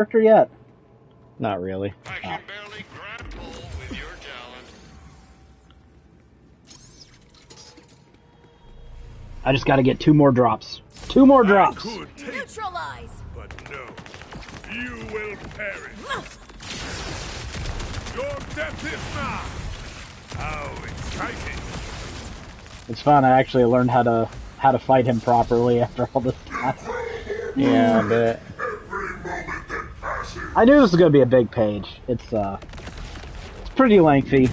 character yet? Not really. I can barely grapple with your talent. I just got to get 2 more drops. 2 more drops. Neutralize. But no, you will perish. Your death is nigh. How exciting! It's fun. I actually learned how to fight him properly after all this time. Yeah, but I knew this was going to be a big page. It's pretty lengthy.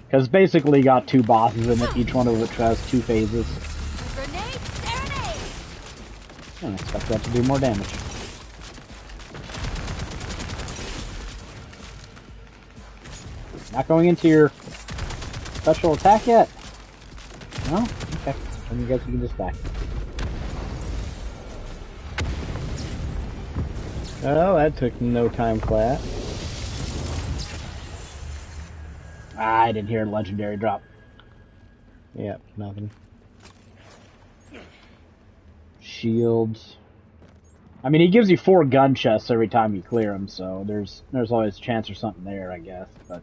Because basically you got 2 bosses in it, each one of which has 2 phases. Grenade serenade. I don't expect that to do more damage. Not going into your special attack yet? No? Okay. Then you guys can just die. oh, that took no time flat. I didn't hear a legendary drop. Yep, nothing. Shields. I mean, he gives you 4 gun chests every time you clear them, so there's always a chance or something there, I guess. But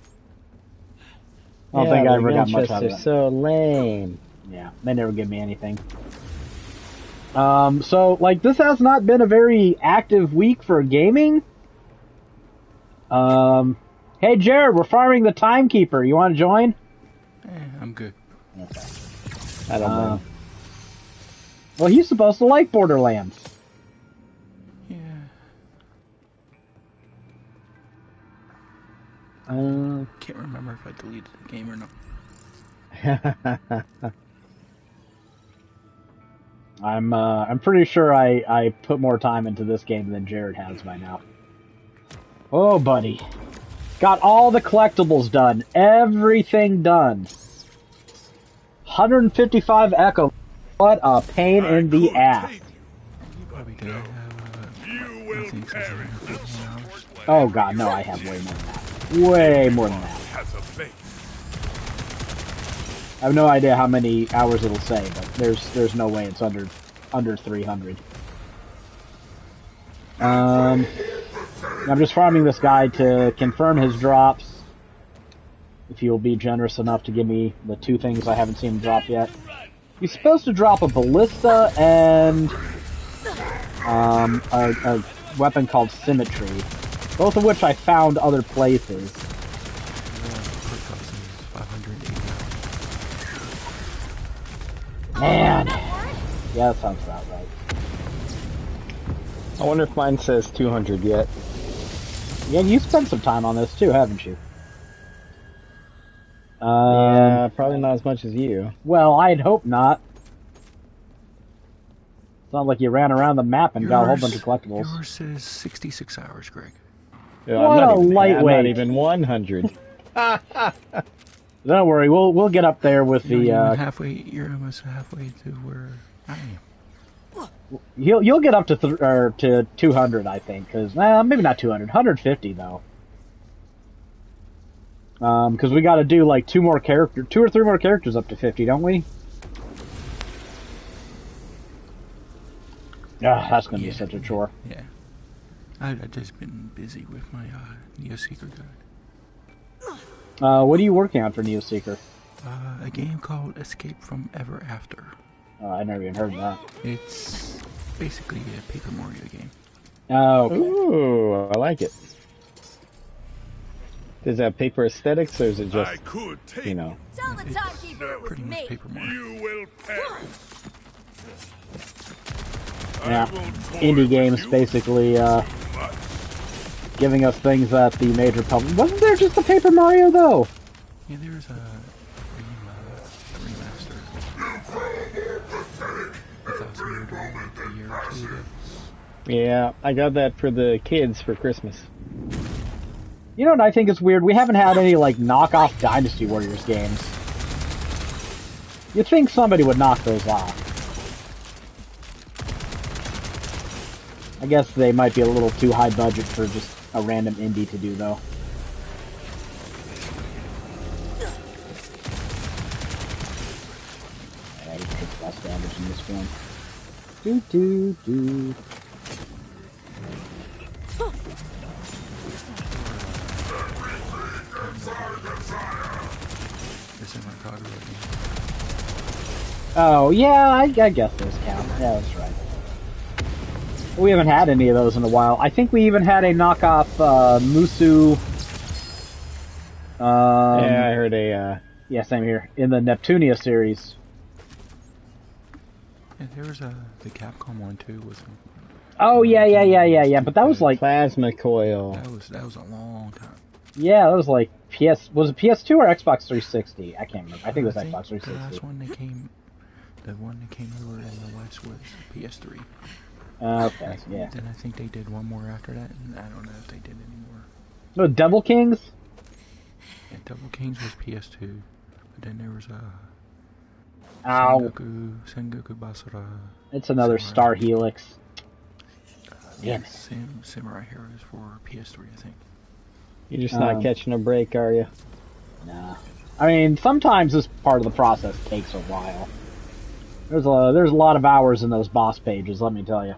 I don't think I ever got much out of They're it. so lame. Yeah, they never give me anything. So, like, this has not been a very active week for gaming. Hey, Jared, we're farming the Timekeeper. You want to join? I'm good. Okay. I don't know. Well, he's supposed to like Borderlands. Yeah. Can't remember if I deleted the game or not. I'm pretty sure I put more time into this game than Jared has by now. Oh, buddy. Got all the collectibles done. Everything done. 155 Echo. What a pain in the ass. Probably did. I have, I think something like 14 hours. Oh god, no, I have way more than that. Way more than that. I have no idea how many hours it'll say, but there's no way it's under 300. I'm just farming this guy to confirm his drops. If he'll be generous enough to give me the 2 things I haven't seen him drop yet. He's supposed to drop a ballista and a weapon called Symmetry, both of which I found other places. Man, yeah, that sounds about right. I wonder if mine says 200 yet. Yeah, you spent some time on this too, haven't you? Yeah, probably not as much as you. Well, I'd hope not. It's not like you ran around the map and got a whole bunch of collectibles. Yours says 66 hours, Greg. Yeah, What a lightweight. I'm not even 100. Don't worry, we'll get up there with the. You're almost halfway to where I am. You'll get up to to 200, I think, because maybe not 200, 150 though. Because we got to do like 2 or 3 more characters up to 50, don't we? Ah, that's gonna be such a chore. Yeah. I've just been busy with my Neo Seeker guide. What are you working on for Neo Seeker? A game called Escape from Ever After. I never even heard of that. It's basically a Paper Mario game. Oh, okay. Ooh, I like it. Does that paper aesthetics, or is it just, you know? Tell the Timekeeper it was Pretty much me. Paper Mario. You will perish. Yeah, indie games basically giving us things that the major public. Wasn't there just a Paper Mario though? Yeah, there's a remaster. I thought some were doing like a year or 2 ago. Yeah, I got that for the kids for Christmas. You know what I think is weird? We haven't had any like knockoff Dynasty Warriors games. You'd think somebody would knock those off. I guess they might be a little too high budget for just a random indie to do, though. Yeah, he takes less damage in this one. Samurai Kagura game. Oh, yeah, I guess those count. Yeah, that's right. We haven't had any of those in a while. I think we even had a knockoff Musu. Yeah, I heard a. Yeah, same here. In the Neptunia series. Yeah, there was the Capcom one too with him. Oh, yeah. But that was like... Plasma coil. That was a long time. Yeah, that was like Was it PS2 or Xbox 360? I can't remember. I think it was Xbox 360. The last one that came, the one that came over in the West was PS3. Okay, yeah. Then I think they did one more after that, and I don't know if they did any more. No, Devil Kings? Yeah, Double Kings was PS2, but then there was Ow. Sengoku Basara. It's another Star Helix. Damn it. Samurai Heroes for PS3, I think. You're just not catching a break, are you? Nah. I mean, sometimes this part of the process takes a while. There's a lot of hours in those boss pages, let me tell you.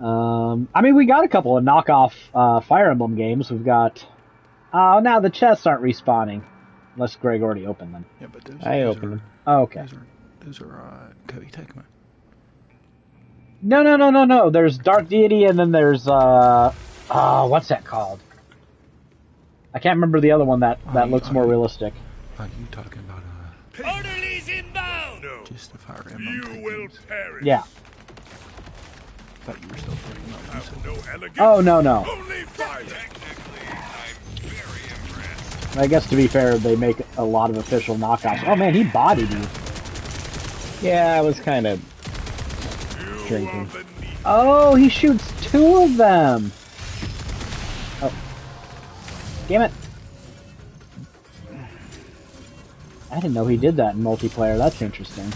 I mean, we got a couple of knockoff Fire Emblem games. We've got... Oh, now the chests aren't respawning. Unless Greg already opened them. Yeah, but I opened them. Oh, okay. Those are Koei Tecmo. No. There's Dark Deity, and then there's what's that called? I can't remember the other one that looks more realistic. Are you talking about Orderlies inbound! No. just the Fire Emblem? You will games? perish. Yeah. I thought you were still talking about Have no elegance. Oh, no. Only fire. Technically, I'm very impressed. I guess to be fair, they make a lot of official knockoffs. Oh man, he bodied you. Yeah, I was kind of drinking. Oh, he shoots two of them. Oh. Damn it. I didn't know he did that in multiplayer. That's interesting.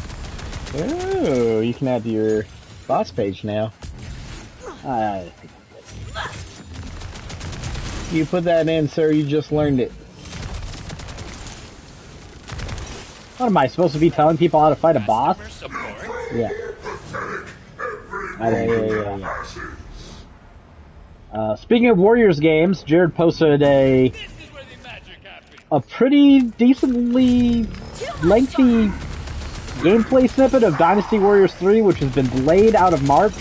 Oh, you can add to your boss page now. You put that in, sir. You just learned it. What am I supposed to be telling people how to fight a boss? Yeah. Speaking of Warriors games, Jared posted a pretty decently lengthy gameplay snippet of Dynasty Warriors 3, which has been delayed out of March.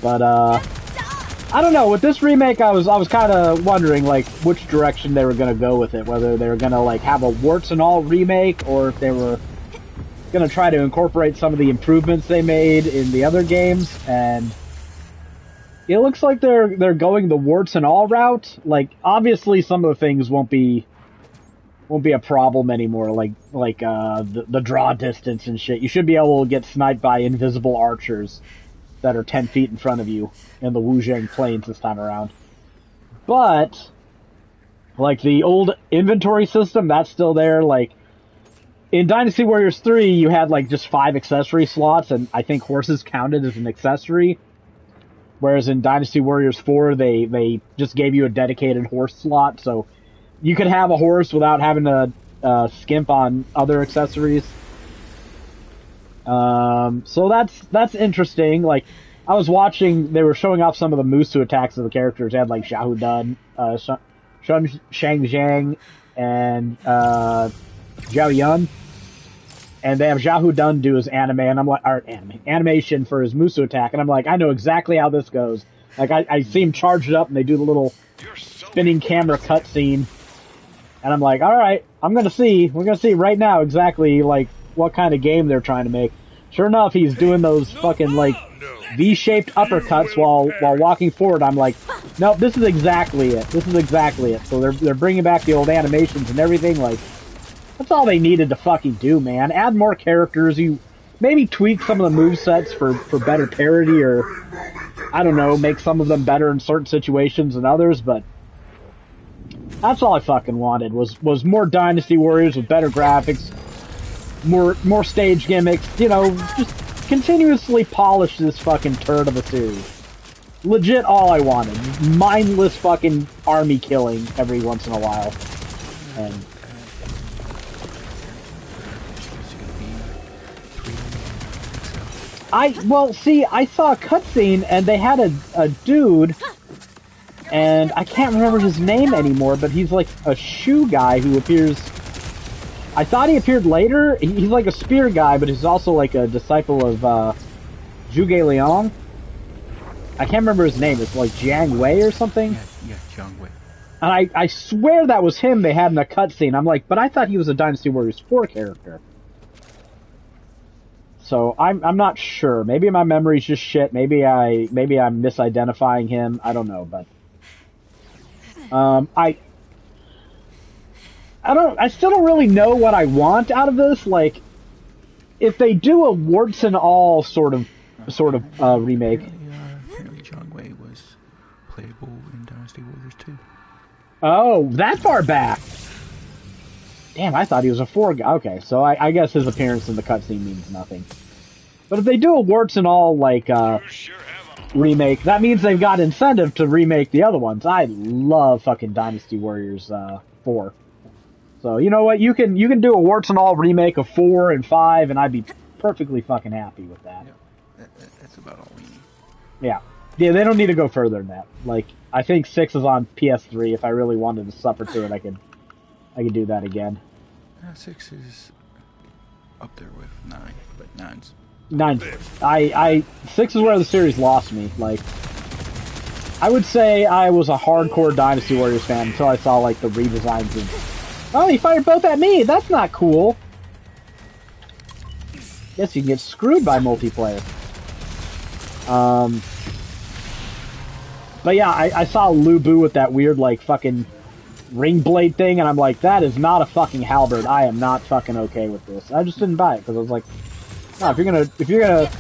But I don't know. With this remake, I was kind of wondering like which direction they were gonna go with it. Whether they were gonna like have a warts and all remake, or if they were gonna try to incorporate some of the improvements they made in the other games. And it looks like they're going the warts and all route. Like obviously, some of the things won't be a problem anymore. Like the draw distance and shit. You should be able to get sniped by invisible archers that are 10 feet in front of you in the Wuzhang Plains this time around. But, like, the old inventory system, that's still there. Like, in Dynasty Warriors 3, you had, like, just 5 accessory slots, and I think horses counted as an accessory. Whereas in Dynasty Warriors 4, they just gave you a dedicated horse slot, so you could have a horse without having to skimp on other accessories. So that's interesting. Like, I was watching, they were showing off some of the Musu attacks of the characters. They had, like, Xiahou Dun, Shang Zhang, and, Zhao Yun. And they have Xiahou Dun do his animation for his Musu attack. And I'm like, I know exactly how this goes. Like, I see him charge it up and they do the little spinning camera cutscene. And I'm like, alright, we're gonna see right now exactly, like, what kind of game they're trying to make. Sure enough, he's doing those fucking, like, V-shaped uppercuts while walking forward. I'm like, nope, this is exactly it. So they're bringing back the old animations and everything. Like, that's all they needed to fucking do, man. Add more characters. You maybe tweak some of the movesets for better parity, or I don't know, make some of them better in certain situations than others. But that's all I fucking wanted was more Dynasty Warriors with better graphics. More stage gimmicks, you know, just continuously polish this fucking turd of a series. Legit all I wanted. Mindless fucking army killing every once in a while. And I saw a cutscene and they had a dude And I can't remember his name anymore, but he's like a shoe guy who appears... I thought he appeared later. He's like a spear guy, but he's also like a disciple of Zhuge Liang. I can't remember his name. It's like Jiang Wei or something. Yeah, Jiang Wei. And I swear that was him they had in a cutscene. I'm like, but I thought he was a Dynasty Warriors 4 character. So I'm not sure. Maybe my memory's just shit. Maybe I'm misidentifying him. I don't know, but I still don't really know what I want out of this. Like, if they do a warts and all sort of remake. Apparently Jiang Wei was playable in Dynasty Warriors 2. Oh, that far back. Damn, I thought he was a 4 guy. Okay, so I guess his appearance in the cutscene means nothing. But if they do a warts and all, like, remake, that means they've got incentive to remake the other ones. I love fucking Dynasty Warriors 4. So, you know what? You can do a warts and all remake of 4 and 5, and I'd be perfectly fucking happy with that. Yeah, that's about all we need. Yeah. Yeah, they don't need to go further than that. Like, I think 6 is on PS3. If I really wanted to suffer through it, I could do that again. 6 is up there with 9, but 9's... 6 is where the series lost me. Like, I would say I was a hardcore Dynasty Warriors fan until I saw, like, the redesigns of... Oh, he fired both at me! That's not cool! Guess you can get screwed by multiplayer. But yeah, I saw Lu Bu with that weird, like, fucking ring blade thing, and I'm like, that is not a fucking halberd. I am not fucking okay with this. I just didn't buy it, because I was like, no, if you're gonna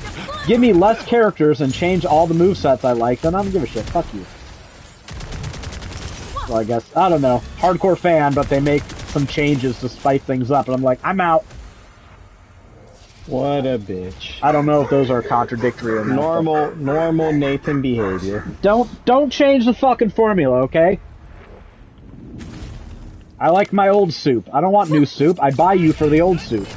give me less characters and change all the movesets I like, then I don't give a shit. Fuck you. So I guess, I don't know, hardcore fan, but they make some changes to spice things up, and I'm like, I'm out. What a bitch. I don't know if those are contradictory or not. Normal Nathan behavior. Don't change the fucking formula, okay? I like my old soup. I don't want new soup. I buy you for the old soup.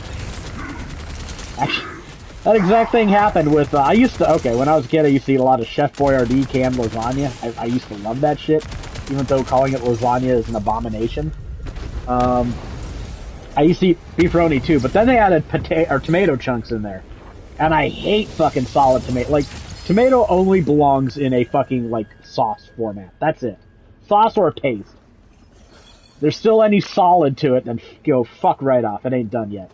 Actually, that exact thing happened with, when I was a kid, I used to eat a lot of Chef Boyardee canned lasagna. I used to love that shit, even though calling it lasagna is an abomination. I used to eat beefaroni too, but then they added tomato chunks in there. And I hate fucking solid tomato. Like, tomato only belongs in a fucking, like, sauce format. That's it. Sauce or paste. There's still any solid to it, then go fuck right off. It ain't done yet.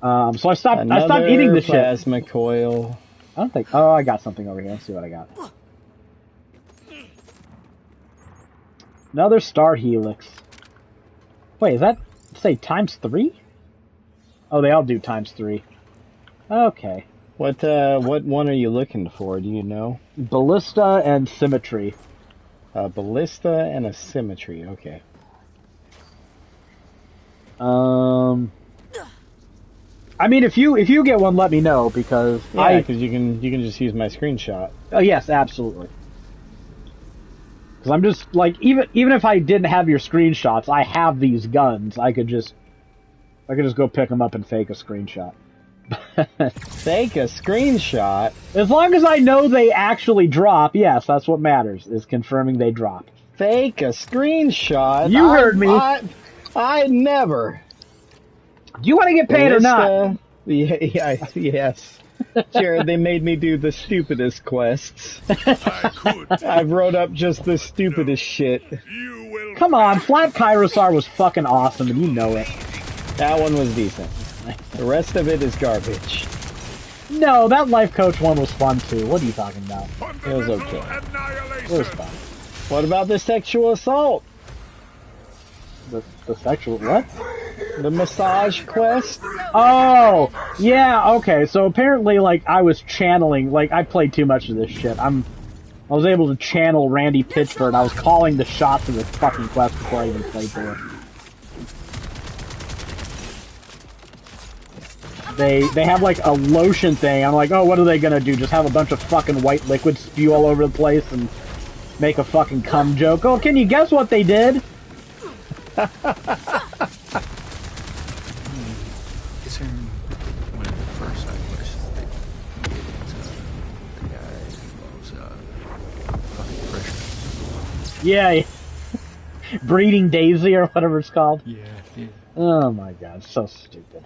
So I stopped eating the shit. Plasma coil. I don't think... Oh, I got something over here. Let's see what I got. Another star helix. Wait, is that... say ×3? Oh, they all do ×3. Okay. What one are you looking for? Do you know? Ballista and symmetry. Ballista and a symmetry. Okay. I mean, if you get one, let me know, because because you can just use my screenshot. Oh yes, absolutely. Because I'm just like, even if I didn't have your screenshots, I have these guns. I could just go pick them up and fake a screenshot. Fake a screenshot? As long as I know they actually drop, yes, that's what matters, is confirming they drop. Fake a screenshot? You heard me. I never. Do you want to get paid or not? Yes. Jared, they made me do the stupidest quests. I wrote up just the stupidest shit. Come on, Flat Kyrosar was fucking awesome, and you know it. That one was decent. The rest of it is garbage. No, that Life Coach one was fun too. What are you talking about? It was okay. It was fun. What about the sexual assault? The sexual what? The massage quest? Oh, yeah, okay. So apparently, like, I was channeling, like, I played too much of this shit. I was able to channel Randy Pitchford. I was calling the shots of this fucking quest before I even played through it. They have, like, a lotion thing. I'm like, oh, what are they gonna do? Just have a bunch of fucking white liquid spew all over the place and make a fucking cum joke? Oh, can you guess what they did? Is there one of the first side quests that you get the guy who loves fucking pressure? Yeah, yeah. Breeding Daisy or whatever it's called. Yeah, yeah. Oh my god, so stupid.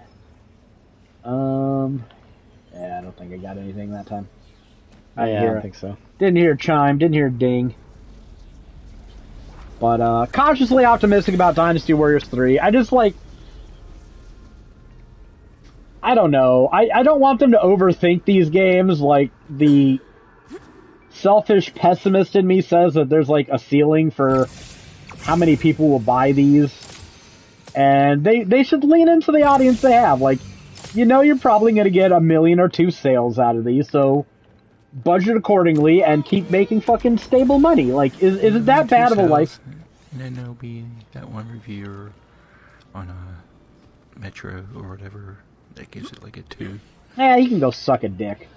Yeah, I don't think I got anything that time. I don't think so. Didn't hear a chime, didn't hear a ding. But, cautiously optimistic about Dynasty Warriors 3. I just, like... I don't know. I don't want them to overthink these games. Like, the selfish pessimist in me says that there's, like, a ceiling for how many people will buy these. And they should lean into the audience they have. Like, you know you're probably going to get 1 million or 2 sales out of these, so budget accordingly and keep making fucking stable money. Like, is it that bad of a life? And then there'll be that one reviewer on Metro or whatever that gives it like a 2. Yeah, you can go suck a dick.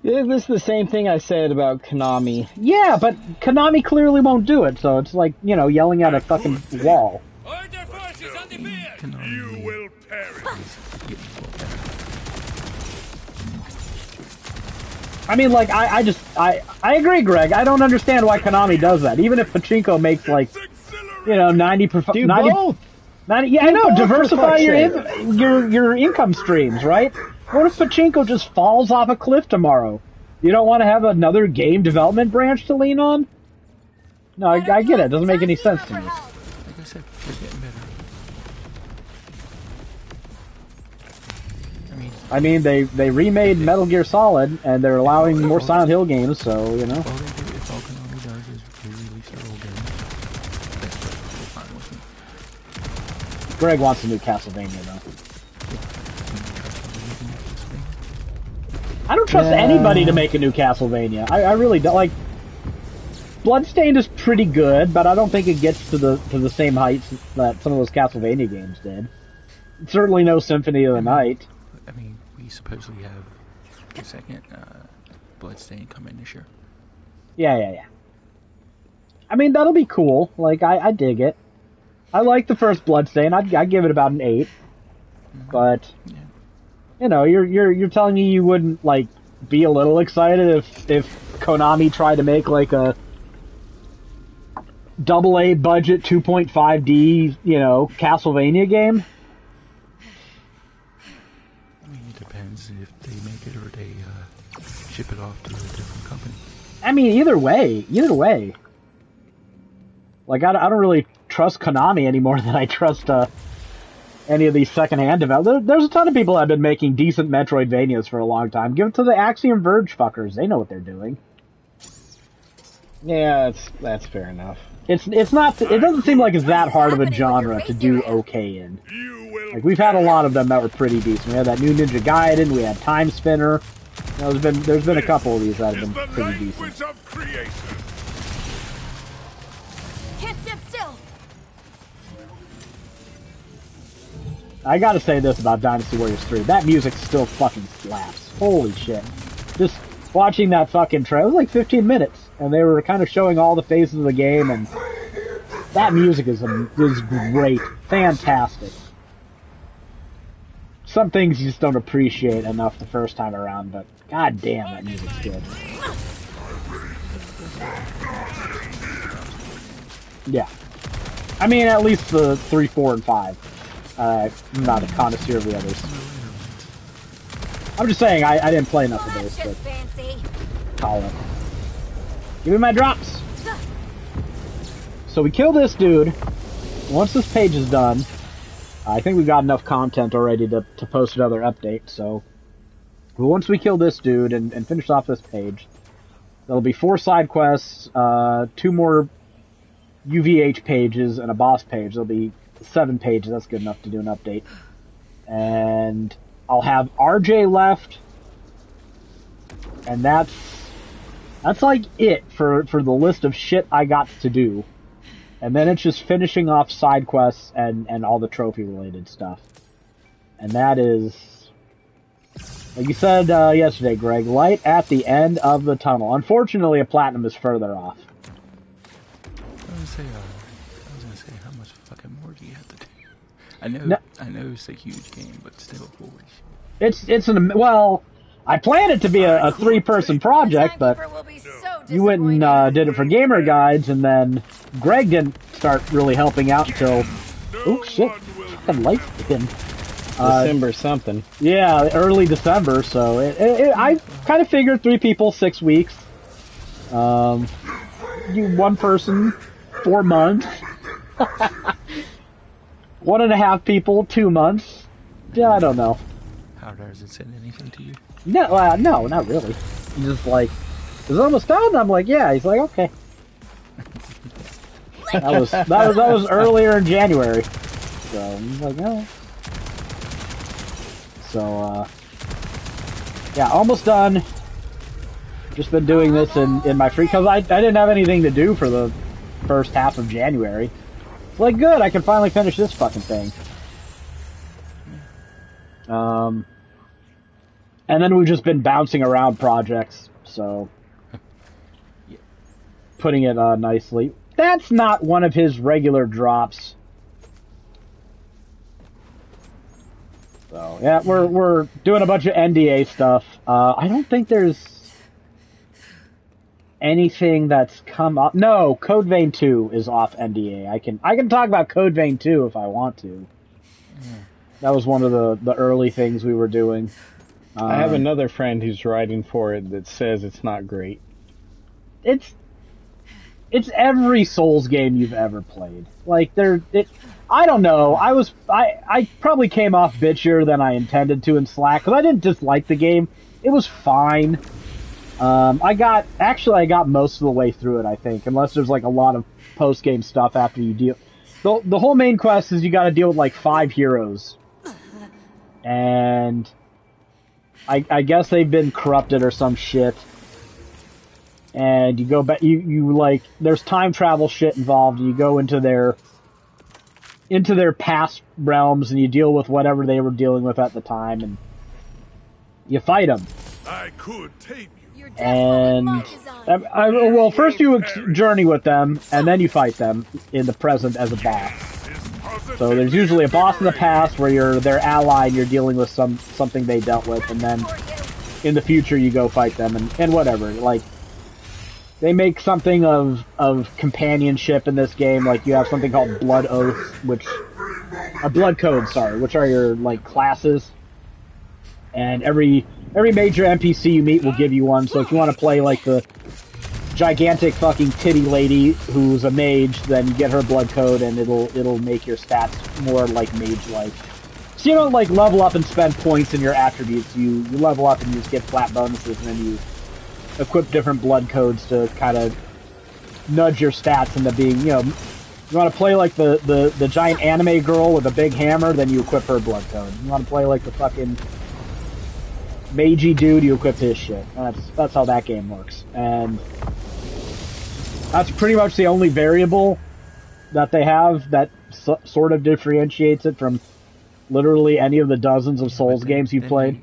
This is the same thing I said about Konami. Yeah, but Konami clearly won't do it, so it's like, you know, yelling at a fucking wall. Order forces on the field! Konami You will perish! is getting a little better. I mean, like, I agree, Greg. I don't understand why Konami does that. Even if Pachinko makes, like, you know, 90%... Do 90, both! 90, yeah, I know, both, diversify for your income streams, right? What if Pachinko just falls off a cliff tomorrow? You don't want to have another game development branch to lean on? No, I get it. It doesn't make any sense to me. Like I said, they're getting better. I mean, they remade Metal Gear Solid, and they're allowing more Silent Hill games, so, you know. All they do, if all Konami does is re-release their old games, that's perfectly fine with me. Greg wants a new Castlevania, though. I don't trust anybody to make a new Castlevania. I really don't. Like, Bloodstained is pretty good, but I don't think it gets to the same heights that some of those Castlevania games did. Certainly no Symphony of the Night. I mean, we supposedly have the second Bloodstain coming this year. Yeah. I mean, that'll be cool. Like, I dig it. I like the first Bloodstain. I'd give it about an 8. But, you know, you're telling me you wouldn't, like, be a little excited if Konami tried to make, like, a AA budget 2.5D, you know, Castlevania game? I mean, it depends if they make it or they ship it off to a different company. I mean, either way. Like, I don't really trust Konami any more than I trust any of these secondhand developers. There's a ton of people that have been making decent Metroidvanias for a long time. Give it to the Axiom Verge fuckers. They know what they're doing. Yeah, that's fair enough. It's not. It doesn't seem like it's that hard of a genre to do okay in. Like, we've had a lot of them that were pretty decent. We had that new Ninja Gaiden. We had Time Spinner. You know, there's been a couple of these that have been pretty decent. Can't stand still. I gotta say this about Dynasty Warriors 3. That music still fucking slaps. Holy shit. Just watching that fucking trailer, it was like 15 minutes, and they were kind of showing all the phases of the game, and that music is great. Fantastic. Some things you just don't appreciate enough the first time around, but god damn, that music's good. Yeah. I mean, at least the 3, 4, and 5. I'm not a connoisseur of the others. I'm just saying, I didn't play enough of those, but call it. Give me my drops! So we kill this dude. Once this page is done, I think we've got enough content already to post another update, so once we kill this dude and finish off this page, there'll be 4 side quests, 2 more UVH pages, and a boss page. There'll be 7 pages. That's good enough to do an update. And I'll have RJ left, and that's like it for the list of shit I got to do. And then it's just finishing off side quests and all the trophy-related stuff. And that is, like you said yesterday, Greg, light at the end of the tunnel. Unfortunately, a platinum is further off. I was gonna say, how much fucking more do you have to do? I know it's a huge game, but still, holy shit. Well, I planned it to be a 3-person project, but Will be so you went and did it for Gamer Guides, and then Greg didn't start really helping out until... Oh, shit. Fucking lights in. December something. Yeah, early December, so I kind of figured 3 people, 6 weeks. You 1 person, 4 months. 1.5 people, 2 months. Yeah, I don't know. How does it say anything to you? No, no, not really. He's just like, is it almost done? I'm like, yeah. He's like, okay. That was earlier in January. So I'm like, oh. So yeah, almost done. Just been doing this in my free, because I didn't have anything to do for the first half of January. It's like, good, I can finally finish this fucking thing. And then we've just been bouncing around projects, so putting it nicely. That's not one of his regular drops. So yeah, we're doing a bunch of NDA stuff. I don't think there's anything that's come up. No, Code Vein 2 is off NDA. I can talk about Code Vein 2 if I want to. That was one of the early things we were doing. I have another friend who's writing for it that says it's not great. It's every Souls game you've ever played. Like I don't know. I probably came off bitchier than I intended to in Slack, because I didn't dislike the game. It was fine. I got most of the way through it, I think, unless there's like a lot of post game stuff after you deal. The whole main quest is you got to deal with like 5 heroes, and I guess they've been corrupted or some shit. And you go back, you like, there's time travel shit involved. You go into their past realms and you deal with whatever they were dealing with at the time, and you fight them. I could tame you. And well, first you journey with them, and then you fight them in the present as a boss. So there's usually a boss in the past where you're their ally and you're dealing with something they dealt with, and then in the future you go fight them and whatever. Like, they make something of companionship in this game. Like, you have something called Blood Oath, which are your like classes, and every major NPC you meet will give you one. So if you want to play like the gigantic fucking titty lady who's a mage, then you get her blood code, and it'll make your stats more like mage-like. So you don't like level up and spend points in your attributes. You level up and you just get flat bonuses, and then you equip different blood codes to kind of nudge your stats into being, you know, you want to play like the giant anime girl with a big hammer, then you equip her blood code. You want to play like the fucking magey dude, you equip his shit. That's how that game works. And that's pretty much the only variable that they have that sort of differentiates it from literally any of the dozens of Souls games you've played.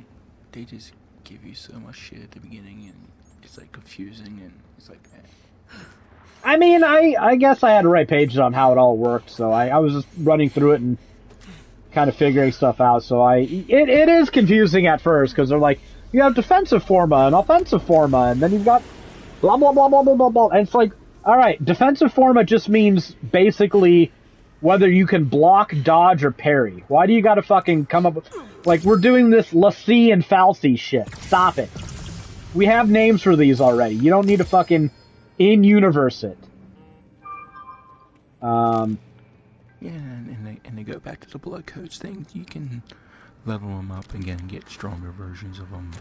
They just give you so much shit at the beginning, and it's like confusing, and it's like, eh. I mean, I guess I had to write pages on how it all worked, so I was just running through it and kind of figuring stuff out. So it is confusing at first, because they're like, you have defensive forma and offensive forma, and then you've got blah blah blah blah blah blah blah, and it's like, all right, defensive forma just means basically whether you can block, dodge, or parry. Why do you gotta fucking come up with, like, we're doing this Lassie and Falsey shit. Stop it. We have names for these already. You don't need to fucking in-universe it. Yeah, and they go back to the blood codes thing. You can level them up again and get stronger versions of them.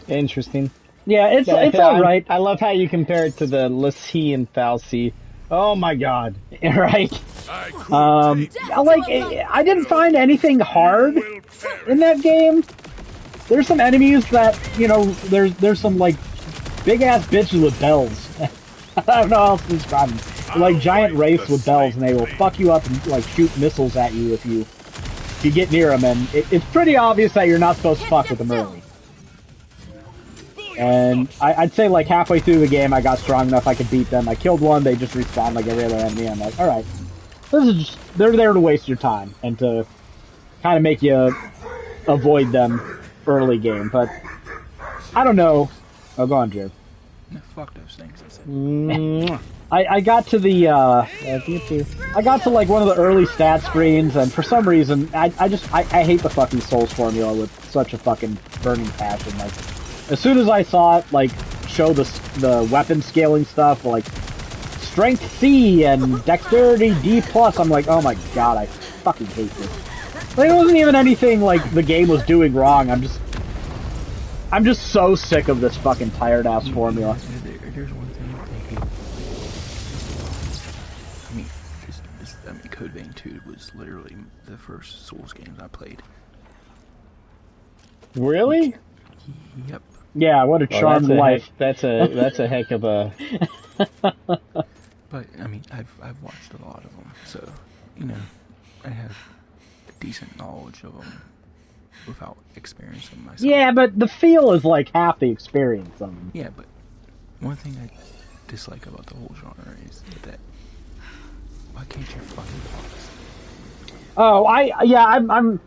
Interesting. Yeah, it's alright. I love how you compare it to the Lassie and Falsey. Oh my god. Right? Like, I didn't find anything hard in that game. There's some enemies that, you know, there's some, like, big-ass bitches with bells. I don't know how else to describe them. They're like giant wraiths with bells, and they will fuck you up and, like, shoot missiles at you if you get near them, and it's pretty obvious that you're not supposed to fuck with them early. And I'd say, like, halfway through the game, I got strong enough I could beat them. I killed one, they just respawned like every other enemy. I'm like, alright, this is just, they're there to waste your time, and to kind of make you avoid them early game. But, I don't know. Oh, go on, Jared. No, fuck those things. I said. I got to the I got to like one of the early stat screens, and for some reason I hate the fucking Souls formula with such a fucking burning passion. Like, as soon as I saw it like show the weapon scaling stuff, like strength C and dexterity D plus, I'm like, oh my god, I fucking hate this. Like, it wasn't even anything like the game was doing wrong. I'm just so sick of this fucking tired ass formula. There's one thing I mean, Code Vein 2 was literally the first Souls games I played. Really? Yep. Yeah, what a charmed life. That's a heck of a. But I mean, I've watched a lot of them, so you know, I have a decent knowledge of them without experiencing myself. Yeah, but the feel is like half the experience of them. Yeah, but one thing I dislike about the whole genre is that why can't you fucking pause? Oh, I'm.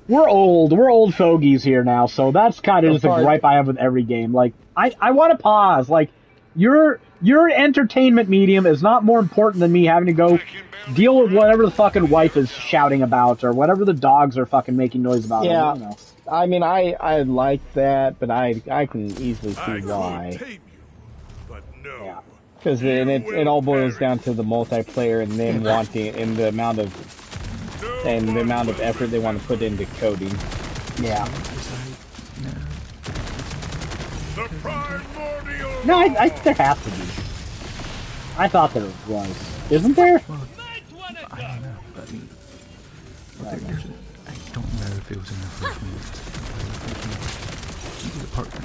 We're old fogies here now, so that's kind of just a gripe I have with every game. Like, I want to pause. Like, your entertainment medium is not more important than me having to go deal with whatever the fucking wife is shouting about, or whatever the dogs are fucking making noise about. Yeah, you know. I mean, I like that, but I can easily see why. Yeah. Because it all boils down to the multiplayer and them wanting, and the amount of effort they want to put into coding. Yeah. No, I there has to be. I thought there was. Isn't there? Well, I don't know, but I mean, I don't know if it was in the first one. You get a partner.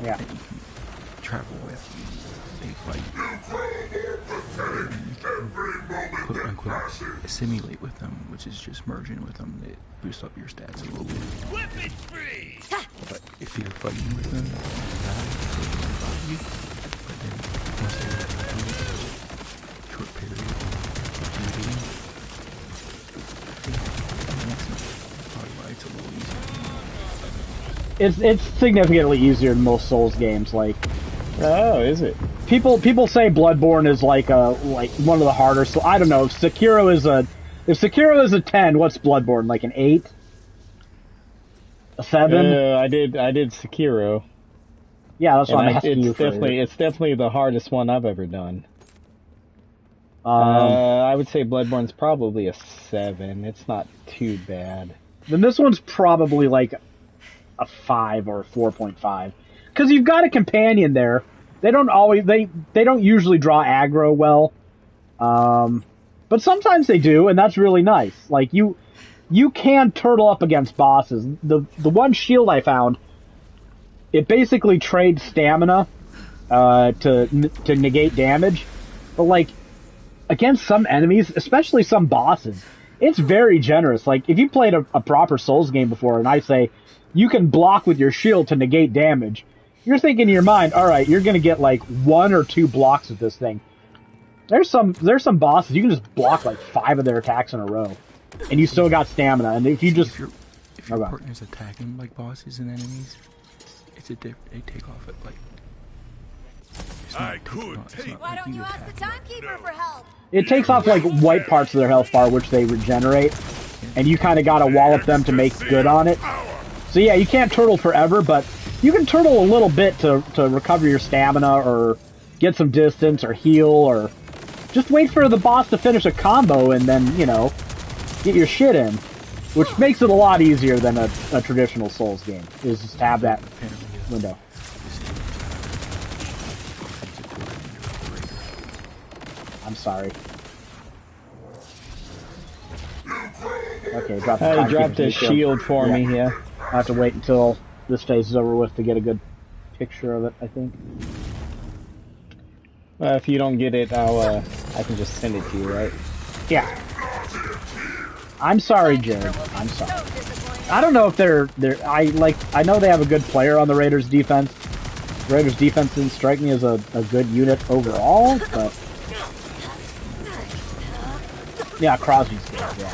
Yeah. That you can travel with. They fight. And you can, quote unquote, assimilate with them, which is just merging with them. That boosts up your stats a little bit. But if you're fighting with them, you, but then once they get a short period of game, probably why it's a little easier. It's significantly easier than most Souls games. Like, Oh, is it? People say Bloodborne is like one of the harder. So I don't know if Sekiro is a 10. What's Bloodborne, like an 8? A 7? I did Sekiro. Yeah, that's what I'm asking you for. It's definitely the hardest one I've ever done. I would say Bloodborne's probably a 7. It's not too bad. Then this one's probably like a 5 or a 4.5. Because you've got a companion there. They don't usually draw aggro well. But sometimes they do, and that's really nice. Like, you can turtle up against bosses. The one shield I found, it basically trades stamina to negate damage. But, like, against some enemies, especially some bosses, it's very generous. Like, if you played a proper Souls game before, and I say, you can block with your shield to negate damage, you're thinking in your mind, alright, you're gonna get, like, 1 or 2 blocks with this thing. There's some bosses, you can just block, like, 5 of their attacks in a row. And you still got stamina, and if you just... If your partner's attacking, like, bosses and enemies, they take off at, like... Why don't you ask the timekeeper for help? It takes off, like, white parts of their health bar, which they regenerate. And you kind of gotta wallop them to make good on it. So yeah, you can't turtle forever, but you can turtle a little bit to recover your stamina, or get some distance, or heal, or just wait for the boss to finish a combo and then, you know, get your shit in. Which makes it a lot easier than a traditional Souls game, is just have that window. I'm sorry. Okay, drop the He dropped a shield for me, yeah. I have to wait until this phase is over with to get a good picture of it, I think. If you don't get it, I can just send it to you, right? Yeah. I'm sorry, Jared. I'm sorry. I don't know if I know they have a good player on the Raiders defense. The Raiders defense didn't strike me as a good unit overall, but yeah, Crosby's good, yeah.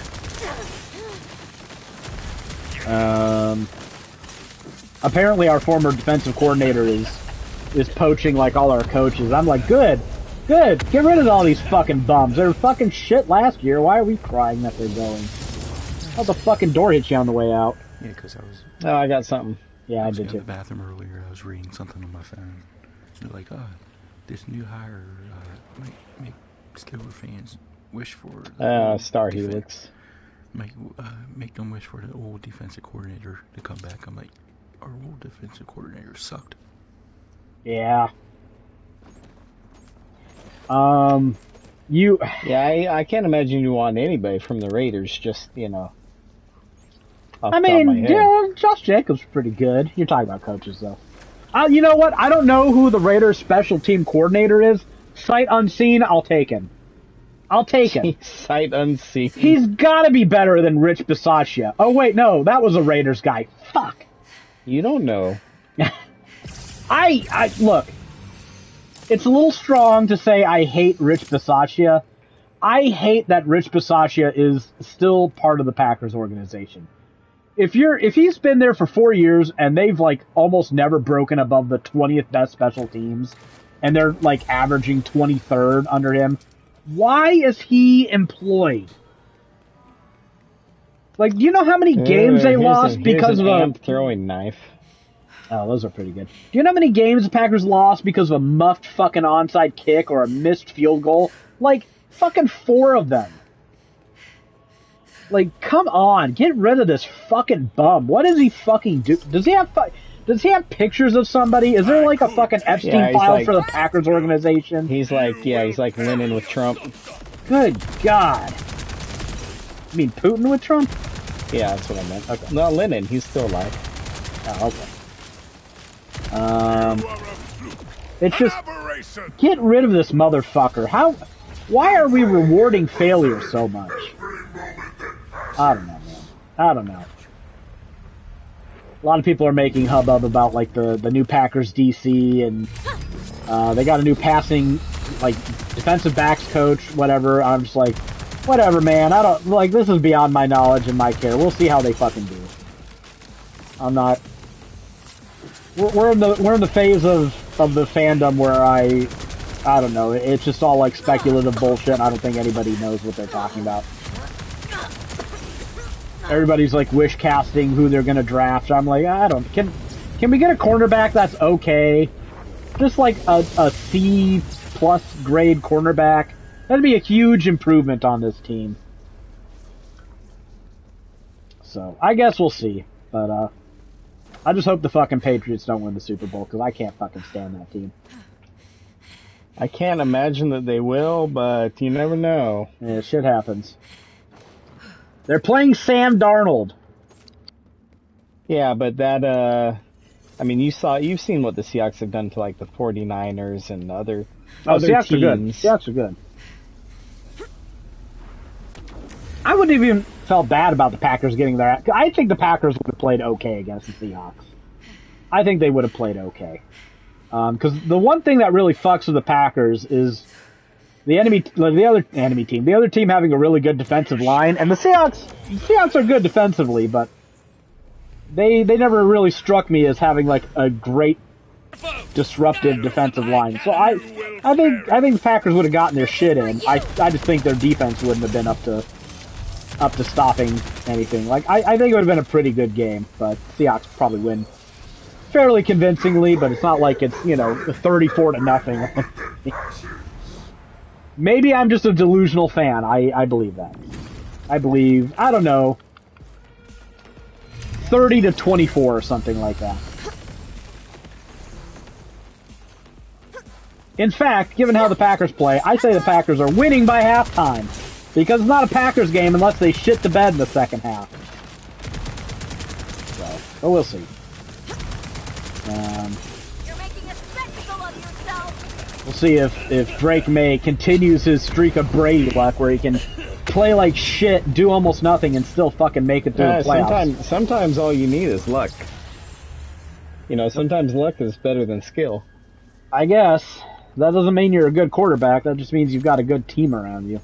Apparently our former defensive coordinator is is poaching like all our coaches. I'm like, good. Get rid of all these fucking bums. They were fucking shit last year. Why are we crying that they're going? How'd the fucking door hit you on the way out? Yeah, because I was... Oh, I got something. Yeah, I was did in too. the bathroom earlier. I was reading something on my phone. They're like, this new hire might make Steeler fans wish for... Star Helix. Make them wish for the old defensive coordinator to come back. I'm like, our old defensive coordinator sucked. Yeah. Yeah, I can't imagine you want anybody from the Raiders, just, you know. I mean, yeah, Josh Jacobs is pretty good. You're talking about coaches, though. You know what? I don't know who the Raiders special team coordinator is. Sight unseen, I'll take him. Sight unseen. He's gotta be better than Rich Bisaccia. Oh, wait, no, that was a Raiders guy. Fuck. You don't know. Look, it's a little strong to say I hate Rich Bisaccia. I hate that Rich Bisaccia is still part of the Packers organization. If he's been there for 4 years and they've like almost never broken above the 20th best special teams and they're like averaging 23rd under him, why is he employed? Like, do you know how many games they lost because of a throwing knife? Oh, those are pretty good. Do you know how many games the Packers lost because of a muffed fucking onside kick or a missed field goal? Like, fucking 4 of them. Like, come on, get rid of this fucking bum. What does he fucking do? Does he have pictures of somebody? Is there like a fucking Epstein file for the Packers organization? He's like Lennon with Trump. Good God. You mean Putin with Trump? Yeah, that's what I meant. Okay. No, Lennon, he's still alive. Oh, okay. It's just, get rid of this motherfucker. Why are we rewarding failure so much? I don't know, man. I don't know. A lot of people are making hubbub about, like, the new Packers DC, and they got a new passing, like, defensive backs coach, whatever. I'm just like, whatever, man. I don't, like, this is beyond my knowledge and my care. We'll see how they fucking do. I'm not... We're in the phase of the fandom where I don't know, it's just all like speculative bullshit, and I don't think anybody knows what they're talking about. Everybody's like wish casting who they're gonna draft. I'm like, can we get a cornerback that's okay? Just like a C plus grade cornerback. That'd be a huge improvement on this team. So I guess we'll see. But I just hope the fucking Patriots don't win the Super Bowl, because I can't fucking stand that team. I can't imagine that they will, but you never know. Yeah, shit happens. They're playing Sam Darnold. Yeah, but that, I mean, you've seen what the Seahawks have done to, like, the 49ers and other Seahawks teams. are good. Seahawks are good. I wouldn't have even felt bad about the Packers getting their... I think the Packers would have played okay against the Seahawks. I think they would have played okay. Because the one thing that really fucks with the Packers is the other team having a really good defensive line, and the Seahawks are good defensively, but they never really struck me as having like a great disruptive defensive line. So I think the Packers would have gotten their shit in. I just think their defense wouldn't have been up to stopping anything. Like I think it would have been a pretty good game, but Seahawks probably win fairly convincingly, but it's not like it's, 34-0. Maybe I'm just a delusional fan. I believe that. I don't know, 30-24 or something like that. In fact, given how the Packers play, I say the Packers are winning by halftime. Because it's not a Packers game unless they shit the bed in the second half. So, but we'll see. You're making a spectacle of yourself. We'll see if Drake May continues his streak of Brady luck where he can play like shit, do almost nothing, and still fucking make it through the playoffs. Sometimes all you need is luck. Sometimes luck is better than skill. I guess. That doesn't mean you're a good quarterback. That just means you've got a good team around you.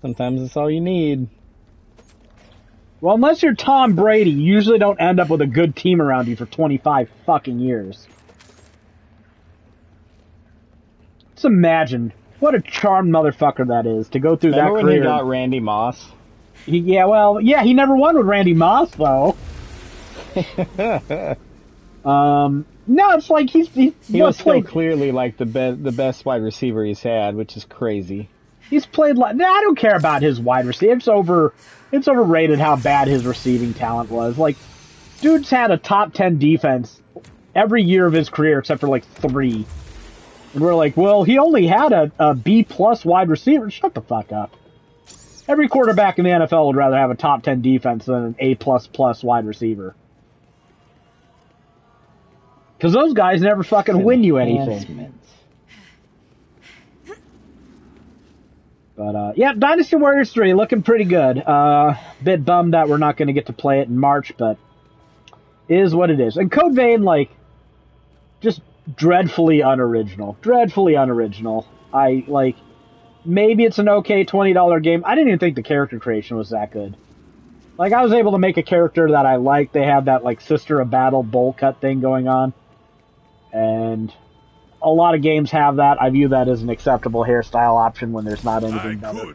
Sometimes it's all you need. Well, unless you're Tom Brady, you usually don't end up with a good team around you for 25 fucking years. Just imagine what a charmed motherfucker that is to go through Remember that when career. he got Randy Moss? He never won with Randy Moss though. No, it's like he was still played. clearly like the best wide receiver he's had, which is crazy. He's played like. Nah, I don't care about his wide receiver. It's overrated how bad his receiving talent was. Like, dude's had a top 10 defense every year of his career except for like 3. And we're like, well, he only had a B plus wide receiver. Shut the fuck up. Every quarterback in the NFL would rather have a top 10 defense than an A plus plus wide receiver. Because those guys never fucking win you anything. But, yeah, Dynasty Warriors 3 looking pretty good. Bit bummed that we're not going to get to play it in March, but it is what it is. And Code Vein, like, just dreadfully unoriginal. Dreadfully unoriginal. Maybe it's an okay $20 game. I didn't even think the character creation was that good. Like, I was able to make a character that I liked. They have that, like, Sister of Battle bowl cut thing going on. And a lot of games have that. I view that as an acceptable hairstyle option when there's not anything better.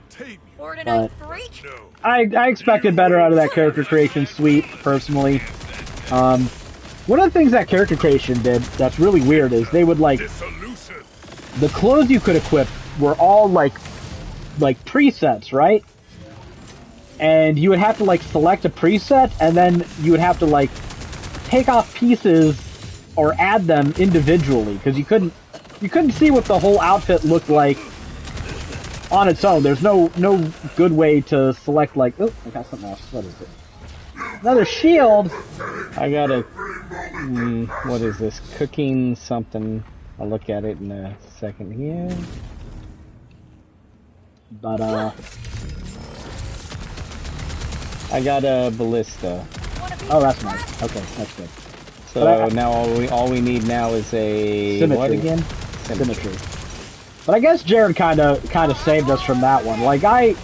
Fortnite freak? I expected better out of that character creation suite, personally. One of the things that character creation did that's really weird is they would, like, the clothes you could equip were all, like presets, right? And you would have to, like, select a preset, and then you would have to, like, take off pieces or add them individually, because you couldn't see what the whole outfit looked like on its own. There's no good way to select, like, oh, I got something else. What is it? Another shield. I got a, what is this? Cooking something. I'll look at it in a second here. But, I got a ballista. oh, that's nice. Okay, that's good. So now all we need now is a Symmetry. what again? Symmetry. But I guess Jared kind of saved us from that one. Like I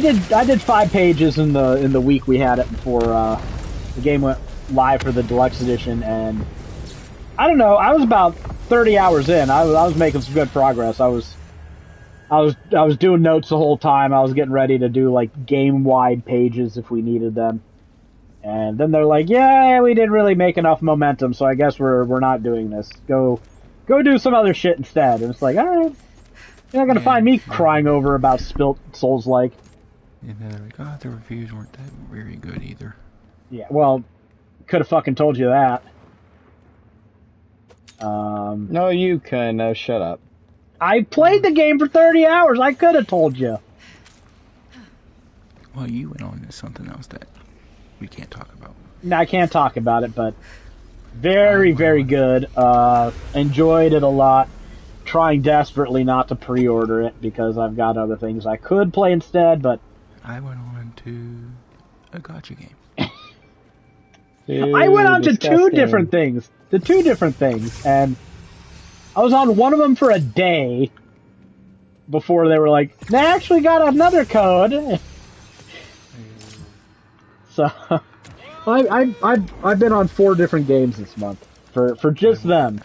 did 5 pages in the week we had it before the game went live for the deluxe edition, and I don't know. I was about 30 hours in. I was making some good progress. I was doing notes the whole time. I was getting ready to do like game wide pages if we needed them. And then they're like, yeah, we didn't really make enough momentum, so I guess we're not doing this. Go do some other shit instead. And it's like, all right, you're not gonna find me crying over about spilt Souls-like. And they're like, oh, the reviews weren't that very good either. Yeah, well, could have fucking told you that. No, you can. No, shut up. I played the game for 30 hours. I could have told you. Well, you went on to something else that we can't talk about. No, I can't talk about it, but very, very good. Enjoyed it a lot. Trying desperately not to pre-order it because I've got other things I could play instead, but I went on to a gacha game. I went on to disgusting. two different things. And I was on one of them for a day before they were like, they actually got another code. So, I've been on 4 different games this month for just them.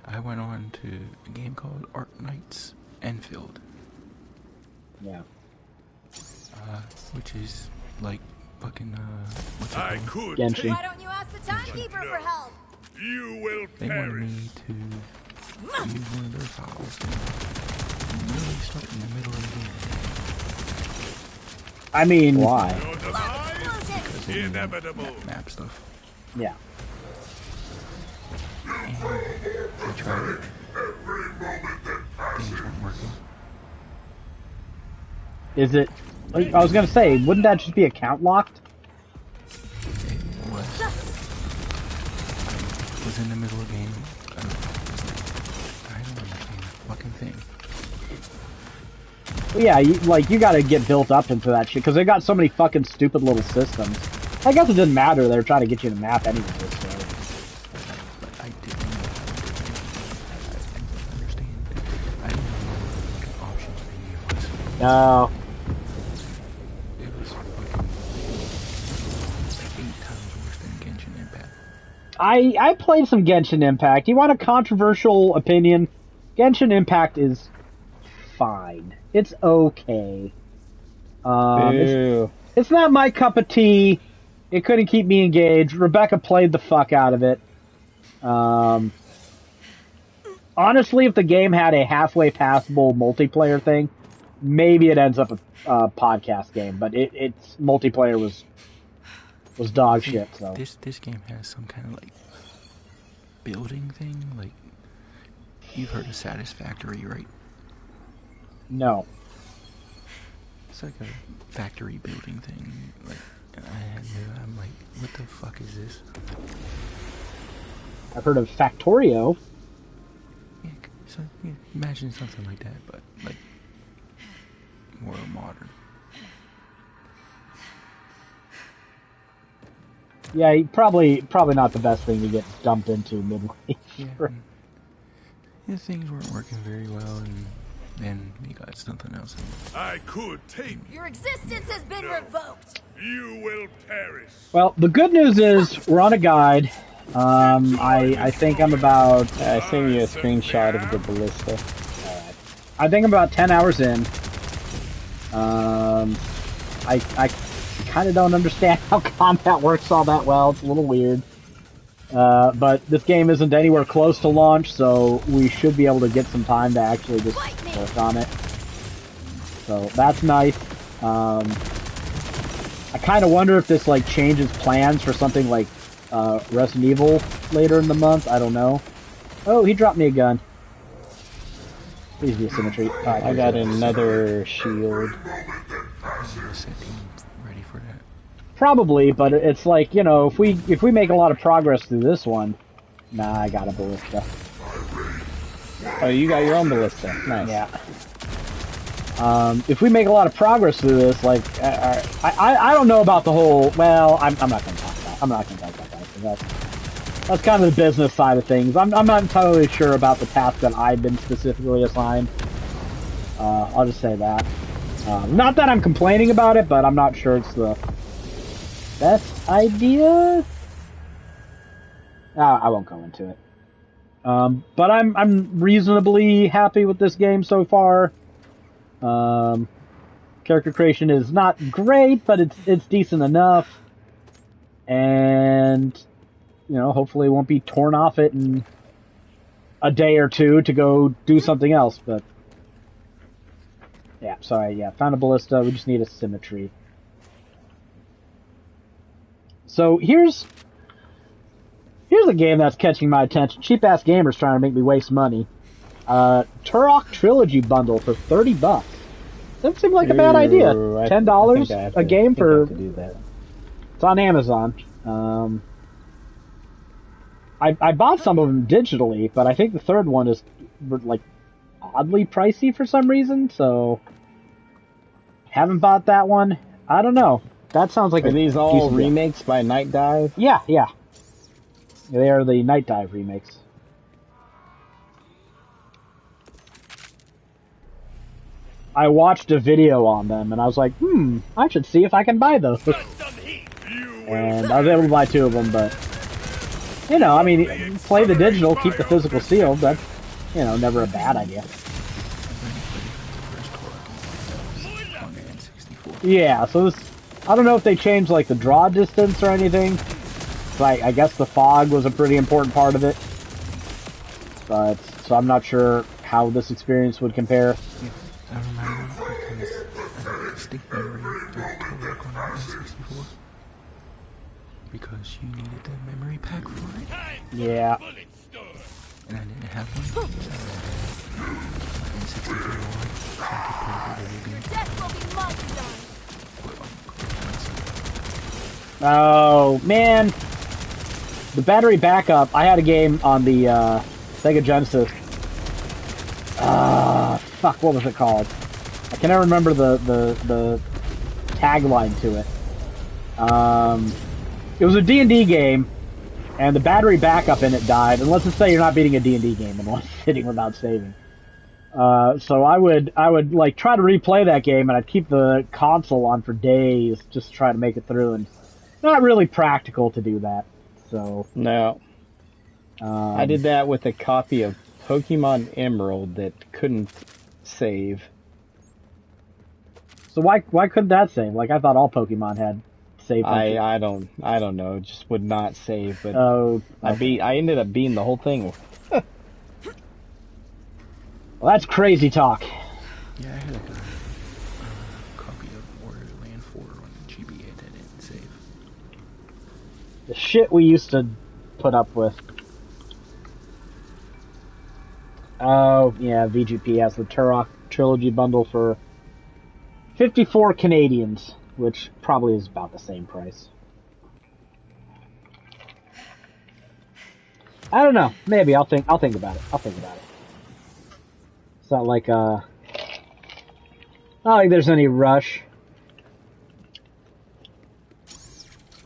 I went on to a game called Art Knights Enfield. Yeah. Which is like fucking what's it I called? could Genshin. Why don't you ask the timekeeper for help? You will They wanted perish. me to use one of their files and really start in the middle of the game. I mean, Why? Your demise is inevitable. Map stuff. yeah. And I tried it. Things weren't working. Is it? I was gonna say, wouldn't that just be account locked? It was. I was in the middle of the game. I was like, I don't understand that fucking thing. Well, yeah, you gotta get built up into that shit because they got so many fucking stupid little systems. I guess it didn't matter. They were trying to get you to map anyway. So. But I didn't know. I didn't understand. I didn't know what the options menu was. No. It was fucking like 8 times worse than Genshin Impact. I played some Genshin Impact. You want a controversial opinion? Genshin Impact is fine. It's okay. It's not my cup of tea. It couldn't keep me engaged. Rebecca played the fuck out of it. Honestly, if the game had a halfway passable multiplayer thing, maybe it ends up a podcast game. But its multiplayer was dog shit. So this game has some kind of like building thing. Like, you've heard of Satisfactory, right? No. It's like a factory building thing. Like, I'm like, what the fuck is this? I've heard of Factorio. Yeah, so yeah, imagine something like that, but like more modern. Yeah, probably not the best thing to get dumped into midway. Yeah, things weren't working very well, and then you got something else. I could take Your existence has been revoked. you will perish. Well, the good news is we're on a guide. I think I'm about. I sent you a screenshot of the ballista. I think I'm about 10 hours in. I kind of don't understand how combat works all that well. It's a little weird. But this game isn't anywhere close to launch, so we should be able to get some time to actually just work on it. So that's nice. I kind of wonder if this like changes plans for something like Resident Evil later in the month. I don't know. Oh, he dropped me a gun. Please be a symmetry. I got another shield. Ready for that? Probably, but it's like, you know, if we make a lot of progress through this one. Nah, I got a ballista. Oh, you got your own ballista. Nice. Yeah. If we make a lot of progress through this, like, I don't know about the whole. Well, I'm not going to talk about. I'm not going to talk about that. 'Cause that's kind of the business side of things. I'm not entirely sure about the task that I've been specifically assigned. I'll just say that. Not that I'm complaining about it, but I'm not sure it's the best idea. I won't go into it. But I'm reasonably happy with this game so far. Character creation is not great, but it's decent enough. And, you know, hopefully it won't be torn off it in a day or two to go do something else, but yeah, sorry, yeah, found a ballista, we just need a symmetry. So here's a game that's catching my attention. Cheap ass gamers trying to make me waste money. Turok Trilogy bundle for $30. Doesn't seem like a bad idea. $10 a game for. Do that. It's on Amazon. I bought some of them digitally, but I think the third one is like oddly pricey for some reason. So haven't bought that one. I don't know. That sounds like Are these all decent deal. remakes by Night Dive? Yeah. They are the Night Dive remakes. I watched a video on them, and I was like, I should see if I can buy those. And I was able to buy 2 of them, but, you know, I mean, play the digital, keep the physical sealed. That's, you know, never a bad idea. Yeah, so this, I don't know if they changed, like, the draw distance or anything. So I guess the fog was a pretty important part of it. But, so I'm not sure how this experience would compare. I remember because I got a distinct memory of Turok on the N64. Because you needed the memory pack for it. Yeah. And I didn't have one. So I had my N64 one, so I could play the video game. Death will be multi-done. Oh, man. The battery backup, I had a game on the Sega Genesis. Fuck, what was it called? I can never remember the tagline to it. It was a D&D game, and the battery backup in it died. And let's just say you're not beating a D&D game in one sitting without saving. So I would like try to replay that game, and I'd keep the console on for days just to try to make it through, and not really practical to do that. So No. I did that with a copy of Pokemon Emerald that couldn't save. So why couldn't that save? Like, I thought all Pokemon had save function. I don't know. It just would not save. But Oh, okay. I ended up beating the whole thing. Well, that's crazy talk. Yeah, I had like a copy of Borderland 4 on GBA that didn't save. The shit we used to put up with. Oh, yeah, VGP has the Turok Trilogy bundle for 54 Canadians, which probably is about the same price. I don't know. Maybe I'll think about it. It's not like I don't think there's any rush.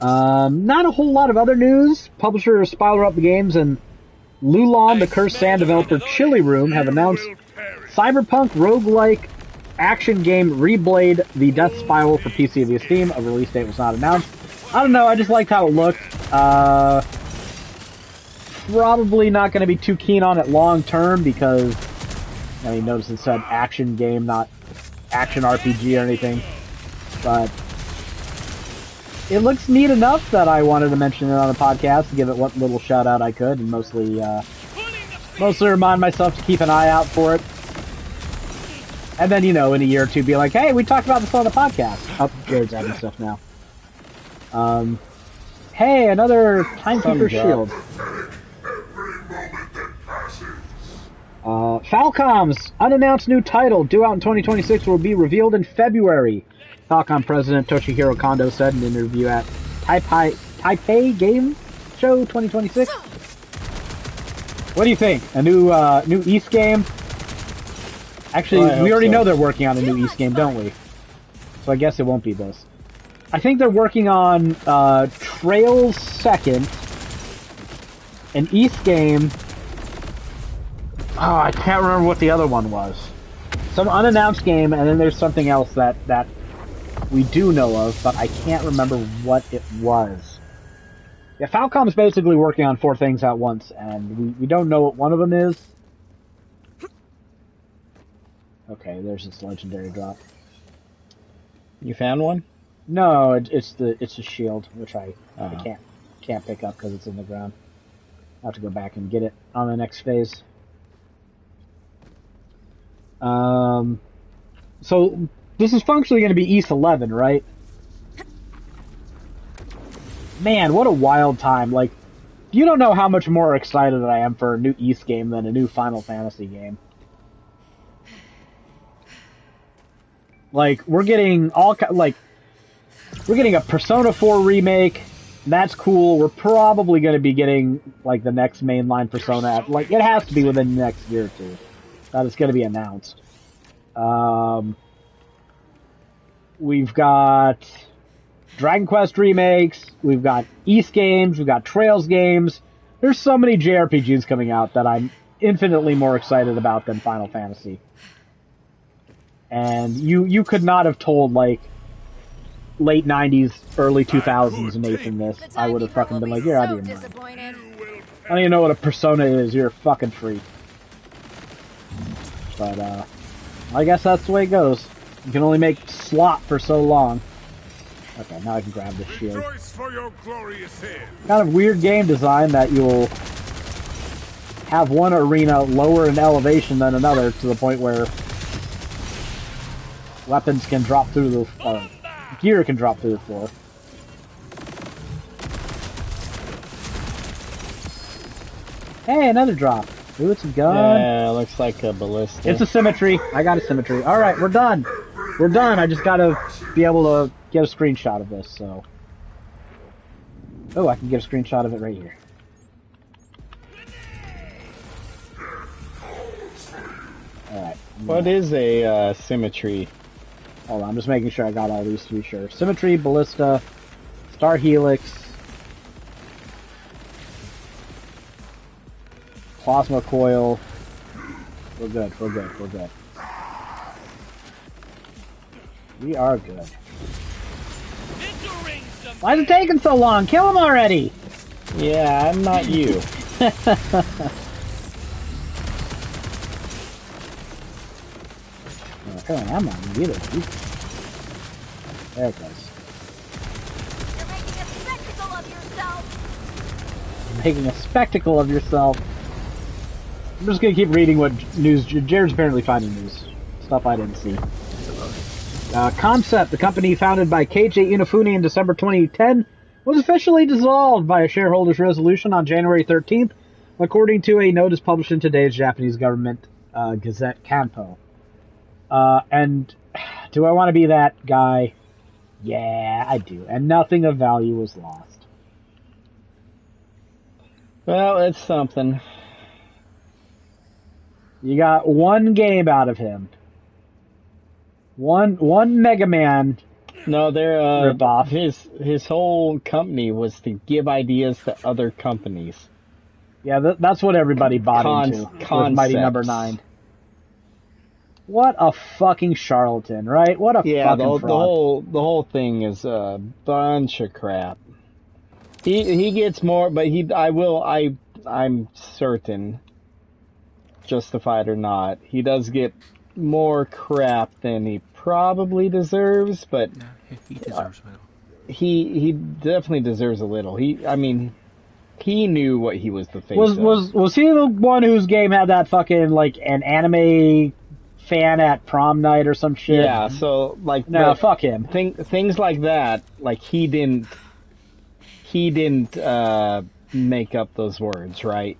Not a whole lot of other news. Publisher Spiral Up the Games and Lulon, the Cursed Sand developer Chili Room, have announced Cyberpunk roguelike action game Reblade the Death Spiral for PC via Steam. A release date was not announced. I don't know, I just liked how it looked. Probably not going to be too keen on it long term because, I mean, notice it said action game, not action RPG or anything. But it looks neat enough that I wanted to mention it on the podcast to give it what little shout out I could, and mostly remind myself to keep an eye out for it. And then, in a year or two, be like, hey, we talked about this on the podcast. Oh, Jared's adding stuff now. Hey, another Timekeeper Shield. Falcom's unannounced new title, due out in 2026, will be revealed in February. Falcom President Toshihiro Kondo said in an interview at Taipei Game Show 2026. What do you think? A new East game? Actually, we already know they're working on a new East game, don't we? So I guess it won't be this. I think they're working on Trails Second, an East game. Oh, I can't remember what the other one was. Some unannounced game, and then there's something else that we do know of, but I can't remember what it was. Yeah, Falcom's basically working on 4 things at once, and we don't know what one of them is. Okay, there's this legendary drop. You found one? No, it's a shield, which I can't pick up because it's in the ground. I'll have to go back and get it on the next phase. So this is functionally going to be East 11, right? Man, what a wild time. Like, you don't know how much more excited I am for a new East game than a new Final Fantasy game. Like, we're getting a Persona 4 remake. That's cool. We're probably going to be getting, like, the next mainline Persona. Like, it has to be within the next year or two. That is going to be announced. We've got Dragon Quest remakes. We've got East games. We've got Trails games. There's so many JRPGs coming out that I'm infinitely more excited about than Final Fantasy. And you could not have told, like, late 90s, early 2000s Nathan this. I would have fucking been like, you're out of your mind. I don't even know what a Persona is. You're a fucking freak. But, I guess that's the way it goes. You can only make slot for so long. Okay, now I can grab this shield. Kind of weird game design that you'll have one arena lower in elevation than another to the point where weapons can drop through the... gear can drop through the floor. Hey, another drop. Ooh, it's a gun. Yeah, looks like a ballista. It's a symmetry. I got a symmetry. Alright, we're done. We're done. I just gotta be able to get a screenshot of this, so... Oh, I can get a screenshot of it right here. Alright. What is a symmetry? Hold on, I'm just making sure I got all these to be sure. Symmetry, Ballista, Star Helix, Plasma Coil. We're good, we're good, we're good. We are good. Why is it taking so long? Kill him already! Yeah, I'm not you. Apparently I'm not either. There it goes. You're making a spectacle of yourself. Making a spectacle of yourself. I'm just gonna keep reading what news. Jared's apparently finding news. Stuff I didn't see. Concept, the company founded by Keiji Inafune in December 2010, was officially dissolved by a shareholders' resolution on January 13th, according to a notice published in today's Japanese government Gazette Kanpo. And do I want to be that guy? Yeah, I do. And nothing of value was lost. Well, it's something. You got one game out of him. One Mega Man. No, they're ripoff. His whole company was to give ideas to other companies. Yeah, that's what everybody bought into. With Mighty Number 9. What a fucking charlatan, right? What a fucking fraud. The whole thing is a bunch of crap. He gets more, but I'm certain, justified or not, he does get more crap than he probably deserves, but No, he deserves a little. He definitely deserves a little. He knew what he was the face of. Was he the one whose game had that fucking like an anime fan at prom night or some shit? Yeah, so like no, fuck him. Things like that, like he didn't make up those words, right?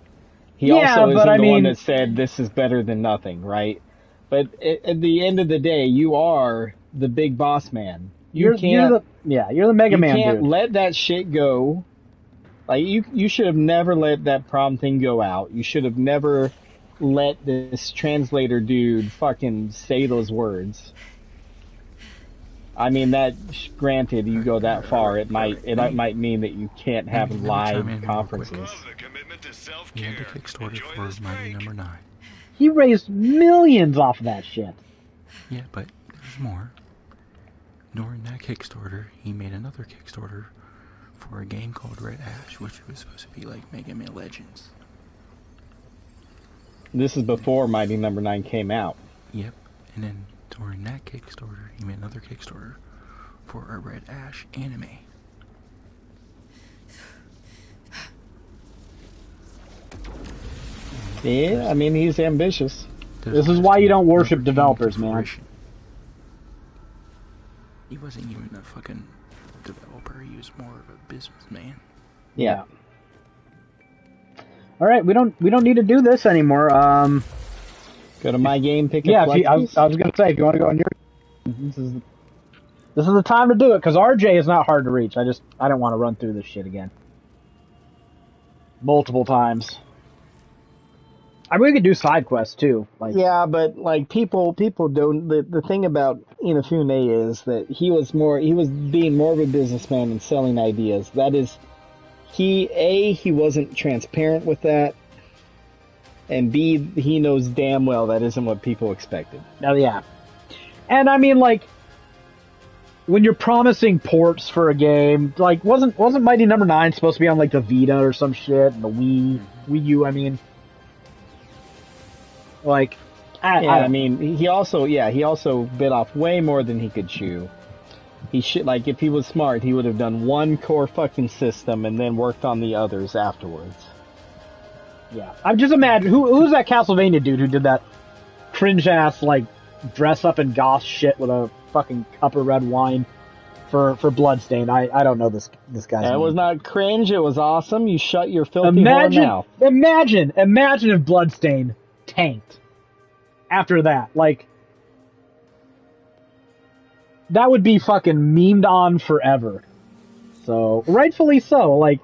He also isn't the one that said this is better than nothing, right? But at the end of the day, you are the big boss man. You're the Mega Man. You can't let that shit go. Like you should have never let that prom thing go out. You should have never let this translator dude fucking say those words. I mean, that granted, you go that far, it might mean that you can't have live conferences. He had the Kickstarter for Mighty Number 9. He raised millions off of that shit. Yeah, but there's more. During that Kickstarter, he made another Kickstarter for a game called Red Ash, which was supposed to be like Mega Man Legends. This is before Mighty Number 9 came out. Yep, and then during that Kickstarter, he made another Kickstarter for a Red Ash anime. Yeah, I mean, he's ambitious. This is why you don't worship developers, man. He wasn't even a fucking developer, he was more of a businessman. Yeah. All right, we don't need to do this anymore. Go to my game, pick I up. was gonna say, if you want to go on your, this is the time to do it, because RJ is not hard to reach. I don't want to run through this shit again multiple times. I mean, we could do side quests too. Like, yeah, but like people don't. The thing about Inafune is that he was being more of a businessman and selling ideas. That is, he wasn't transparent with that, and B, he knows damn well that isn't what people expected. Oh yeah, and I mean, like, when you're promising ports for a game, like wasn't Mighty Number 9 supposed to be on like the Vita or some shit, and the Wii U? I mean. Like, I mean, he also bit off way more than he could chew. He should, like, if he was smart, he would have done one core fucking system and then worked on the others afterwards. Yeah, I'm just imagining who's that Castlevania dude who did that cringe ass like dress up in goth shit with a fucking cup of red wine for Bloodstain. I don't know this guy's name. It was not cringe. It was awesome. You shut your filthy mouth. Imagine if Bloodstain tanked after that. Like, that would be fucking memed on forever. So, rightfully so. Like,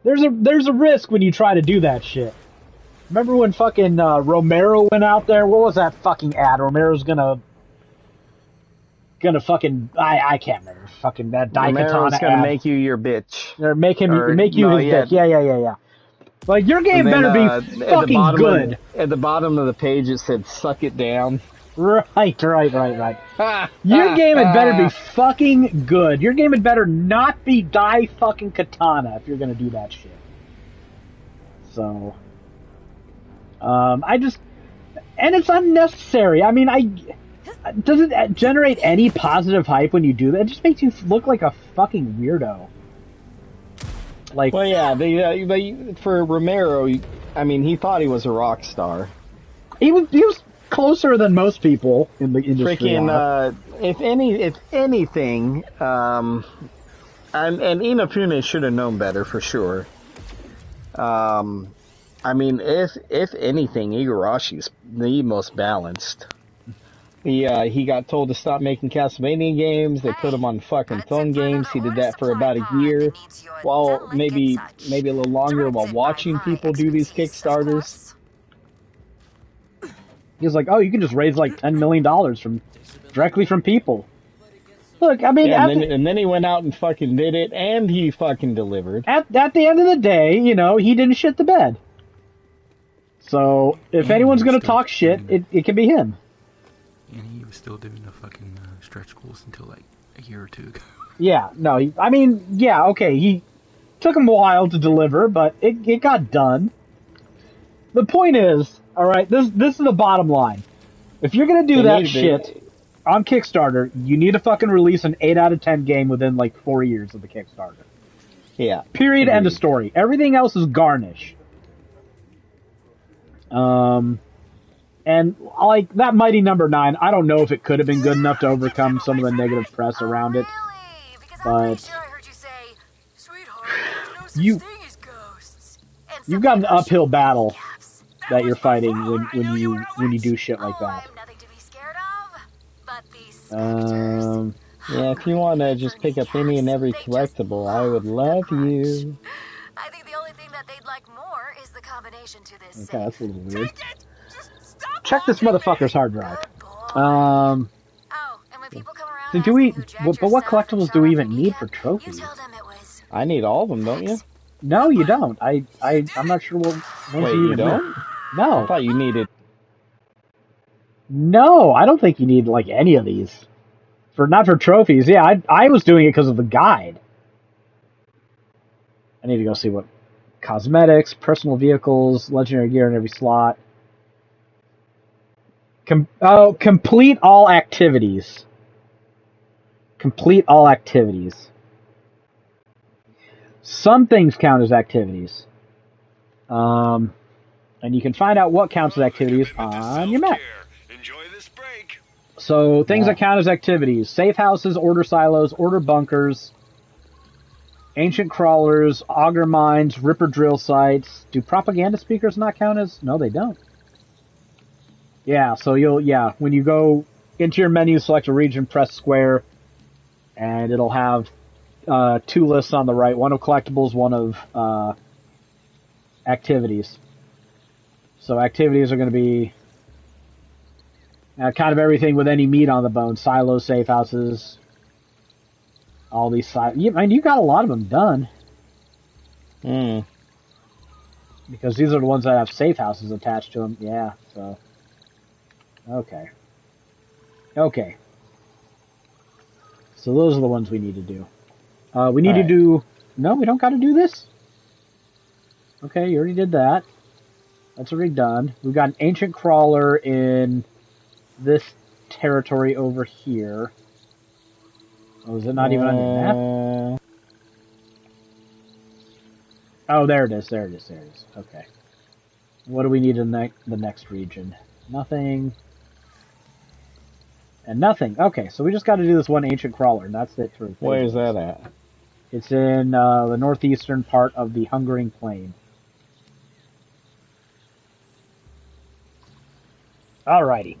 there's a risk when you try to do that shit. Remember when fucking Romero went out there? What was that fucking ad? Romero's gonna fucking I can't remember. Fucking that Daikatana Romero's gonna ad. Make you your bitch. Or make you his bitch. Yeah. Like, your game better be fucking good. At the bottom of the page, it said, "Suck it down." Right. Your game had better be fucking good. Your game had better not be Dai fucking Katana if you're gonna do that shit. So, and it's unnecessary. I mean, does it generate any positive hype when you do that? It just makes you look like a fucking weirdo. Like, well, yeah, they for Romero, I mean, he thought he was a rock star. He was closer than most people in the industry. Freaking, if anything, and Inafune should have known better for sure. I mean, if anything, Igarashi's the most balanced. He got told to stop making Castlevania games. They put him on fucking phone games. He did that for about a year, while maybe a little longer, while watching people do these Kickstarters. He was like, "Oh, you can just raise like $10 million directly from people." Look, I mean, yeah, and then he went out and fucking did it, and he fucking delivered. At the end of the day, you know, he didn't shit the bed. So if anyone's gonna talk shit, it can be him. And he was still doing the fucking stretch goals until like a year or two ago. Yeah, no, okay, he took him a while to deliver, but it got done. The point is, all right, this is the bottom line. If you're gonna do that shit on Kickstarter, you need to fucking release an 8 out of 10 game within like 4 years of the Kickstarter. Yeah. Period. End of story. Everything else is garnish. And like that Mighty Number 9, I don't know if it could have been good enough to overcome some of the negative press around it. But you've got an uphill battle that you're fighting when you do shit like that. Yeah, if you want to just pick up any and every collectible, I would love you. I think the only thing that they'd like more is the combination to this. Okay, that's a little weird. Check this motherfucker's hard drive. And when people come around, but what collectibles do we even need for trophies? I need all of them, don't you? No, you don't. I'm not sure what ones you don't. Need. No, I thought you needed. No, I don't think you need like any of these. Not for trophies. Yeah, I was doing it because of the guide. I need to go see what cosmetics, personal vehicles, legendary gear in every slot. Complete all activities. Complete all activities. Some things count as activities. And you can find out what counts as activities on your map. So, things that count as activities. Safe houses, order silos, order bunkers, ancient crawlers, auger mines, ripper drill sites. Do propaganda speakers not count as... No, they don't. Yeah, so when you go into your menu, select a region, press square, and it'll have 2 lists on the right. One of collectibles, one of activities. So activities are going to be kind of everything with any meat on the bone. Silos, safe houses, all these silos. You got a lot of them done. Because these are the ones that have safe houses attached to them. Yeah, so... Okay. So those are the ones we need to do. We need to do... No, we don't got to do this? Okay, you already did that. That's already done. We've got an ancient crawler in this territory over here. Oh, is it not even on your map? Oh, there it is. Okay. What do we need in the next region? Nothing. And nothing. Okay, so we just got to do this one ancient crawler, and that's it for... Where is that at? It's in the northeastern part of the Hungering Plain. Alrighty.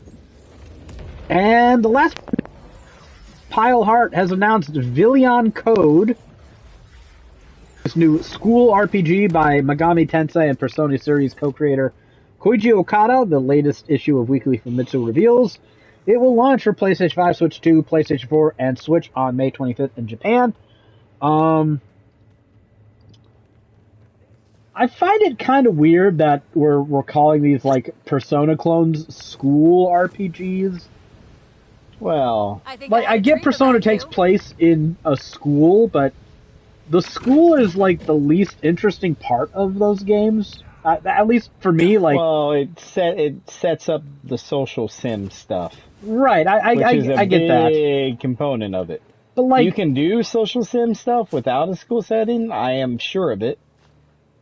And the last... Pileheart has announced Villion Code, this new school RPG by Megami Tensei and Persona series co-creator Koichi Okada. The latest issue of Weekly Famitsu reveals it will launch for PlayStation 5, Switch 2, PlayStation 4, and Switch on May 25th in Japan. I find it kind of weird that we're calling these like Persona clones school RPGs. Well, I get Persona takes place in a school, but the school is like the least interesting part of those games. At least for me, like... Well, it sets up the social sim stuff. Right, I get that. Big component of it. But like... You can do social sim stuff without a school setting, I am sure of it.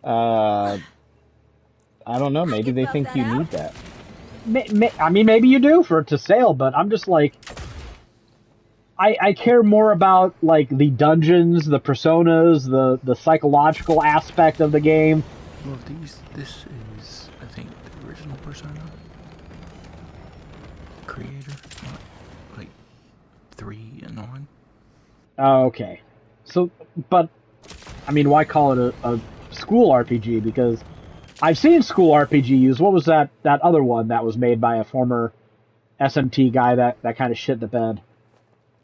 I don't know, maybe they think you need that. I mean, maybe you do for it to sail, but I'm just like... I care more about, like, the dungeons, the personas, the psychological aspect of the game. Well, this is, I think, the original Persona creator, not, like, 3 and on. Oh, okay. So, but, I mean, why call it a school RPG? Because I've seen school RPG used. What was that other one that was made by a former SMT guy that kind of shit the bed?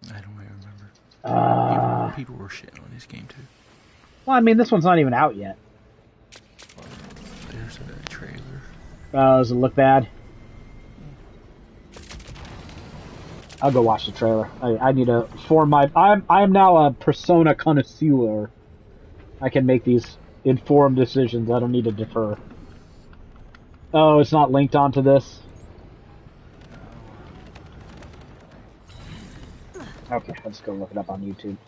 I don't really remember. People were shitting on this game, too. Well, I mean, this one's not even out yet. There's a trailer. Does it look bad? I'll go watch the trailer. I need to form my... I am now a Persona connoisseur. I can make these informed decisions. I don't need to defer. Oh, it's not linked onto this? Okay, let's go look it up on YouTube.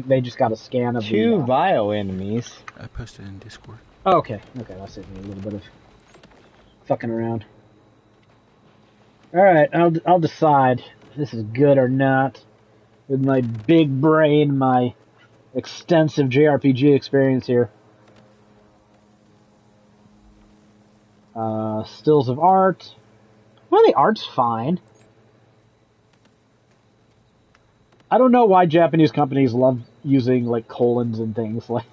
They just got a scan of Two Vile enemies. I posted in Discord. Oh, okay, that's it. A little bit of fucking around. Alright, I'll decide if this is good or not. With my big brain, my extensive JRPG experience here. Stills of art. Well, the art's fine. I don't know why Japanese companies love using, like, colons and things. Like,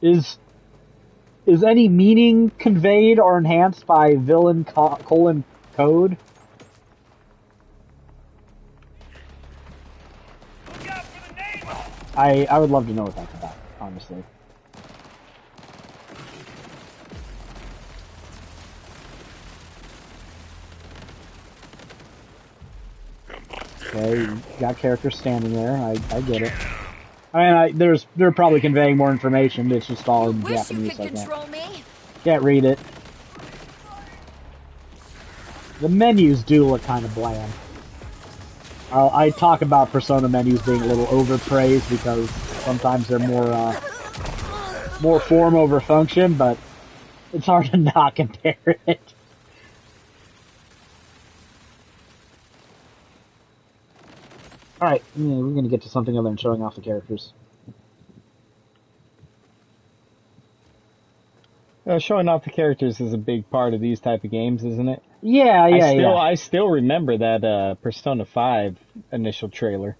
is any meaning conveyed or enhanced by villain colon code? I would love to know what that's about, honestly. Okay, you got characters standing there. I get it. I mean, they're probably conveying more information. It's just all in Japanese. Can't read it. The menus do look kind of bland. I talk about Persona menus being a little overpraised because sometimes they're more form over function, but it's hard to not compare it. Alright, yeah, we're gonna get to something other than showing off the characters. Showing off the characters is a big part of these type of games, isn't it? Yeah. I still remember that Persona 5 initial trailer.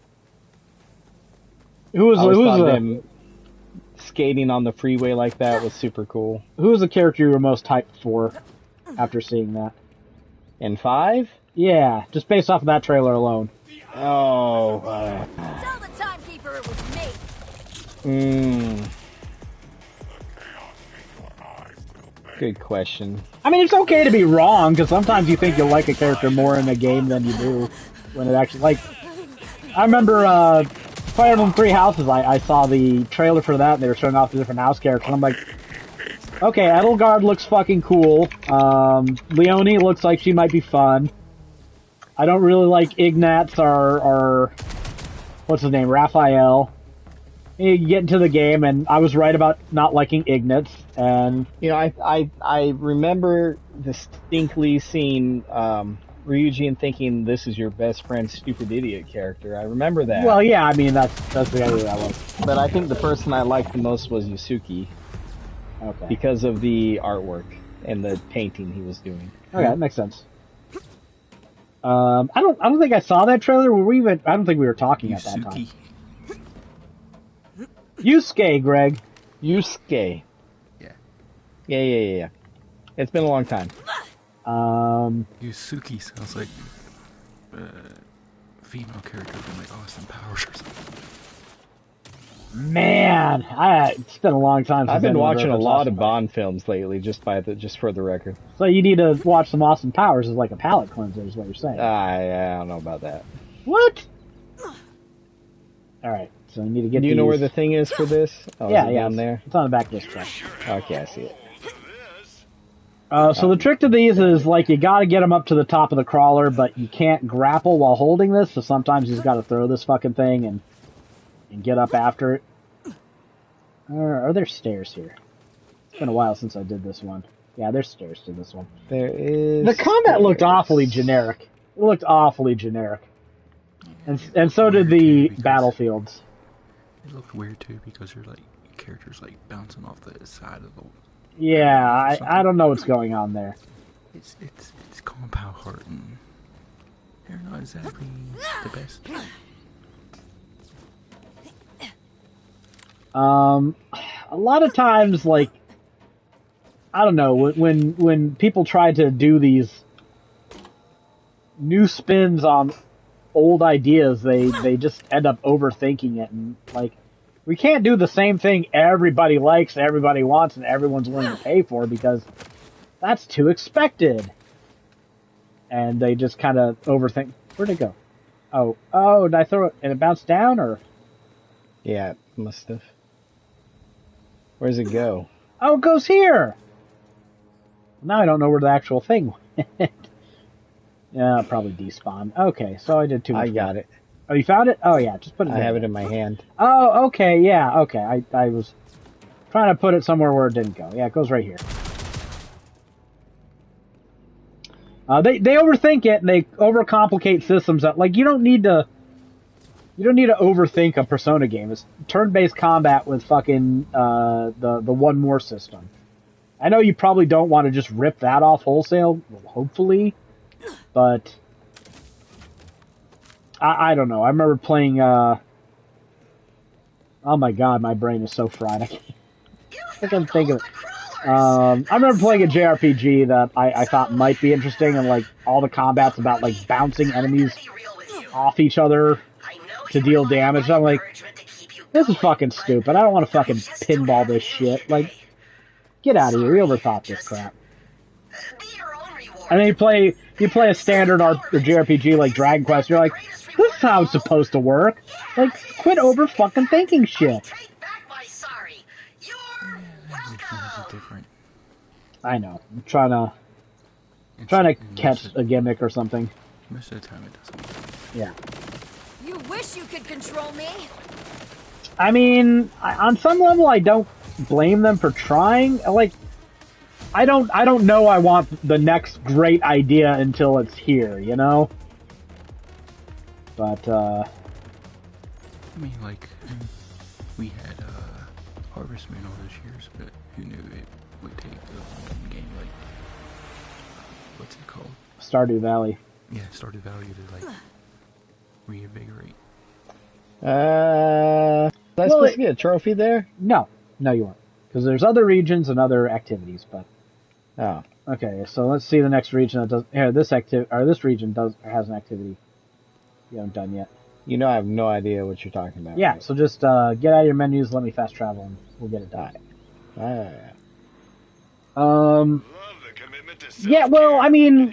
Who was them skating on the freeway like that was super cool. Who was the character you were most hyped for after seeing that? In 5? Yeah, just based off of that trailer alone. Oh. Tell the timekeeper it was me. Good question. I mean, it's okay to be wrong, because sometimes you think you'll like a character more in a game than you do when it actually... Like, I remember Fire Emblem 3 Houses, I saw the trailer for that, and they were showing off the different house characters, and I'm like, okay, Edelgard looks fucking cool. Leonie looks like she might be fun. I don't really like Ignatz or what's his name, Raphael. You get into the game, and I was right about not liking Ignatz, and... You know, I remember distinctly seeing Ryuji and thinking, this is your best friend, stupid idiot character. I remember that. Well, yeah, I mean, that's the idea that was. But I think the person I liked the most was Yusuke. Okay. Because of the artwork and the painting he was doing. Okay, that makes sense. I don't think I saw that trailer. I don't think we were talking at that time. Yusuke, Greg. Yusuke. Yeah. It's been a long time. Yusuke sounds like female character from like Austin Powers or something. Man, it's been a long time since I've been watching a lot of Bond films lately, just for the record. So you need to watch some Austin Powers as like a palate cleanser, is what you're saying. I don't know about that. What? Alright, So I need to get. Do you know where the thing is for this? Oh, yeah, is it down there. It's on the back of this truck. Okay, I see it. So the trick to these is, like, you gotta get them up to the top of the crawler, but you can't grapple while holding this, so sometimes you just gotta throw this fucking thing and get up after it. Are there stairs here? It's been a while since I did this one. Yeah, there's stairs to this one. There is... The combat looked awfully generic. It looked awfully generic. And so did the battlefields. It looked weird, too, because your characters, bouncing off the side of the... Yeah, I don't know what's going on there. It's compound heart, and they're not exactly the best. A lot of times, like, I don't know, when people try to do these new spins on old ideas, they just end up overthinking it, and, like, we can't do the same thing everybody likes, everybody wants, and everyone's willing to pay for, because that's too expected. And they just kind of overthink. Where'd it go? Oh, did I throw it and it bounced down, or? Yeah, it must have. Where's it go? Oh, it goes here! Now I don't know where the actual thing went. Yeah, probably despawned. Okay, so I did too much. I got it. Oh, you found it? Oh, yeah, just put it I there. have it in my hand. Oh, okay, yeah, okay. I was trying to put it somewhere where it didn't go. Yeah, it goes right here. They overthink it, and they overcomplicate systems that, like, you don't need to overthink a Persona game. It's turn-based combat with fucking the one more system. I know you probably don't want to just rip that off wholesale, hopefully, but I don't know. I remember playing oh my god, my brain is so fried. I can't think of it. I remember playing a JRPG that I thought might be interesting, and like all the combat's about like bouncing enemies off each other to deal damage. I'm like, this is fucking stupid. I don't want to fucking pinball this shit. Like, get out of here. You overthought this crap. And then you play a standard JRPG like Dragon Quest. You're like, this is how it's supposed to work. Like, quit over fucking thinking shit. Different. I know. I'm trying to catch a gimmick or something. Most of the time it doesn't. Yeah. You wish you could control me. I mean, on some level, I don't blame them for trying. Like, I don't know I want the next great idea until it's here, you know? But, I mean, like, we had, Harvest Moon all those years, but who knew it would take the game, like, what's it called? Stardew Valley. Yeah, Stardew Valley to, like, reinvigorate. Was I supposed to get a trophy there? No, you aren't. Because there's other regions and other activities, but... Oh. Okay, so let's see the next region that does... Here, this region has an activity you haven't done yet. You know I have no idea what you're talking about. Yeah, so just get out of your menus, let me fast travel, and we'll get it done. Yeah, well, I mean...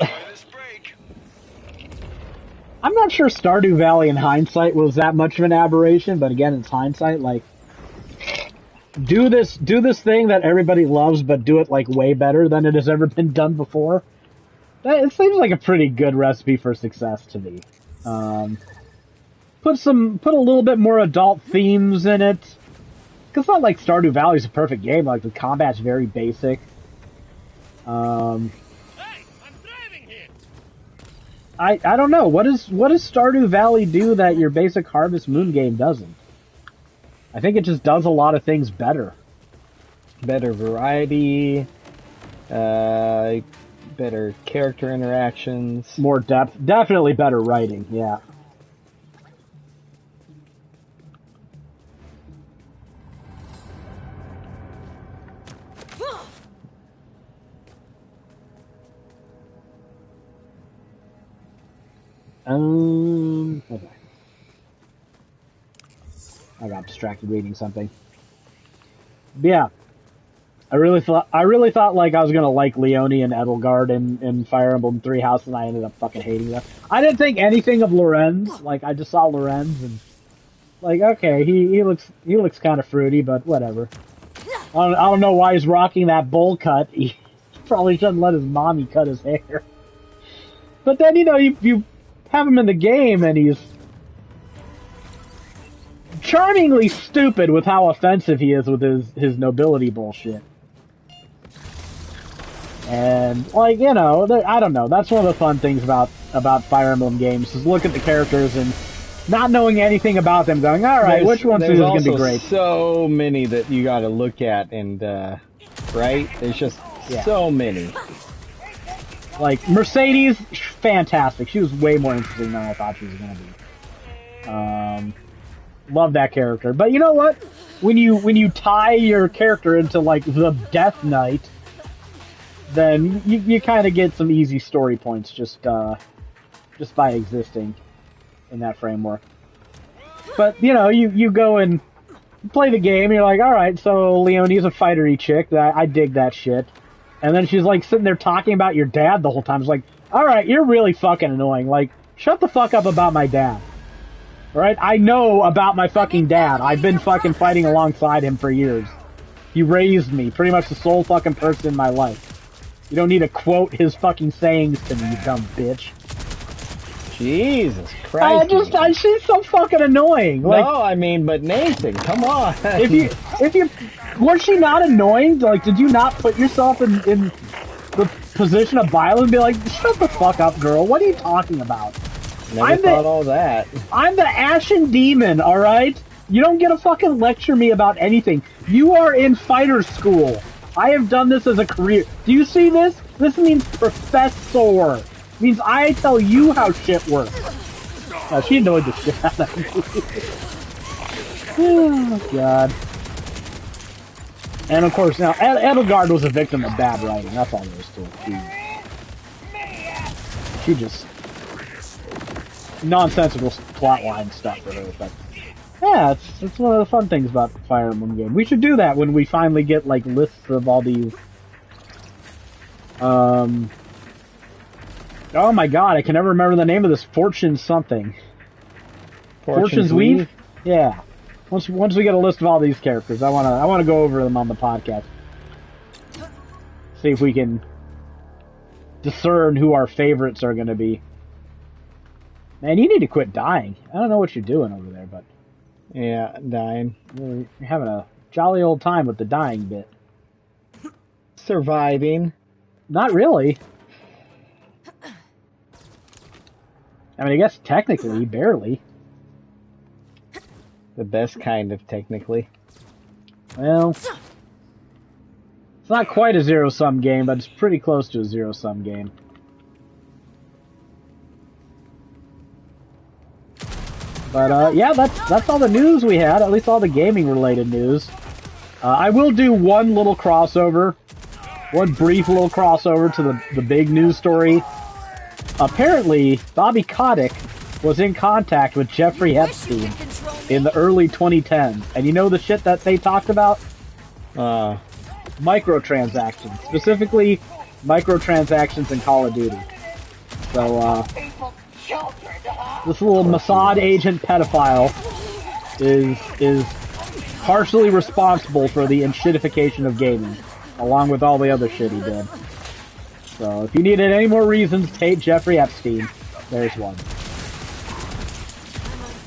I'm not sure Stardew Valley in hindsight was that much of an aberration, but again, it's hindsight, like... Do this thing that everybody loves, but do it, like, way better than it has ever been done before. It seems like a pretty good recipe for success to me. Put a little bit more adult themes in it. Cause it's not like Stardew Valley's a perfect game, like the combat's very basic. Hey, I'm driving here. I don't know. What does Stardew Valley do that your basic Harvest Moon game doesn't? I think it just does a lot of things better. Better variety, better character interactions. More depth. Definitely better writing, yeah. Okay. I got distracted reading something. But yeah. I really thought like I was gonna like Leone and Edelgard in Fire Emblem Three Houses, and I ended up fucking hating them. I didn't think anything of Lorenz. Like, I just saw Lorenz and Like, okay, he looks kind of fruity, but whatever. I don't know why he's rocking that bowl cut. He probably shouldn't let his mommy cut his hair. But then, you know, you have him in the game, and he's charmingly stupid with how offensive he is with his nobility bullshit. And, like, you know, I don't know. That's one of the fun things about Fire Emblem games, is look at the characters and not knowing anything about them, going, all right, which one's going to be great? So many that you got to look at, and right? There's just so many. Like Mercedes, fantastic. She was way more interesting than I thought she was going to be. Love that character, but you know what? When you tie your character into like the Death Knight, then you kind of get some easy story points just by existing in that framework. But, you know, you go and play the game, and you're like, alright, so Leonie's a fightery chick, I dig that shit. And then she's like sitting there talking about your dad the whole time. It's like, alright, you're really fucking annoying. Like, shut the fuck up about my dad. Alright? I know about my fucking dad. I've been fucking fighting alongside him for years. He raised me, pretty much the sole fucking person in my life. You don't need to quote his fucking sayings to me, you dumb bitch. Jesus Christ! She's so fucking annoying. Like, no, I mean, but Nathan, come on. if you, was she not annoying? Like, did you not put yourself in the position of Violet and be like, shut the fuck up, girl? What are you talking about? Never thought all that. I'm the Ashen Demon, all right? You don't get to fucking lecture me about anything. You are in fighter school. I have done this as a career. Do you see this? This means professor. Means I tell you how shit works. She annoyed the shit out of me. Oh, God. And of course, now, Edelgard was a victim of bad writing. That's all there is to it. She just... nonsensical plotline stuff for her, but... yeah, it's one of the fun things about the Fire Emblem game. We should do that when we finally get, like, lists of all these... oh my god, I can never remember the name of this. Fortune something. Fortune's Weave? Yeah. Once we get a list of all these characters, I wanna go over them on the podcast. See if we can discern who our favorites are gonna be. Man, you need to quit dying. I don't know what you're doing over there, but... yeah, dying. You're having a jolly old time with the dying bit. Surviving. Not really. I mean, I guess technically, barely. The best kind of technically. Well, it's not quite a zero-sum game, but it's pretty close to a zero-sum game. But, yeah, that's all the news we had, at least all the gaming-related news. I will do one little crossover, one brief little crossover to the big news story. Apparently, Bobby Kotick was in contact with Jeffrey Epstein in the early 2010s. And you know the shit that they talked about? Microtransactions. Specifically, microtransactions in Call of Duty. So, this little Mossad agent pedophile is partially responsible for the enshittification of gaming, along with all the other shit he did. So, if you needed any more reasons to hate Jeffrey Epstein, there's one.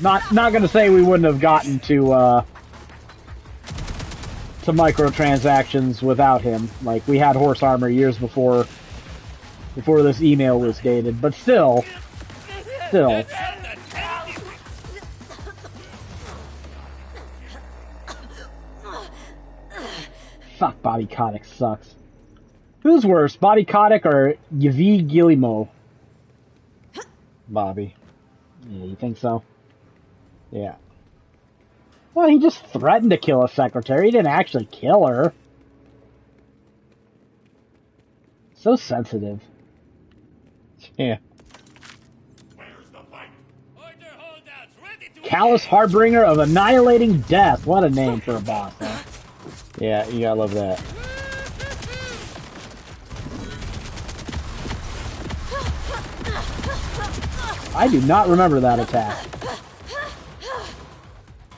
Not gonna say we wouldn't have gotten to microtransactions without him. Like, we had horse armor years before this email was dated, but still. Fuck, Bobby Kotick sucks. Who's worse, Bobby Kotick or Yvi Guillemot? Bobby. Yeah, you think so? Yeah. Well, he just threatened to kill a secretary. He didn't actually kill her. So sensitive. Yeah. Callous Harbinger of Annihilating Death. What a name for a boss, huh? Yeah, you gotta love that. I do not remember that attack.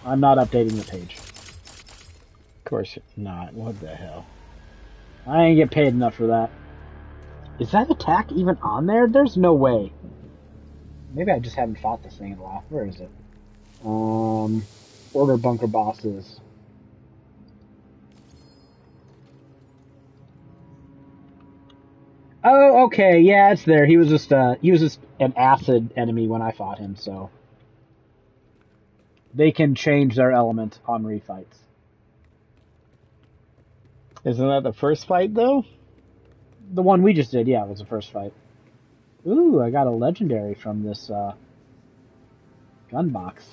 I'm not updating the page. Of course not. What the hell? I ain't get paid enough for that. Is that attack even on there? There's no way. Maybe I just haven't fought this thing in a while. Where is it? Order bunker bosses. Oh, okay, yeah, it's there. He was just an acid enemy when I fought him, so they can change their element on refights. Isn't that the first fight though? The one we just did, yeah, was the first fight. Ooh, I got a legendary from this gun box.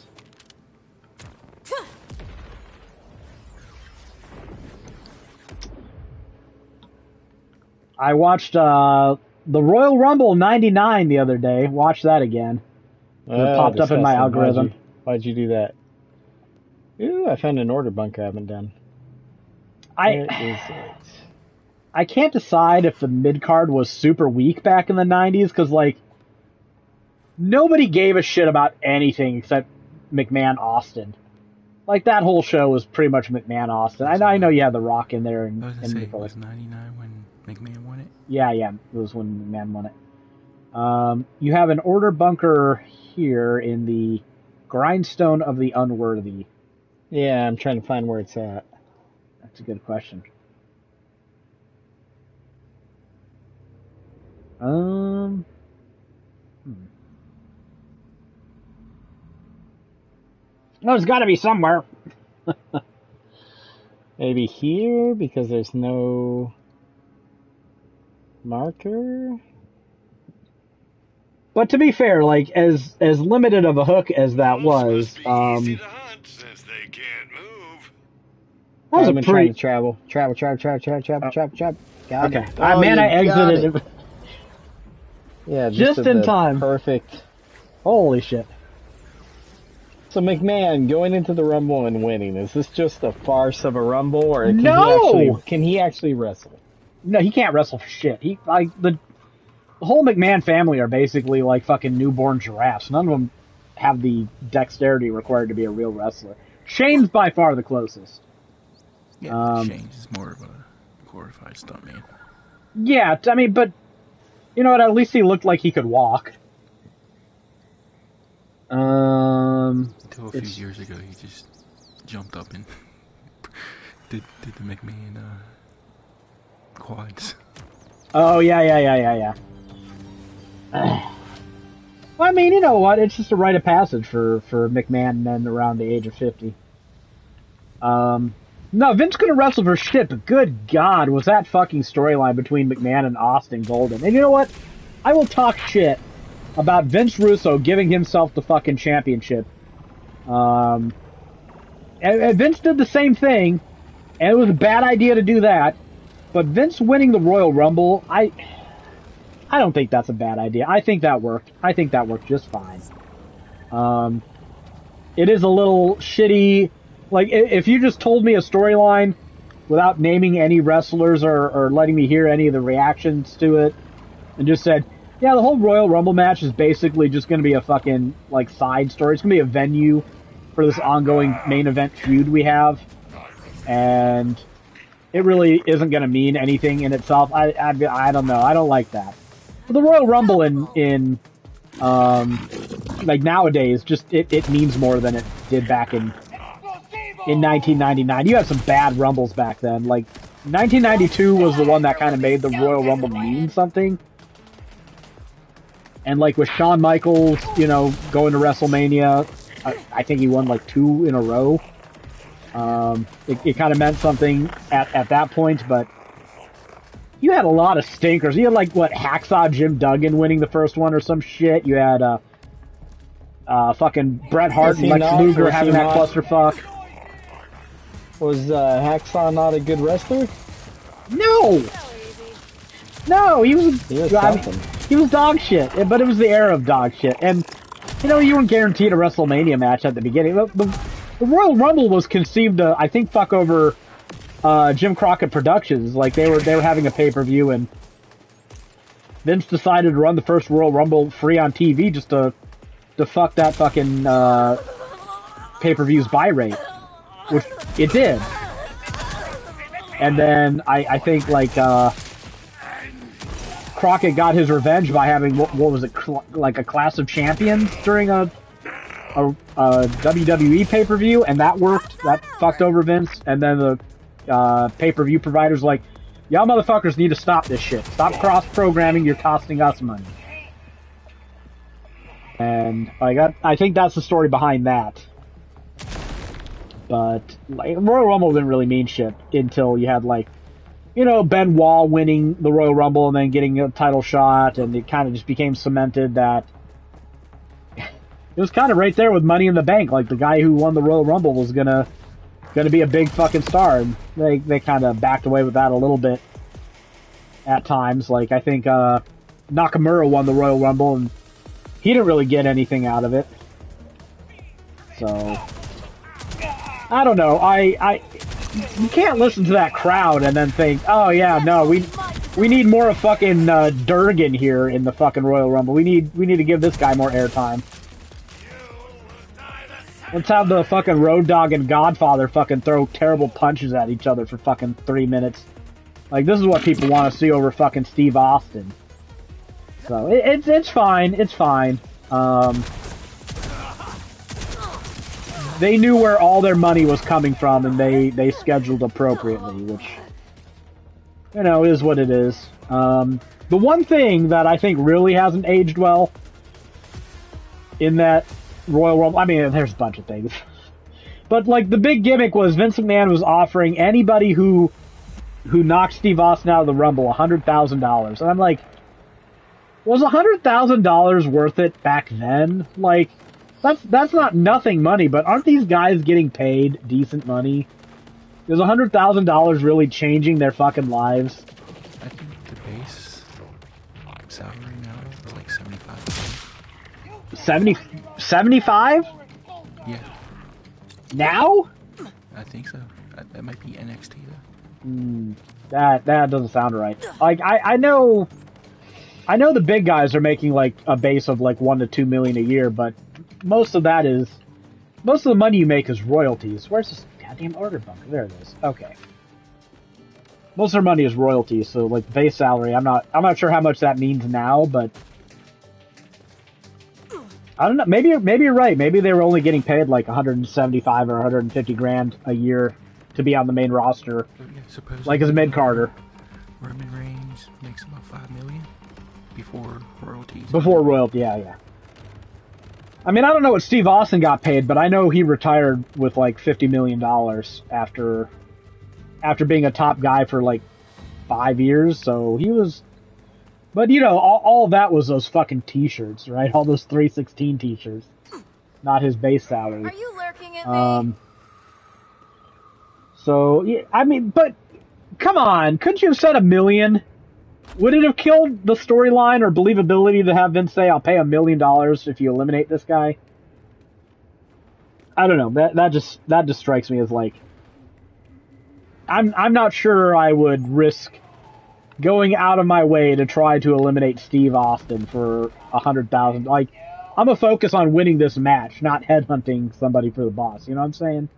I watched the Royal Rumble '99 the other day. Watched that again. It popped up in my algorithm. Why'd you do that? Ooh, I found an order bunker I haven't done. Where is it? I can't decide if the mid card was super weak back in the '90s because like nobody gave a shit about anything except McMahon Austin. Like that whole show was pretty much McMahon Austin. I know you had The Rock in there, and it was '99 when McMahon won it. Yeah, it was when McMahon won it. You have an order bunker here in the Grindstone of the Unworthy. Yeah, I'm trying to find where it's at. That's a good question. No, it's got to be somewhere. Maybe here because there's no marker. But to be fair, like as limited of a hook as that was, easy to hunt since they can't move. that was I've a been pretty. trying to travel. Got Okay, it. man, I exited it. Yeah, just at in the time. Perfect. Holy shit! So McMahon going into the Rumble and winning, is this just a farce of a Rumble, or can he actually wrestle? No, he can't wrestle for shit. The whole McMahon family are basically like fucking newborn giraffes. None of them have the dexterity required to be a real wrestler. Shane's by far the closest. Yeah, Shane is more of a glorified stuntman. Yeah, I mean, but you know what? At least he looked like he could walk. Until a few years ago, he just jumped up and did the McMahon quads. Oh, yeah. Well, I mean, you know what? It's just a rite of passage for McMahon men around the age of 50. No, Vince couldn't wrestle for shit, but good God, was that fucking storyline between McMahon and Austin golden. And you know what? I will talk shit about Vince Russo giving himself the fucking championship. And Vince did the same thing, and it was a bad idea to do that. But Vince winning the Royal Rumble, I don't think that's a bad idea. I think that worked. I think that worked just fine. It is a little shitty. Like, if you just told me a storyline without naming any wrestlers or letting me hear any of the reactions to it, and just said, yeah, the whole Royal Rumble match is basically just going to be a fucking, like, side story. It's going to be a venue for this ongoing main event feud we have. And it really isn't going to mean anything in itself. I don't know. I don't like that. But the Royal Rumble in like, nowadays, just, it means more than it did back in 1999. You had some bad Rumbles back then. Like, 1992 was the one that kind of made the Royal Rumble mean something. And, like, with Shawn Michaels, you know, going to WrestleMania, I think he won, like, 2 in a row. It kind of meant something at that point, but you had a lot of stinkers. You had, like, what, Hacksaw Jim Duggan winning the first one or some shit. You had, fucking Bret Hart and Lex Luger having that clusterfuck. Was Hacksaw not a good wrestler? No! No, he was dog shit, but it was the era of dog shit. And, you know, you weren't guaranteed a WrestleMania match at the beginning. The Royal Rumble was conceived to, I think, fuck over Jim Crockett Productions. Like, they were having a pay-per-view, and Vince decided to run the first Royal Rumble free on TV just to fuck that fucking pay-per-views buy rate, which it did. And then I think like Crockett got his revenge by having what was it, like a Clash of Champions during a WWE pay-per-view, and that worked. That fucked over Vince. And then the pay-per-view providers like, y'all motherfuckers need to stop this shit. Stop cross-programming. You're costing us money. And like I think that's the story behind that. But like, Royal Rumble didn't really mean shit until you had like, you know, Benoit winning the Royal Rumble and then getting a title shot, and it kind of just became cemented that it was kind of right there with Money in the Bank. Like the guy who won the Royal Rumble was gonna be a big fucking star, and they kind of backed away with that a little bit at times. Like I think Nakamura won the Royal Rumble and he didn't really get anything out of it. So I don't know. You can't listen to that crowd and then think, oh yeah, no, we need more of fucking Durgan here in the fucking Royal Rumble. We need to give this guy more airtime. Let's have the fucking Road Dogg and Godfather fucking throw terrible punches at each other for fucking 3 minutes. Like, this is what people want to see over fucking Steve Austin. So, it's fine. It's fine. They knew where all their money was coming from, and they scheduled appropriately, which, you know, is what it is. The one thing that I think really hasn't aged well in that Royal Rumble, I mean, there's a bunch of things. But, like, the big gimmick was Vince McMahon was offering anybody who knocked Steve Austin out of the Rumble $100,000. And I'm like, was $100,000 worth it back then? Like, that's not nothing money, but aren't these guys getting paid decent money? Is $100,000 really changing their fucking lives? I think the base salary now is like 75. 75? Yeah. Now? I think so. That might be NXT though. That doesn't sound right. Like I know the big guys are making like a base of like $1 to $2 million a year, but most of the money you make is royalties. Where's this goddamn order bunker? There it is. Okay. Most of their money is royalties, so like base salary, I'm not sure how much that means now, but I don't know. Maybe you're right. Maybe they were only getting paid like 175 or 150 grand a year to be on the main roster, Yeah, like as a mid-carder. Roman Reigns makes about $5 million before royalties. Before royalty, yeah. I mean, I don't know what Steve Austin got paid, but I know he retired with like $50 million after being a top guy for like 5 years. So he was, but you know, all of that was those fucking t-shirts, right? All those 316 t-shirts, not his base salary. Are you lurking at me? So yeah, I mean, but come on, couldn't you have said $1 million? Would it have killed the storyline or believability to have Vince say, "I'll pay $1 million if you eliminate this guy"? I don't know. That just strikes me as like, I'm not sure I would risk going out of my way to try to eliminate Steve Austin for $100,000. Like, I'm gonna focus on winning this match, not headhunting somebody for the boss. You know what I'm saying?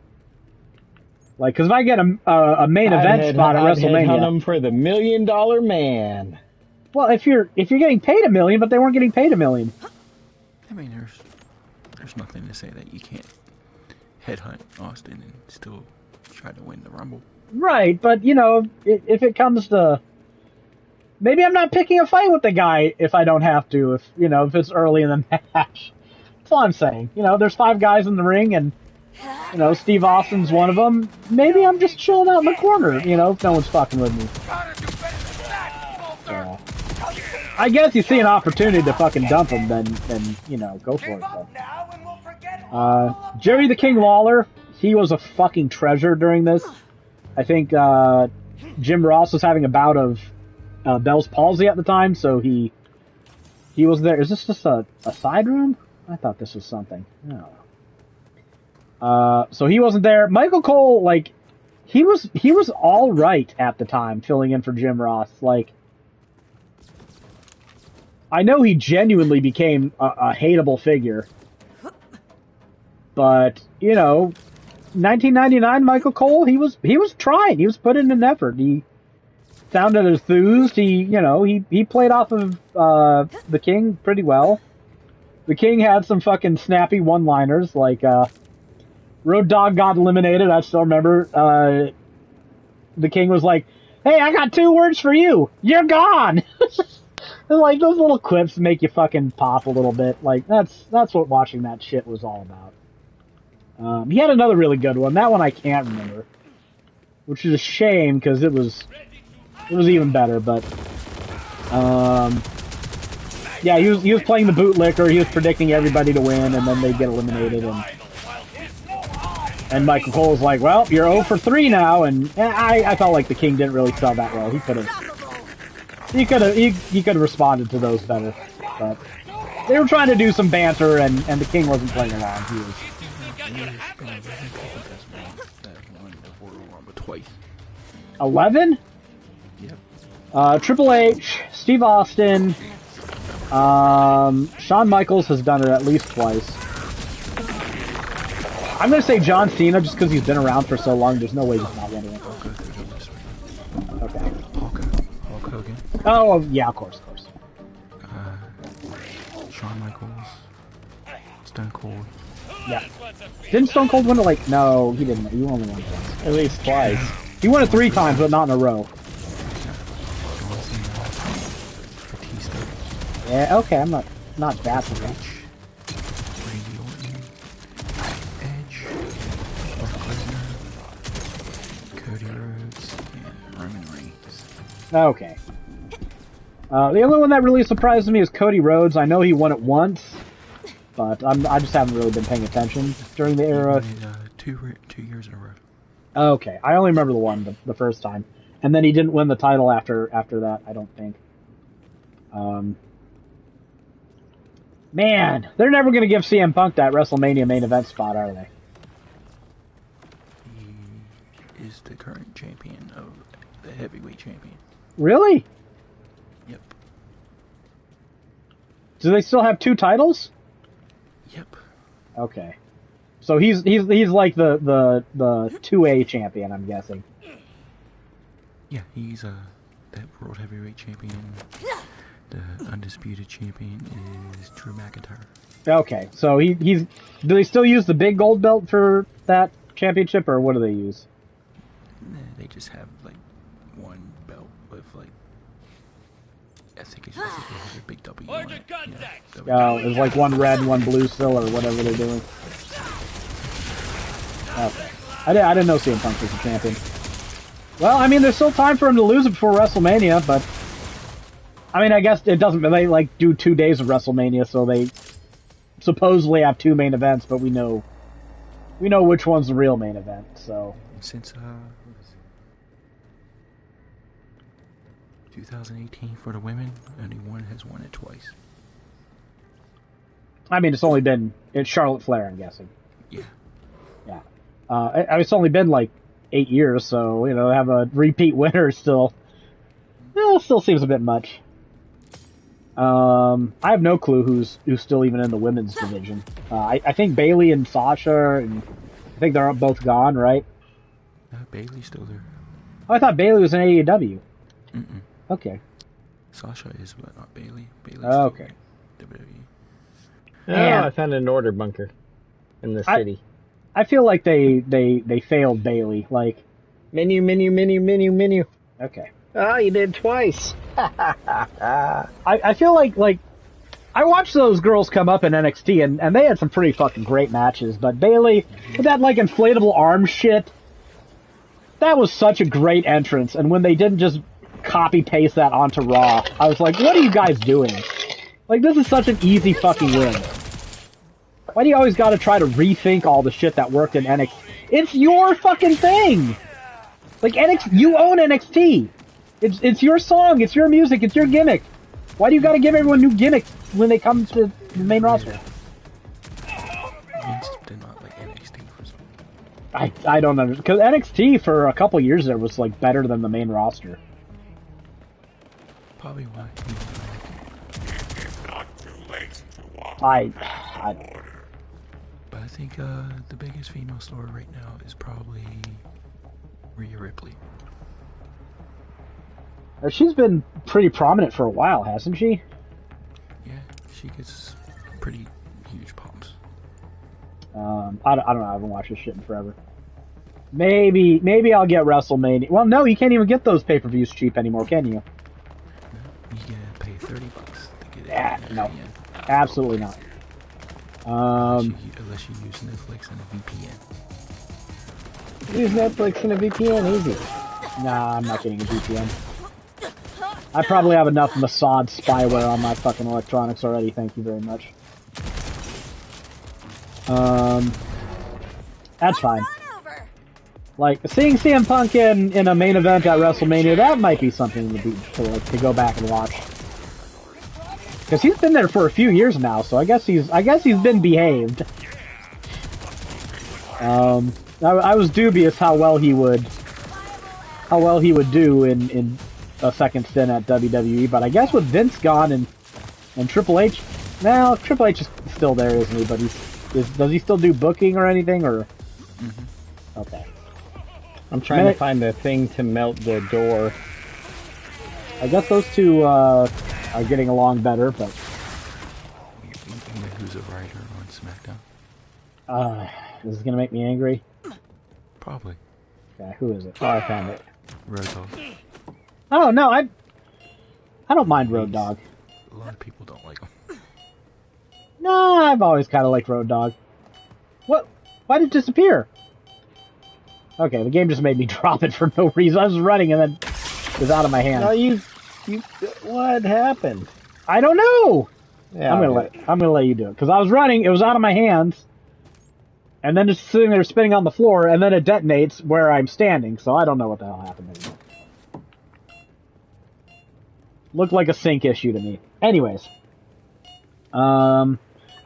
Like, because if I get a main event spot at WrestleMania, I'd him for the $1 million man. Well, if you're getting paid $1 million, but they weren't getting paid $1 million. I mean, there's nothing to say that you can't headhunt Austin and still try to win the Rumble. Right, but you know, if it comes to, maybe I'm not picking a fight with the guy if I don't have to. If it's early in the match. That's all I'm saying. You know, there's 5 guys in the ring and, you know, Steve Austin's one of them. Maybe I'm just chilling out in the corner, you know, if no one's fucking with me. So, I guess you see an opportunity to fucking dump him, then you know, go for it. But. Jerry the King Lawler, he was a fucking treasure during this. I think Jim Ross was having a bout of Bell's palsy at the time, so he was there. Is this just a side room? I thought this was something. I don't know. So he wasn't there. Michael Cole, like, he was all right at the time, filling in for Jim Ross. Like, I know he genuinely became a hateable figure. But, you know, 1999 Michael Cole, he was trying. He was putting in an effort. He sounded enthused. He played off of the King pretty well. The King had some fucking snappy one-liners, like Road Dogg got eliminated. I still remember the King was like, "Hey, I got 2 words for you. You're gone." And, like, those little quips make you fucking pop a little bit. Like, that's what watching that shit was all about. He had another really good one. That one I can't remember, which is a shame because it was even better. But yeah, he was playing the bootlicker. He was predicting everybody to win, and then they get eliminated. And Michael Cole's like, "Well, you're 0 for 3 now." And I felt like the King didn't really sell that well. He could have responded to those better. But they were trying to do some banter, and the King wasn't playing along. He was. Twice. 11? Yep. Triple H, Steve Austin, Shawn Michaels has done it at least twice. I'm gonna say John Cena just because he's been around for so long. There's no way he's not winning it. Okay. Hulk Hogan. Oh yeah, of course. Shawn Michaels. Stone Cold. Yeah. Didn't Stone Cold win it like... No, he didn't. He only won it once. At least twice. He won it 3 times, but not in a row. Yeah, okay, I'm not bad for that. Randy Orton. Edge. Brock Lesnar. Cody Rhodes. And Roman Reigns. Okay. The only one that really surprised me is Cody Rhodes. I know he won it once, but I just haven't really been paying attention during the era. He won it, 2 years in a row. Okay, I only remember the one, the first time, and then he didn't win the title after that. I don't think. Man, they're never going to give CM Punk that WrestleMania main event spot, are they? He is the current champion of the heavyweight champion. Really? Yep. Do they still have 2 titles? Yep. Okay. So he's like the 2A champion, I'm guessing. Yeah, he's that world heavyweight champion. The undisputed champion is Drew McIntyre. Okay, so he's. Do they still use the big gold belt for that championship, or what do they use? Nah, they just have like one belt with like. I think it's just like a big W. On it. Yeah, Oh, there's like one red, one blue still, or whatever they're doing. Okay, I didn't know CM Punk was a champion. Well, I mean, there's still time for him to lose it before WrestleMania, but. I mean, I guess it doesn't. They like do 2 days of WrestleMania, so they supposedly have 2 main events, but we know which one's the real main event. So since 2018 for the women, only one has won it twice. I mean, it's Charlotte Flair, I'm guessing. Yeah. Yeah. It's only been like 8 years, so have a repeat winner still seems a bit much. I have no clue who's still even in the women's division. I think Bayley and Sasha, and I think they're both gone, right? Bayley's still there. Oh, I thought Bayley was in AEW. Mm-mm. Okay. Sasha is, but not Bayley. Bayley's okay. WWE. Oh, I found an order bunker in the city. I feel like they failed Bayley. Like menu. Okay. Oh, you did twice. I feel like I watched those girls come up in NXT and they had some pretty fucking great matches, but Bayley with that like inflatable arm shit, that was such a great entrance, and when they didn't just copy paste that onto Raw, I was like, what are you guys doing? Like, this is such an easy fucking win. Why do you always gotta try to rethink all the shit that worked in NXT? It's your fucking thing! Like, NXT, you own NXT! It's your song, it's your music, it's your gimmick. Why do you gotta give everyone new gimmicks when they come to the main roster? Vince did not like NXT for some. I don't know, because NXT for a couple years there was like better than the main roster. Probably why. I But think the biggest female star right now is probably Rhea Ripley. She's been pretty prominent for a while, hasn't she? Yeah, she gets pretty huge pops. I don't know. I haven't watched this shit in forever. Maybe I'll get WrestleMania. Well, no, you can't even get those pay-per-views cheap anymore, can you? No, you gotta pay $30 to get it. No, absolutely not. Unless you use Netflix and a VPN. Use Netflix and a VPN, easy. Nah, I'm not getting a VPN. I probably have enough Mossad spyware on my fucking electronics already, thank you very much. That's fine. Like, seeing CM Punk in a main event at WrestleMania, that might be something to go back and watch. Because he's been there for a few years now, so I guess he's been behaved. I was dubious how well he would do in a second stint at WWE, but I guess with Vince gone and Triple H, well, Triple H is still there, isn't he? But does he still do booking or anything, or? Mm-hmm. Okay. I'm trying to find the thing to melt the door. I guess those two are getting along better, but. Who's a writer on SmackDown? This is gonna make me angry. Probably. Okay, who is it? Oh, I found it. Road Dogg. Oh no, I don't mind Road Dogg. A lot of people don't like him. No, I've always kind of liked Road Dogg. What? Why did it disappear? Okay, the game just made me drop it for no reason. I was running and then it was out of my hand. No, what happened? I don't know. Yeah, I'm gonna let you do it because I was running. It was out of my hands, and then just sitting there spinning on the floor, and then it detonates where I'm standing. So I don't know what the hell happened anymore. Looked like a sync issue to me. Anyways, I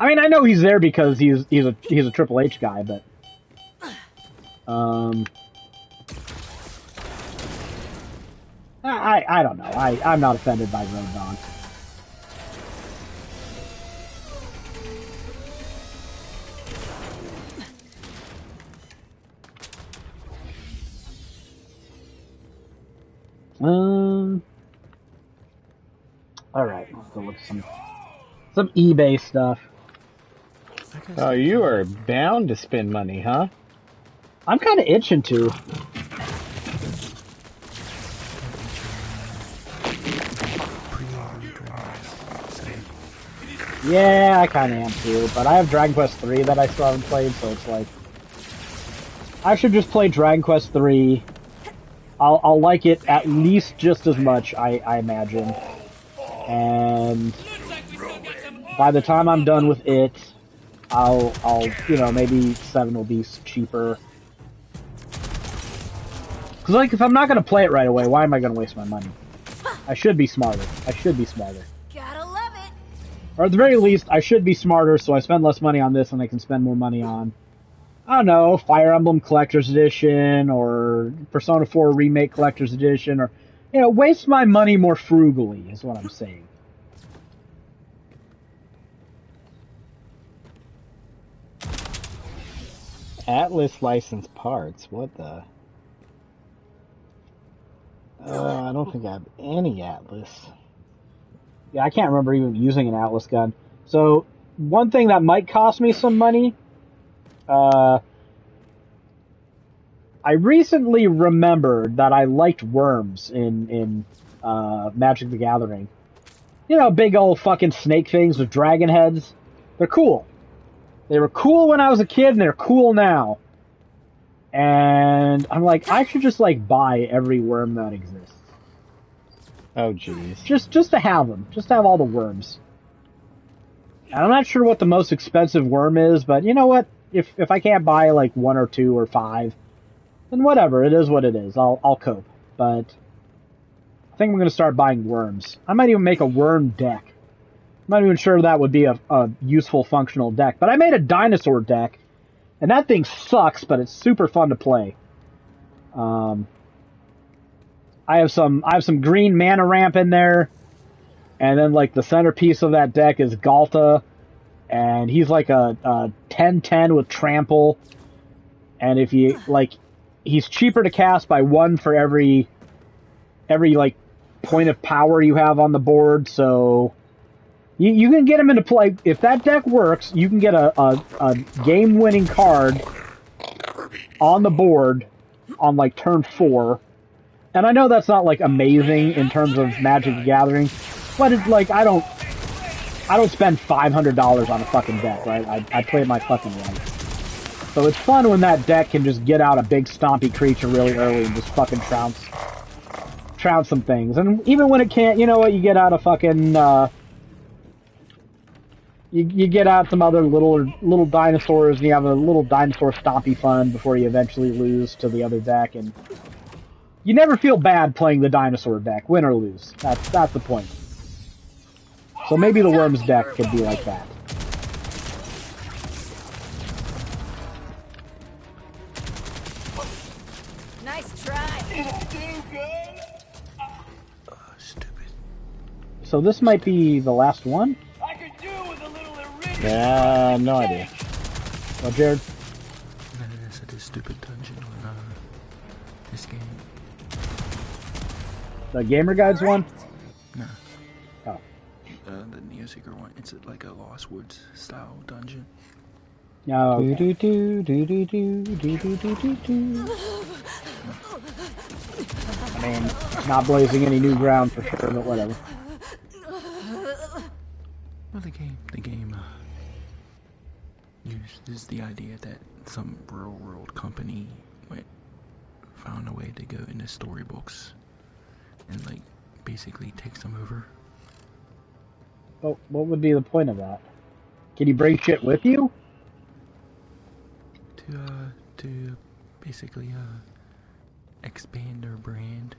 mean, I know he's there because he's a Triple H guy, but I don't know. I'm not offended by Road Dogg. Alright, let's go look at some eBay stuff. Oh, you are bound to spend money, huh? I'm kind of itching to. Yeah, I kind of am too, but I have Dragon Quest 3 that I still haven't played, so it's like I should just play Dragon Quest 3. I'll like it at least just as much, I imagine. And by the time I'm done with it, I'll maybe 7 will be cheaper. Because, like, if I'm not going to play it right away, why am I going to waste my money? I should be smarter. Gotta love it. Or at the very least, I should be smarter, so I spend less money on this and I can spend more money on, I don't know, Fire Emblem Collector's Edition, or Persona 4 Remake Collector's Edition, or, waste my money more frugally, is what I'm saying. Atlas licensed parts. What the? I don't think I have any Atlas. Yeah, I can't remember even using an Atlas gun. So, one thing that might cost me some money, I recently remembered that I liked worms in Magic the Gathering. Big old fucking snake things with dragon heads. They're cool. They were cool when I was a kid, and they're cool now. And I'm like, I should just, buy every worm that exists. Oh, jeez. Just to have them. Just to have all the worms. And I'm not sure what the most expensive worm is, but you know what? If I can't buy, 1 or 2 or 5, then whatever. It is what it is. I'll cope. But I think I'm going to start buying worms. I might even make a worm deck. I'm not even sure that would be a useful, functional deck. But I made a dinosaur deck, and that thing sucks, but it's super fun to play. I have some green mana ramp in there, and then the centerpiece of that deck is Galta, and he's like a 10/10 with trample, and if you like, he's cheaper to cast by 1 for every like point of power you have on the board. So you can get him into play. If that deck works, you can get a game-winning card on the board on like turn 4. And I know that's not like amazing in terms of Magic the Gathering, but it's like I don't spend $500 on a fucking deck, right? I play my fucking right. So it's fun when that deck can just get out a big stompy creature really early and just fucking trounce some things. And even when it can't, you know what? You get out a fucking you get out some other little dinosaurs, and you have a little dinosaur stompy fun before you eventually lose to the other deck, and you never feel bad playing the dinosaur deck, win or lose. That's the point. So maybe the Worms deck could be like that. Nice try. Stupid. So this might be the last one? I could do with a little original. Yeah, no idea. Well, Jared? That's a stupid dungeon on this game. The Gamer Guides one? No. Oh. The Neo Seeker one. It's like a Lost Woods style dungeon. No. Okay. I mean, not blazing any new ground for sure, but whatever. Well, the game uses the idea that some real world company found a way to go into storybooks and like basically takes them over. Well, what would be the point of that? Can you bring shit with you? To basically expand their brand.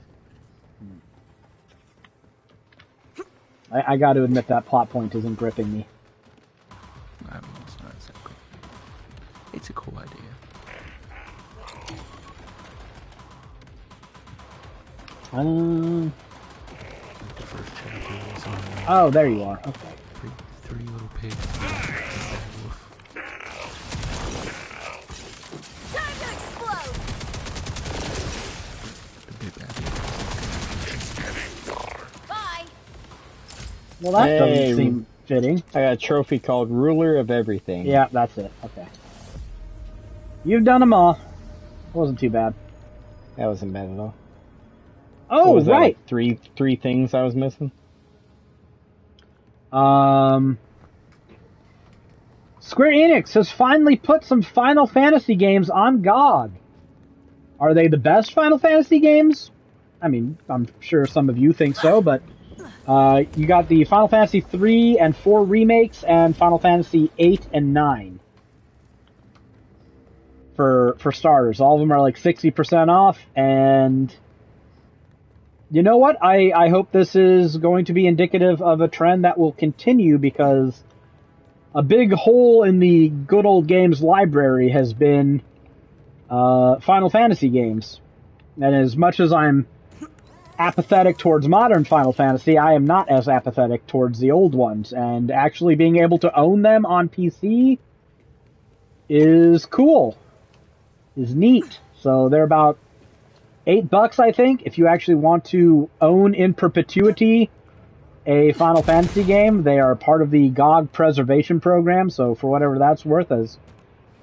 I got to admit that plot point isn't gripping me. I mean, it's not exactly. It's a cool idea. The first chapter is on. Oh, there you are. Okay. Three little pigs. Wolf. Time to explode. The big bad Bye. Well, that Hey. doesn't seem fitting. I got a trophy called Ruler of Everything. Yeah, that's it. Okay. You've done them all. Wasn't too bad. That wasn't bad at all. Oh, What was that, right. like three things I was missing? Square Enix has finally put some Final Fantasy games on GOG. Are they the best Final Fantasy games? I mean, I'm sure some of you think so, but you got the Final Fantasy 3 and 4 remakes and Final Fantasy 8 and 9. For starters. All of them are like 60% off, and you know what? I hope this is going to be indicative of a trend that will continue, because a big hole in the good old games library has been Final Fantasy games. And as much as I'm apathetic towards modern Final Fantasy, I am not as apathetic towards the old ones. And actually being able to own them on PC is cool. Is neat. So they're about $8, I think, if you actually want to own in perpetuity a Final Fantasy game. They are part of the GOG preservation program, so for whatever that's worth, as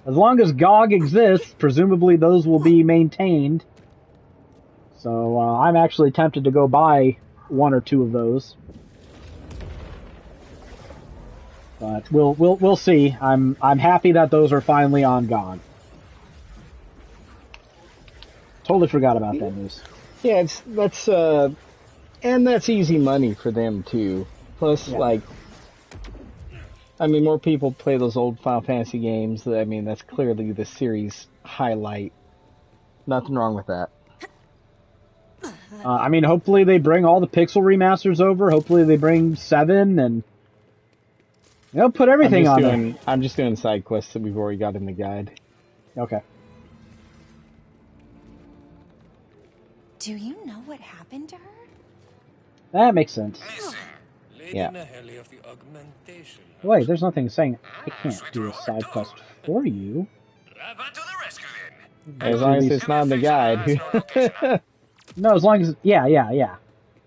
long as GOG exists, presumably those will be maintained. So I'm actually tempted to go buy 1 or 2 of those. But we'll see. I'm happy that those are finally on GOG. Totally forgot about that news. Yeah, that's easy money for them too. Plus, Yeah. like, I mean, more people play those old Final Fantasy games. I mean, that's clearly the series highlight. Nothing wrong with that. I mean, hopefully they bring all the pixel remasters over. Hopefully they bring 7 and put everything on there. I'm just doing side quests that we've already got in the guide. Okay. Do you know what happened to her? That makes sense. Listen, Yeah. Wait, there's nothing saying I can't do a side quest for you. As long as it's not in the guide. No, as long as... Yeah. You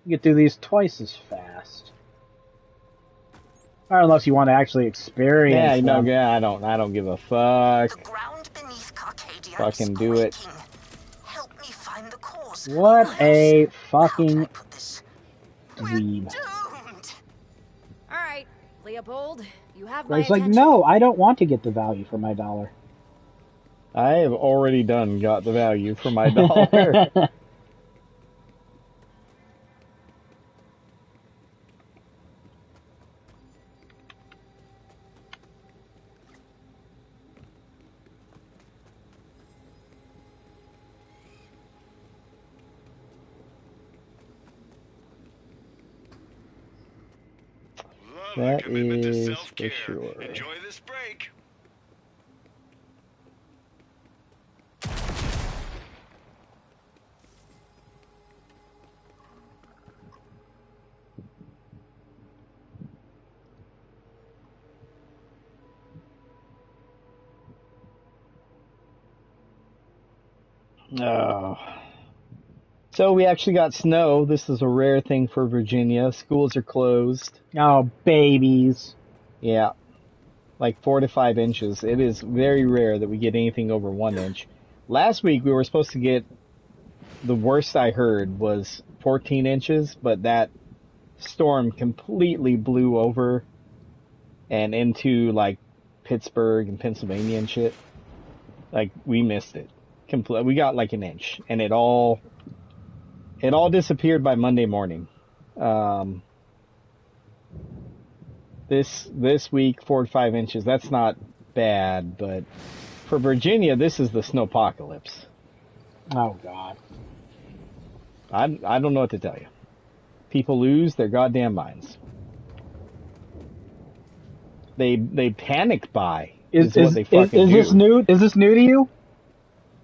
get through these twice as fast. Or unless you want to actually experience them. I don't give a fuck. The ground beneath Carcadia Fucking is do it. quaking. Help me find the cause. What a fucking dweeb. dweeb. Alright, Leopold, you have my It's like, attention. no, I don't want to get the value for my dollar. I have already got the value for my dollar. That is for sure. Enjoy this break. Oh. So we actually got snow. This is a rare thing for Virginia. Schools are closed. Oh, babies. Yeah. Like 4 to 5 inches. It is very rare that we get anything over 1 inch. Last week we were supposed to get, the worst I heard was 14 inches, but that storm completely blew over and into like Pittsburgh and Pennsylvania and shit. Like we missed it. We got like an inch, and it all disappeared by Monday morning. This week 4 to 5 inches. That's not bad, but for Virginia, this is the snowpocalypse. Oh God. I don't know what to tell you. People lose their goddamn minds. They panic buy. Is what they fucking do. This new? Is this new to you?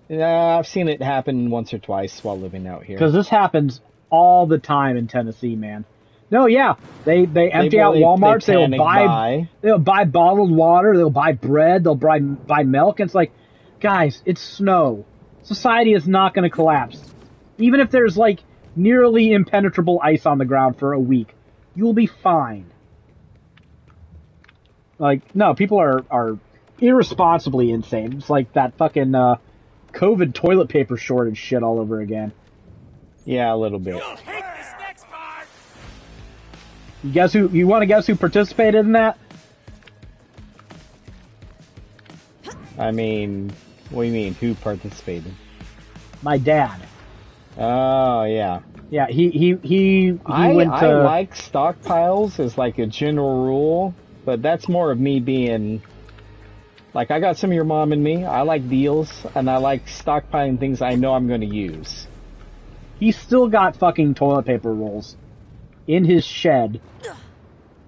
Yeah, I've seen it happen once or twice while living out here. Because this happens all the time in Tennessee, man. No, yeah, they empty out Walmarts. They'll buy bottled water. They'll buy bread. They'll buy milk. And it's like, guys, it's snow. Society is not going to collapse. Even if there's like nearly impenetrable ice on the ground for a week, you'll be fine. Like, no, people are irresponsibly insane. It's like that fucking COVID toilet paper shortage shit all over again. Yeah, a little bit. You want to guess who participated in that? I mean, what do you mean, who participated? My dad. Oh, yeah. Yeah, he went to... I like stockpiles as like a general rule, but that's more of me being... Like, I got some of your mom and me. I like deals, and I like stockpiling things I know I'm going to use. He's still got fucking toilet paper rolls in his shed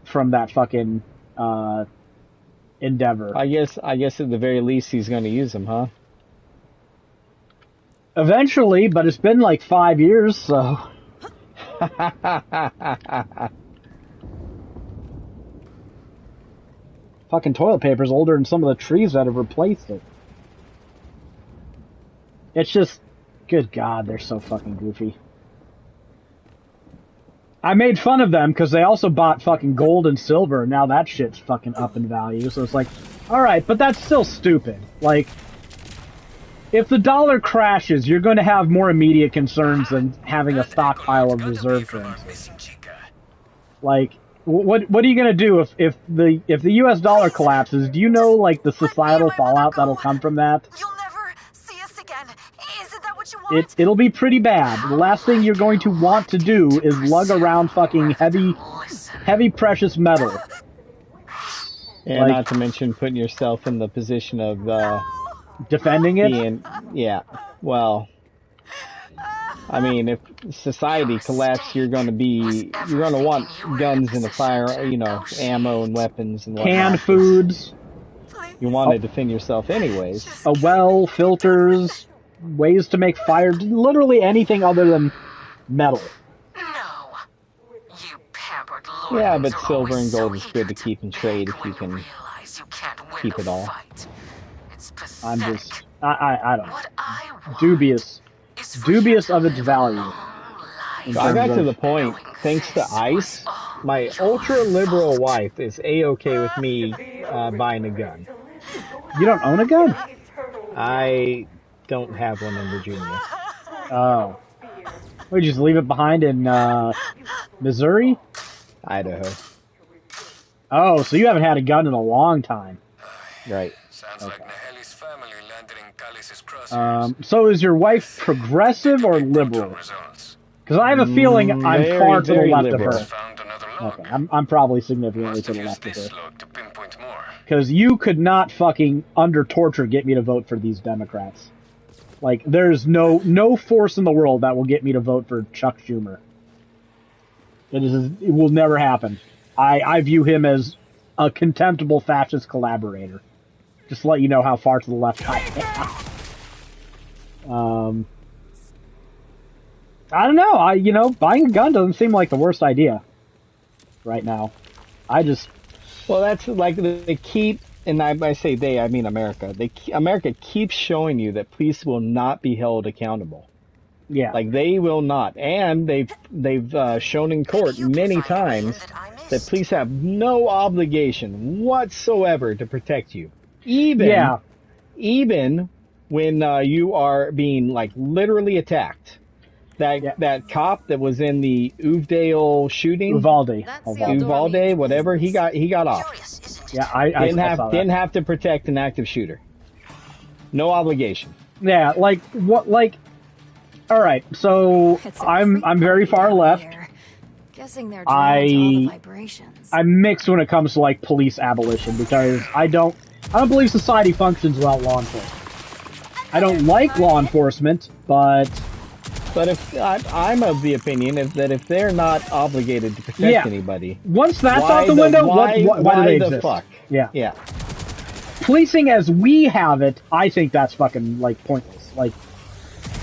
from that fucking endeavor. I guess at the very least he's going to use them, huh? Eventually, but it's been like 5 years, so... Fucking toilet paper's older than some of the trees that have replaced it. It's just... Good God, they're so fucking goofy. I made fun of them because they also bought fucking gold and silver, and now that shit's fucking up in value. So it's like, alright, but that's still stupid. Like, if the dollar crashes, you're going to have more immediate concerns than having a stockpile of reserve currency. Like, what are you going to do if the US dollar collapses? Do you know, like, the societal fallout that'll come from that? You'll never see us again. Isn't that what you want? It'll be pretty bad. The last thing you're going to want to do is lug around fucking heavy precious metal. And like, not to mention putting yourself in the position of defending it. Well, I mean, if society collapses, you're going to want guns and ammo and weapons and whatnot. Canned foods. You want to defend yourself anyways. A well, filters, ways to make fire, literally anything other than metal. No, you pampered Yeah, but silver and gold is good to keep in trade if you can keep it all. I'm just, I don't know. Dubious of its value. So I got to the point, thanks to ICE, my ultra-liberal wife is A-okay with me buying a gun. You don't own a gun? I don't have one in Virginia. Oh. We just leave it behind in Missouri? Idaho. Oh, so you haven't had a gun in a long time. Right. Sounds like Naheli's family landed in Callis' crosshairs. So is your wife progressive or liberal? Because I have a feeling I'm far to the left of her. Okay, I'm probably significantly to the left of her. Because you could not fucking, under torture, get me to vote for these Democrats. Like, there's no force in the world that will get me to vote for Chuck Schumer. It will never happen. I view him as a contemptible fascist collaborator. Just to let you know how far to the left I am. I don't know. Buying a gun doesn't seem like the worst idea right now. Well, that's like they keep, and I say they, I mean America. America keeps showing you that police will not be held accountable. Yeah. Like they will not, and they've shown in court many times that police have no obligation whatsoever to protect you. Even when you are being like literally attacked. That cop that was in the Uvalde shooting, Uvalde, whatever, he got off. Yeah, I didn't have to protect an active shooter. No obligation. Yeah, like what? Like, all right. So I'm very far left. Guessing they're drawn to all the vibrations. I'm mixed when it comes to like police abolition because I don't believe society functions without law enforcement. I don't like law enforcement, but if I'm of the opinion that if they're not obligated to protect anybody, once that's out the window, why do they exist? Fuck? Yeah. Policing as we have it, I think that's fucking like pointless. Like,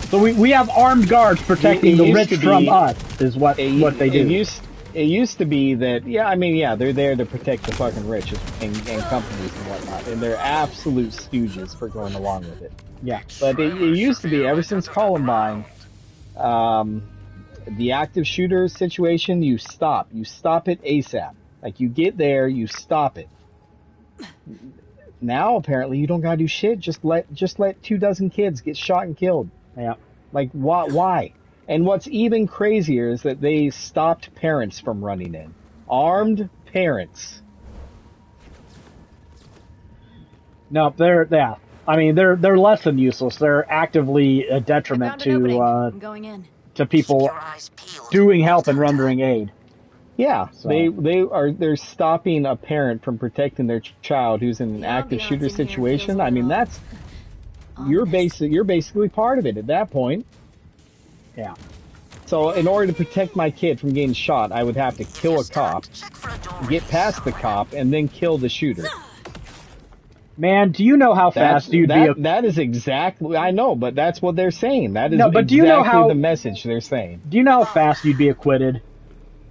so we have armed guards protecting the rich from us is what they do. It used to be that they're there to protect the fucking rich and companies and whatnot, and they're absolute stooges for going along with it. Yeah, but it used to be ever since Columbine. The active shooter situation, you stop it ASAP. Like you get there, you stop it. Now apparently you don't gotta do shit. Just let 24 kids get shot and killed. Yeah. Like why? And what's even crazier is that they stopped parents from running in. Armed parents. No, they're less than useless. They're actively a detriment to people doing help and rendering aid. Yeah, so. They're stopping a parent from protecting their child who's in an active shooter situation. I mean, that's you're basically part of it at that point. Yeah. So in order to protect my kid from getting shot, I would have to kill a cop, get past the cop, and then kill the shooter. Man, do you know how fast you'd be? That is exactly. I know, but that's what they're saying. That is do you know how, the message they're saying. Do you know how fast you'd be acquitted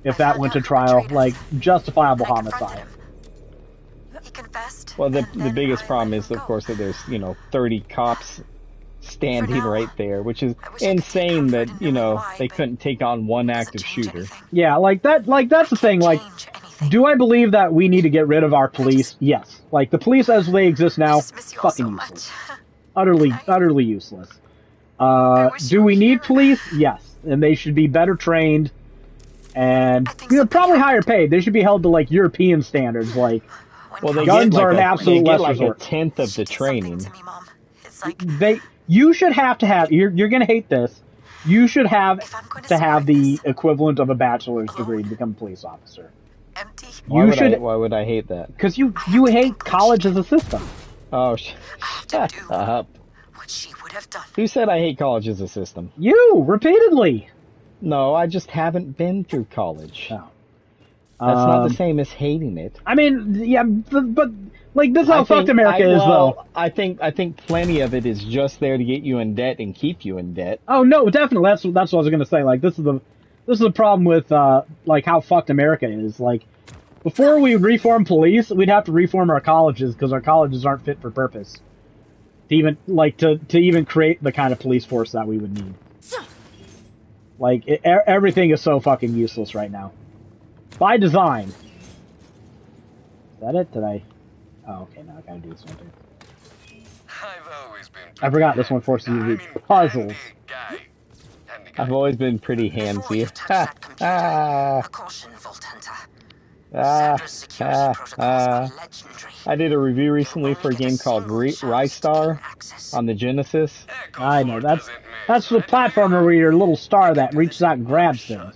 if that went to trial? Like justifiable homicide. He confessed. Well, the biggest problem is, of course, that there's 30 cops standing right there, which is insane. That they couldn't take on one active shooter. Yeah, like that. Like that's the thing. Like. Do I believe that we need to get rid of our police? Yes. Like, the police as they exist now, fucking useless. Utterly useless. Do we need police? Yes. And they should be better trained and, probably higher paid. They should be held to, like, European standards. Like, guns are an absolute last resort. They get like a tenth of the training. You should have to have, you're gonna hate this, you should have to have the equivalent of a bachelor's degree to become a police officer. Why would I hate that? Because you hate college as a system. Oh, shut up. Who said I hate college as a system? You, repeatedly. No, I just haven't been through college. Oh. That's not the same as hating it. I mean, yeah, but like this is how fucked America is, though. I think plenty of it is just there to get you in debt and keep you in debt. Oh no, definitely. That's what I was gonna say. Like this is this is the problem with like how fucked America is. Like, before we reform police, we'd have to reform our colleges because our colleges aren't fit for purpose. To even to even create the kind of police force that we would need. Like, everything is so fucking useless right now. By design. Is that it? Did I? Oh, okay, now I gotta do this one too. I forgot this one forces you to do puzzles. I've always been pretty handsy. I did a review recently for a game called Rystar on the Genesis. I know, that's the platformer where you're a little star that reaches out and grabs things.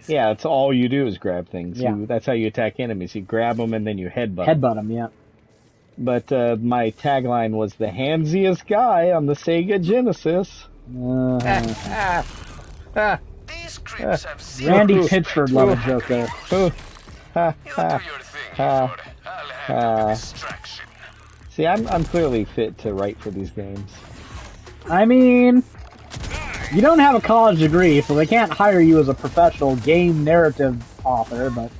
Yeah, that's all you do is grab things. Yeah. That's how you attack enemies. You grab them and then you headbutt. Headbutt them, yeah. But my tagline was the handsiest guy on the Sega Genesis. Randy Pitchford love a joke there. See, I'm clearly fit to write for these games. I mean, you don't have a college degree, so they can't hire you as a professional game narrative author, but...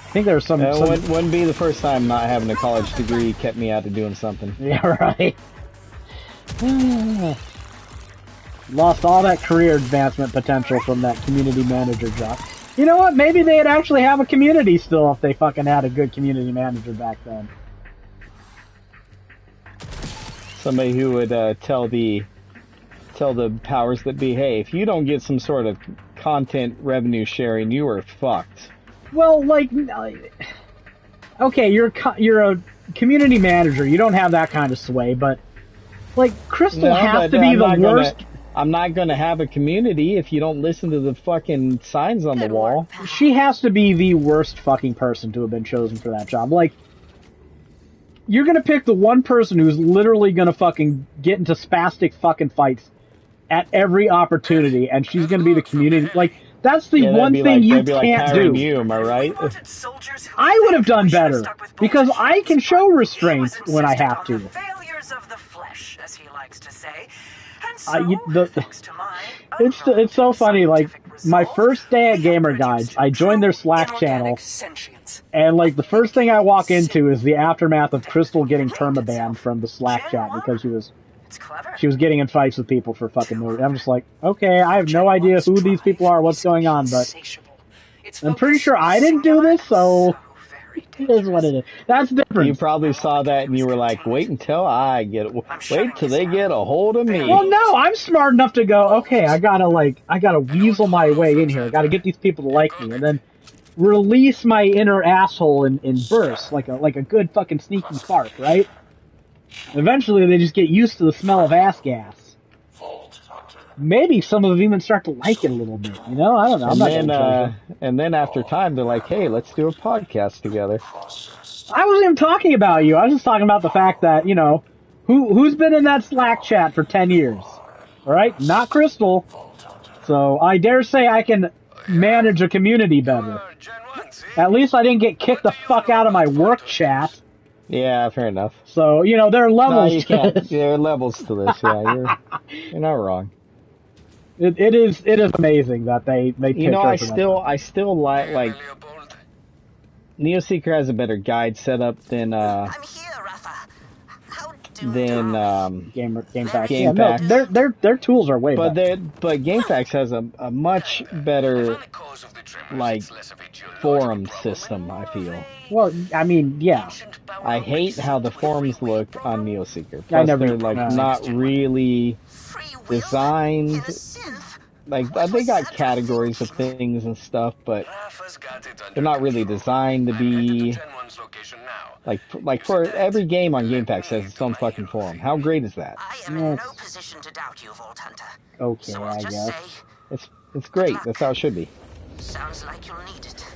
I think there's some... Wouldn't be the first time not having a college degree kept me out of doing something. Yeah, right. Lost all that career advancement potential from that community manager job. You know what? Maybe they'd actually have a community still if they fucking had a good community manager back then. Somebody who would tell the powers that be, hey, if you don't get some sort of content revenue sharing, you are fucked. Well, like, okay, you're a community manager. You don't have that kind of sway, but like Crystal has to be the worst. I'm not gonna have a community if you don't listen to the fucking signs on the wall. She has to be the worst fucking person to have been chosen for that job. Like, you're gonna pick the one person who's literally gonna fucking get into spastic fucking fights at every opportunity, and she's gonna be the community. Like, that's the one thing you can't do. Am I right? I would have done better because I can show restraint when I have to. Failures of the flesh, as he likes to say. It's so funny. Like, my first day at Gamer Guides, I joined their Slack channel, and like the first thing I walk into is the aftermath of Crystal getting permabanned from the Slack chat because she was getting in fights with people for fucking no reason. I'm just like, okay, I have no idea who these people are, what's going on, but I'm pretty sure I didn't do this, so it is what it is. That's different. You probably saw that and you were like, wait till they get a hold of me. Well, no, I'm smart enough to go, okay, I gotta weasel my way in here. I gotta get these people to like me, and then release my inner asshole in bursts, like a good fucking sneaky fart, right? Eventually, they just get used to the smell of ass gas. Maybe some of them even start to like it a little bit. You know, I don't know. And then after time, they're like, "Hey, let's do a podcast together." I wasn't even talking about you. I was just talking about the fact that, you know, who's been in that Slack chat for 10 years? All right, not Crystal. So I dare say I can manage a community better. At least I didn't get kicked the fuck out of my work chat. Yeah, fair enough. So, you know, there are levels to this. There are levels to this, yeah. You're not wrong. It is amazing that they you know, I still like Neoseeker has a better guide setup than I'm here, Rafa. How do GameFAQs. Yeah, no, their tools are way better. But GameFAQs has a much better like forum system, I feel. Well, I mean, yeah. I hate how the forums look on Neoseeker. I never, they're like not really designed. Like, they got categories of things and stuff, but they're not really designed to be like for every game on GameFAQs has its own fucking forum. How great is that? I am in no position to doubt you, Vault Hunter. Okay, So I guess. It's great. That's how it should be. Sounds like you'll need it.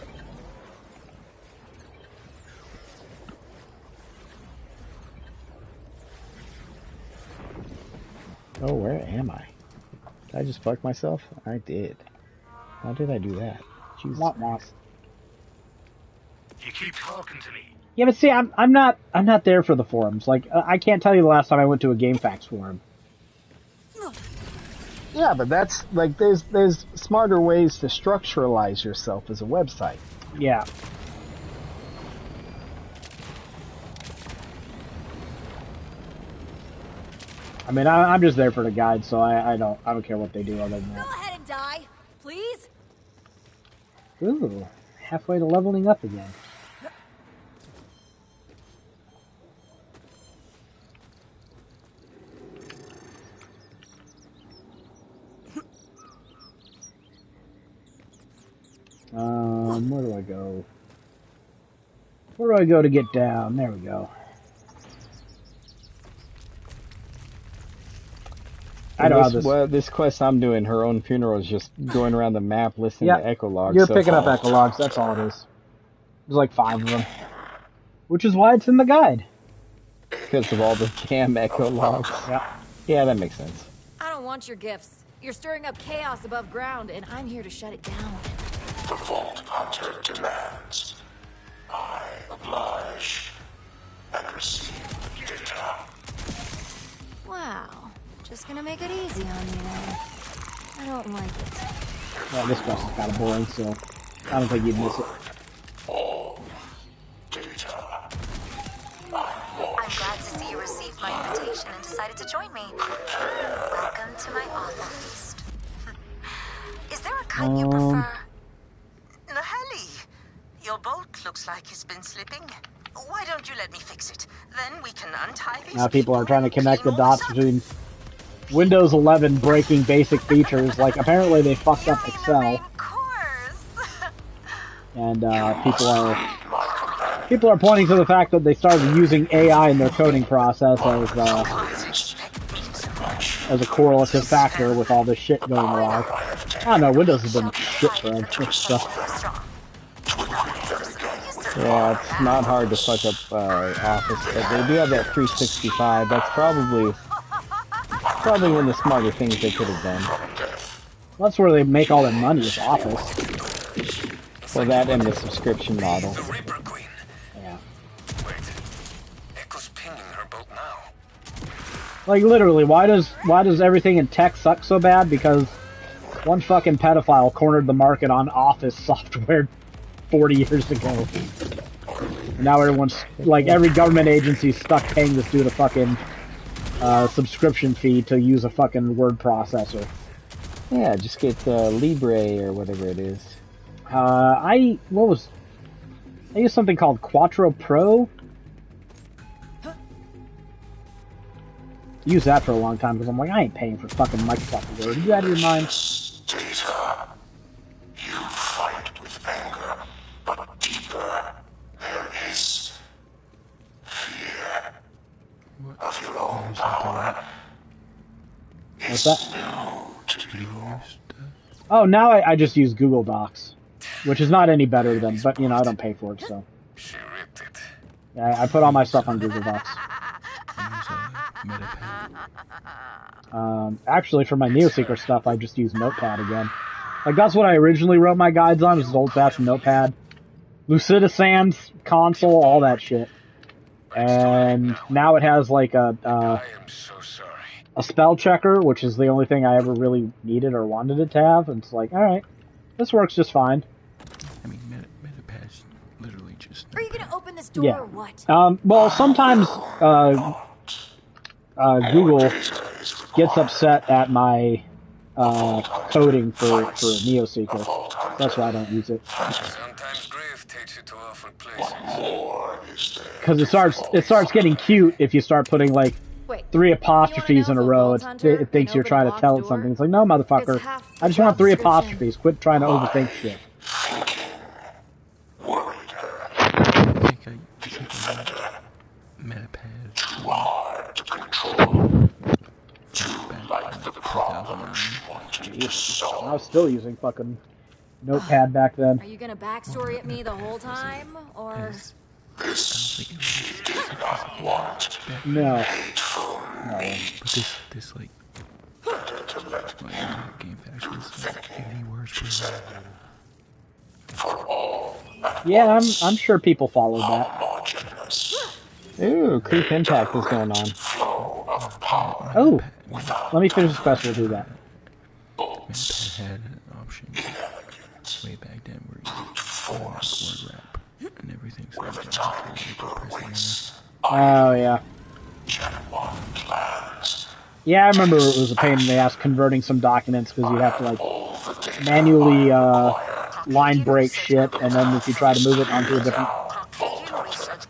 Oh, where am I? Did I just fuck myself? I did. How did I do that? Jesus. Womp womp. You keep talking to me. Yeah, but see, I'm not there for the forums. Like, I can't tell you the last time I went to a GameFAQs forum. Yeah, but that's like there's smarter ways to structuralize yourself as a website. Yeah. I mean, I'm just there for the guide, so I don't care what they do other than that. Go ahead and die, please. Ooh, halfway to leveling up again. Where do I go? Where do I go to get down? There we go. I know this. Well, this quest I'm doing, her own funeral, is just going around the map listening to echo logs. You're picking up echo logs. That's all it is. There's like 5 of them, which is why it's in the guide. Because of all the damn echo logs. Yeah, that makes sense. I don't want your gifts. You're stirring up chaos above ground, and I'm here to shut it down. The Vault Hunter demands. I oblige and receive data. Wow. Just gonna make it easy on me then. I don't like it. Yeah, this quest is kind of boring, so I don't think you'd miss it. All data. I'm glad to see you received my invitation and decided to join me. Welcome to my author feast. Is there a cut you prefer? Naheli, your bolt looks like it's been slipping. Why don't you let me fix it? Then we can untie these. Now people are trying to connect the dots between Windows 11 breaking basic features. Like, apparently they fucked up Excel. And people are pointing to the fact that they started using AI in their coding process as a correlative factor with all this shit going wrong. I don't know, Windows has been shit for them. Yeah, it's not hard to fuck up Office, but they do have that 365. That's probably one of the smarter things they could have done. Well, that's where they make all their money, is Office. Well, that and the subscription model. The Reaper Queen. Yeah. Wait. Echo's pinging her boat now. Like, literally, why does everything in tech suck so bad? Because one fucking pedophile cornered the market on Office software 40 years ago. And now everyone's, like, every government agency's stuck paying this dude a fucking subscription fee to use a fucking word processor. Yeah, just get Libre or whatever it is. I used something called Quattro Pro. Used that for a long time because I'm like, I ain't paying for fucking Microsoft Word. Are you out of your mind? Data. You fight with anger, but deeper there is fear of your own power. What's that? Oh, now I just use Google Docs, which is not any better than, but you know, I don't pay for it, so. She ripped it. Yeah, I put all my stuff on Google Docs. Actually, for my NeoSeeker stuff, I just use Notepad again. Like, that's what I originally wrote my guides on, was old-fashioned Notepad. Lucida Sans, console, all that shit. And now it has, like, I am so sorry. a spell checker, which is the only thing I ever really needed or wanted it to have. And it's like, alright, this works just fine. I mean, Metapad's literally just... Are you gonna open this door or what? Well, sometimes Google gets upset at my coding for NeoSeeker. That's why I don't use it. Sometimes grief takes you to awful places. Because it starts getting cute if you start putting like 3 apostrophes in a row. It thinks you're trying to tell it something. It's like, no, motherfucker. I just want 3 apostrophes. Quit trying to overthink shit. Metapad. Too hard to control. Like the problems wanting to solve. I was still using fucking Notepad back then. Are you gonna backstory at me the whole time, or? This she did not want. No. Hateful me. But this like, game fashion is like 80 words per For all Yeah, I'm sure people followed that. homogenous. Ooh, creep impact is going on. Oh, let me finish this quest. We'll do that. Manpad had an option way back then where you could word wrap and everything, so you can press Oh, yeah. Yeah, I remember it was a pain in the ass converting some documents because you have to, like, manually line break shit, and then if you try to move it onto a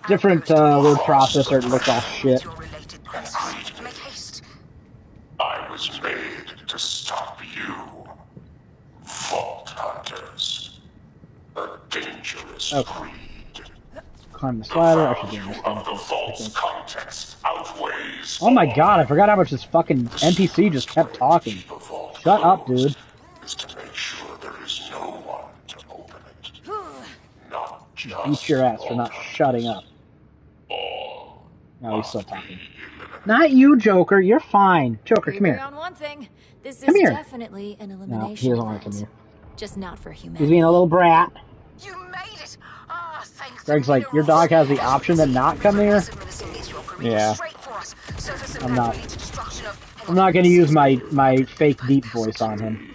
different word processor, it looks all shit. I was made to stop you, Vault Hunters. A dangerous breed. Climb the slider. I should do this of the vault's contents outweighs. Oh my god, I forgot how much this fucking NPC just kept talking. Shut up, dude. Is to make sure there is no one to open it. Not just Beat your ass for not shutting up. No, he's still talking. Not you, Joker. You're fine. Joker, come here. On one thing. This Come is here. definitely an elimination. No, he doesn't want to come here. Just not for humanity. He's being a little brat. You made it. Ah, thanks. Greg's like, your dog has the option to not come here? Yeah. I'm not going to use my fake deep voice on him.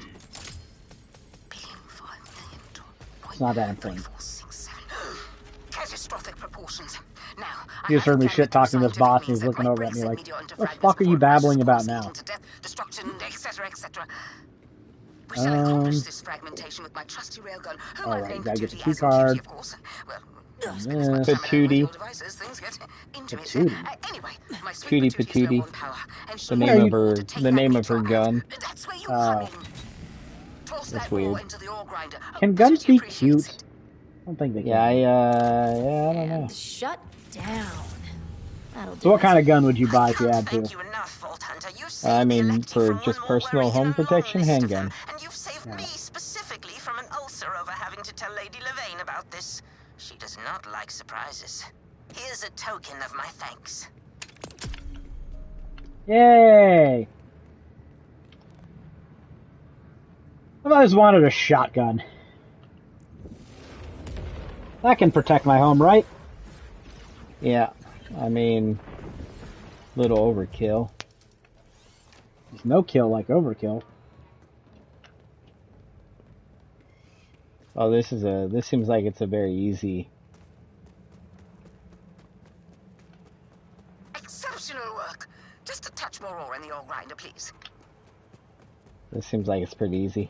It's not that important. Catastrophic proportions. Now, He just heard me shit talking this boss, and he's looking over at me like, what the fuck are you babbling about now? Destruction, etc., etc. We shall accomplish this fragmentation with my trusty railgun, whom I've named gotta get the Patootie key as card. of course. Well, Patootie. Anyway, my Cootie Patootie. The name of her gun. That's where you come in. Toss That's that raw weird. into the ore grinder. Can guns be cute? I don't think they can. Yeah, I don't know. Shut down. That'll do So what it. kind of gun would you buy if you had to? Thank you enough, Vault Hunter. You I saved mean, Electi for from just one personal more home worry in a protection, long list of handgun. them, and you've saved me specifically from an ulcer over having to tell Lady Levane about this. She does not like surprises. Here's a token of my thanks. Yay! I've always wanted a shotgun. That can protect my home, right? Yeah, I mean, little overkill. There's no kill like overkill. Oh, this seems like it's a very easy. Exceptional work. Just a touch more ore in the ore grinder, please. This seems like it's pretty easy.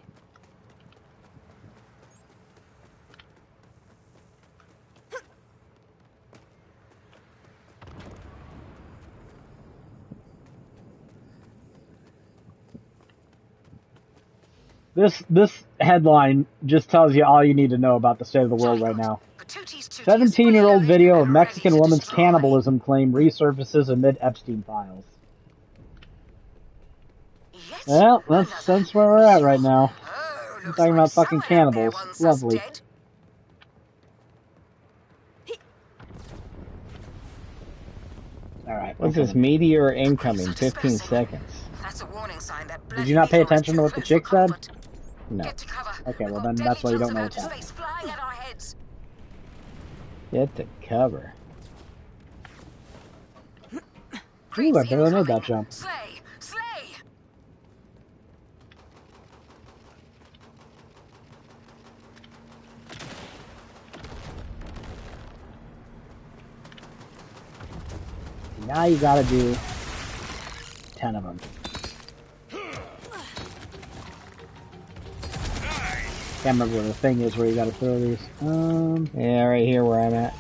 This headline just tells you all you need to know about the state of the world right now. 17-year-old video of Mexican woman's cannibalism claim resurfaces amid Epstein files. Well, that's where we're at right now. I'm talking about fucking cannibals. Lovely. Alright. What's this? Meteor incoming, 15 seconds. That's a warning sign that Did you not pay attention to what the chick said? No. Okay, well then that's why you don't know what's happening. Get to cover. Ooh, I barely made that jump. Slay! Slay! Now you gotta do 10 of them. Can't remember where the thing is where you gotta throw these. Yeah, right here where I'm at.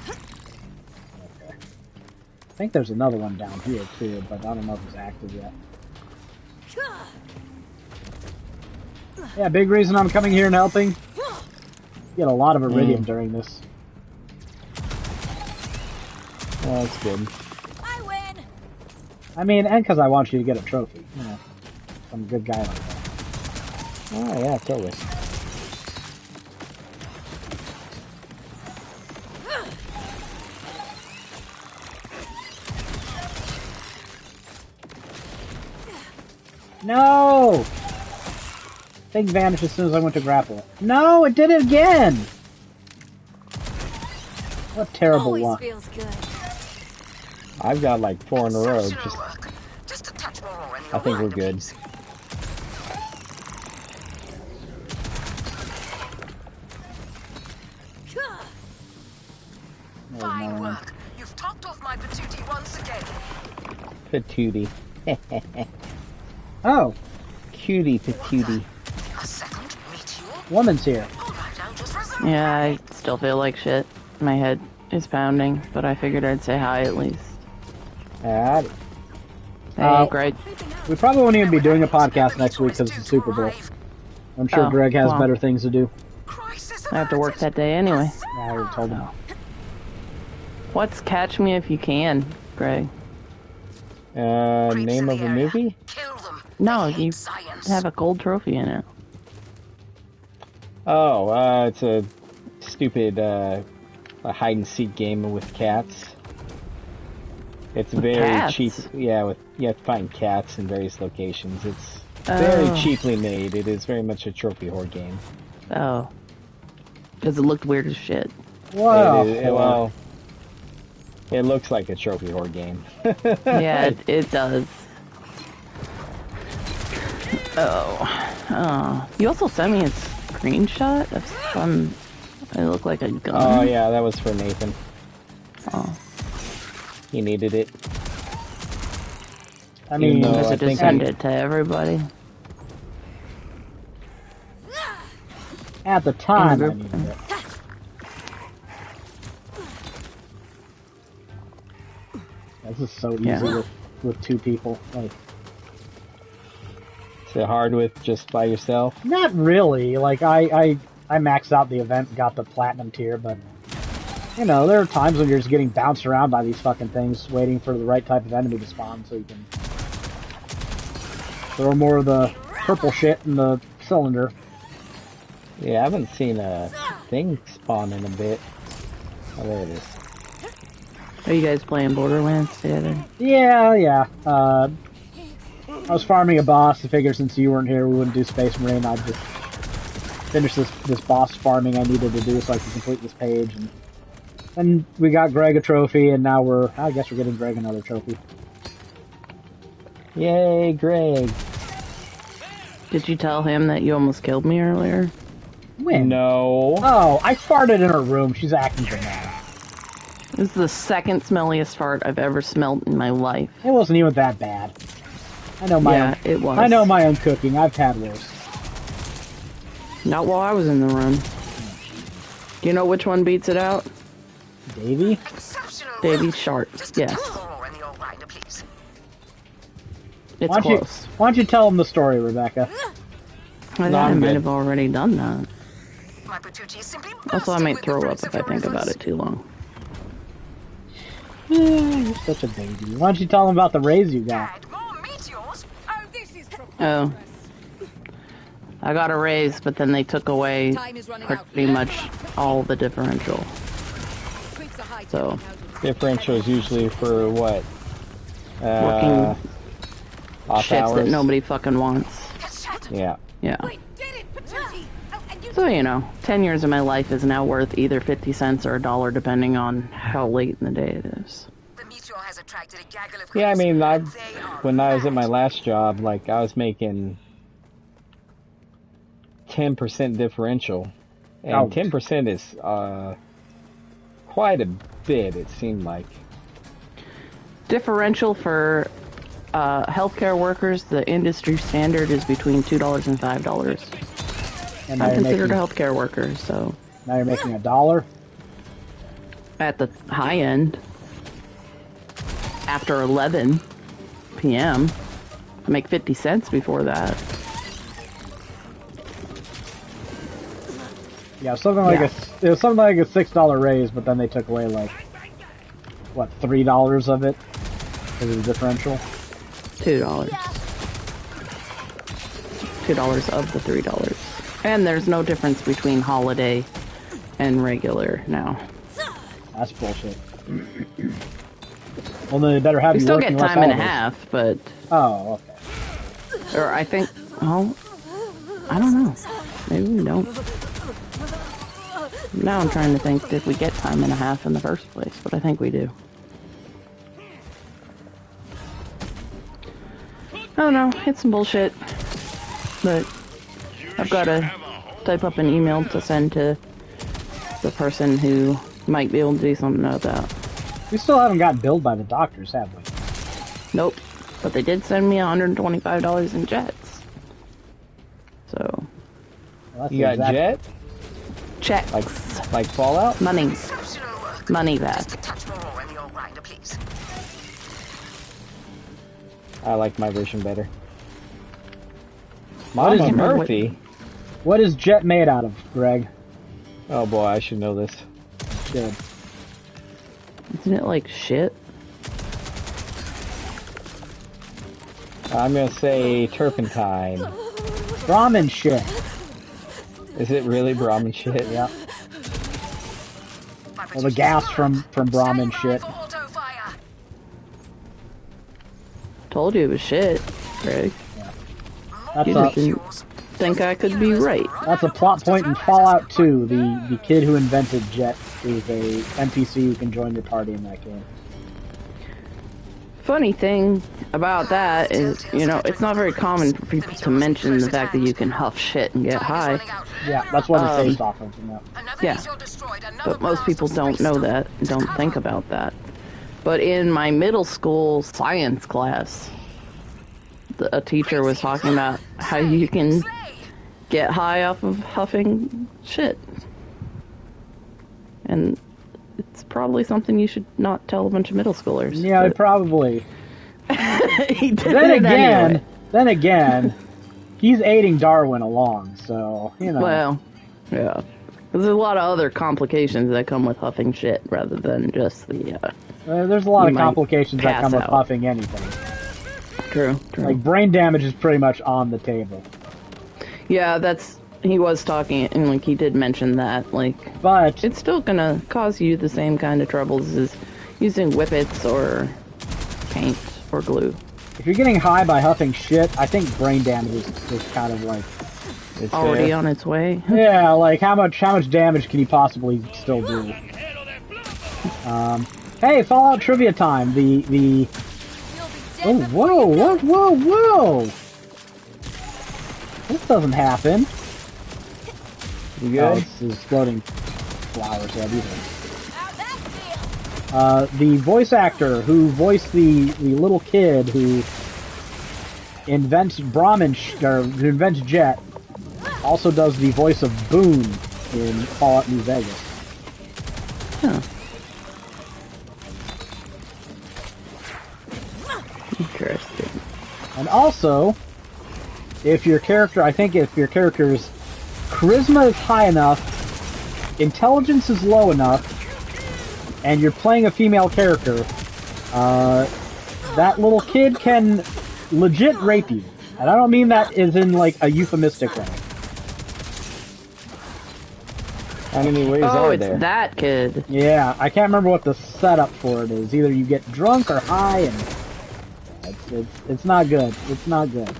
Okay. I think there's another one down here too, but I don't know if it's active yet. Yeah, big reason I'm coming here and helping. Get a lot of iridium during this. Oh, that's good. I win. I mean, and because I want you to get a trophy. You know, I'm a good guy like that. Oh yeah, totally. No! Thing vanished as soon as I went to grapple it. No, it did it again! What terrible Always luck. feels good. I've got like 4 in a row. Just a touch more and I think we're good. Fine work. You've topped off my patootie once again. Patootie. Oh. Cutie patootie. A second meteor? Woman's here. Alright, I'll just reserve. Yeah, I still feel like shit. My head is pounding, but I figured I'd say hi at least. Howdy. Hey, Greg. We probably won't even be doing a podcast next week because it's the Super Bowl. I'm sure Greg has better things to do. I have to work that day anyway. Yeah, I already told him. What's Catch Me If You Can, Greg? Name of a movie? No, you have a gold trophy in it. Oh, it's a stupid a hide and seek game with cats. It's very cats? cheap. Yeah, you have to find cats in various locations. It's very cheaply made. It is very much a trophy horde game. Oh. Because it looked weird as shit. Wow. Well, it looks like a trophy horde game. Yeah, it does. Oh. You also sent me a screenshot of some... It looked like a gun. Oh, yeah, that was for Nathan. Oh. He needed it. I mean, I should just send it to everybody. At the time, I needed it. This is so easy with 2 people. Like, is it hard with just by yourself? Not really. Like, I maxed out the event, got the platinum tier, but you know, there are times when you're just getting bounced around by these fucking things, waiting for the right type of enemy to spawn so you can throw more of the purple shit in the cylinder. Yeah, I haven't seen a thing spawn in a bit. Oh, there it is. Are you guys playing Borderlands together? Yeah. I was farming a boss. I figured since you weren't here, we wouldn't do Space Marine. I'd just finish this boss farming I needed to do so I could complete this page. And we got Greg a trophy, and now I guess we're getting Greg another trophy. Yay, Greg. Did you tell him that you almost killed me earlier? When? No. Oh, I farted in her room. She's acting dramatic. This is the second smelliest fart I've ever smelled in my life. It wasn't even that bad. I know my own, it was. I know my own cooking. I've had worse. Not while I was in the run. Do you know which one beats it out? Davy? Davy Sharp, yes. It's close. Why don't you tell him the story, Rebecca? I might have already done that. Also, I might throw up if I think about it too long. You're such a baby. Why don't you tell him about the raise you got? Oh. I got a raise, but then they took away pretty much all the differential. So. Differential is usually for what? Working shits hours? that nobody fucking wants. Yeah. Yeah. So, you know, 10 years of my life is now worth either 50 cents or $1 depending on how late in the day it is. Yeah, I mean, when I was at my last job, like, I was making 10% differential. And 10% is quite a bit, it seemed like. Differential for healthcare workers, the industry standard is between $2 and $5. And I'm considered a healthcare worker, so... Now you're making $1? At the high end. After 11 p.m. I make 50 cents before that. Yeah, something like it was something like a $6 raise, but then they took away like what, $3 of it because of the differential. $2. $2 of the $3. And there's no difference between holiday and regular now. That's bullshit. Well, then they better have you working less still get time and a holidays. half, but... Oh, okay. Or I think... Oh, I don't know. Maybe we don't. Now I'm trying to think, did we get time and a half in the first place? But I think we do. don't know, it's some bullshit. But I've got to type up an email to send to the person who might be able to do something about that. We still haven't gotten billed by the doctors, have we? Nope. But they did send me $125 in jets. So. You got jet? Checks. Like Fallout? Money. Money back. I like my version better. Mama Murphy? What is jet made out of, Greg? Oh boy, I should know this. Good. Isn't it like shit? I'm gonna say turpentine. Brahmin shit. Is it really Brahmin shit? Yeah. Well, the gas from Brahmin shit. Told you it was shit, Greg. Yeah. You just didn't think I could be right. That's a plot point in Fallout 2. The kid who invented jet is a NPC who can join your party in that game. Funny thing about that is, you know, it's not very common for people to mention the fact that you can huff shit and get high. Yeah, that's what it's based off of. Yeah, but most people don't know that, don't think about that. But in my middle school science class, a teacher was talking about how you can get high off of huffing shit. And it's probably something you should not tell a bunch of middle schoolers. Yeah, probably. Then again, he's aiding Darwin along, so, you know. Well, yeah. There's a lot of other complications that come with huffing shit rather than just the, there's a lot of complications that come with huffing anything. True. Like, brain damage is pretty much on the table. Yeah, he was talking, and, like, he did mention that, like... But... it's still gonna cause you the same kind of troubles as using whippets or paint or glue. If you're getting high by huffing shit, I think brain damage is kind of, like... It's already on its way. Yeah, like, how much damage can you possibly still do? Hey, Fallout trivia time. Oh, whoa! This doesn't happen. You good? It's exploding flowers. The voice actor who voiced the little kid who invents who invents Jet, also does the voice of Boone in Fallout New Vegas. Huh. Interesting. And also, if your character's charisma is high enough, intelligence is low enough, and you're playing a female character, that little kid can legit rape you. And I don't mean that as in, like, a euphemistic way. How many ways are there? Oh, it's that kid. Yeah, I can't remember what the setup for it is. Either you get drunk or high, and it's not good. It's not good.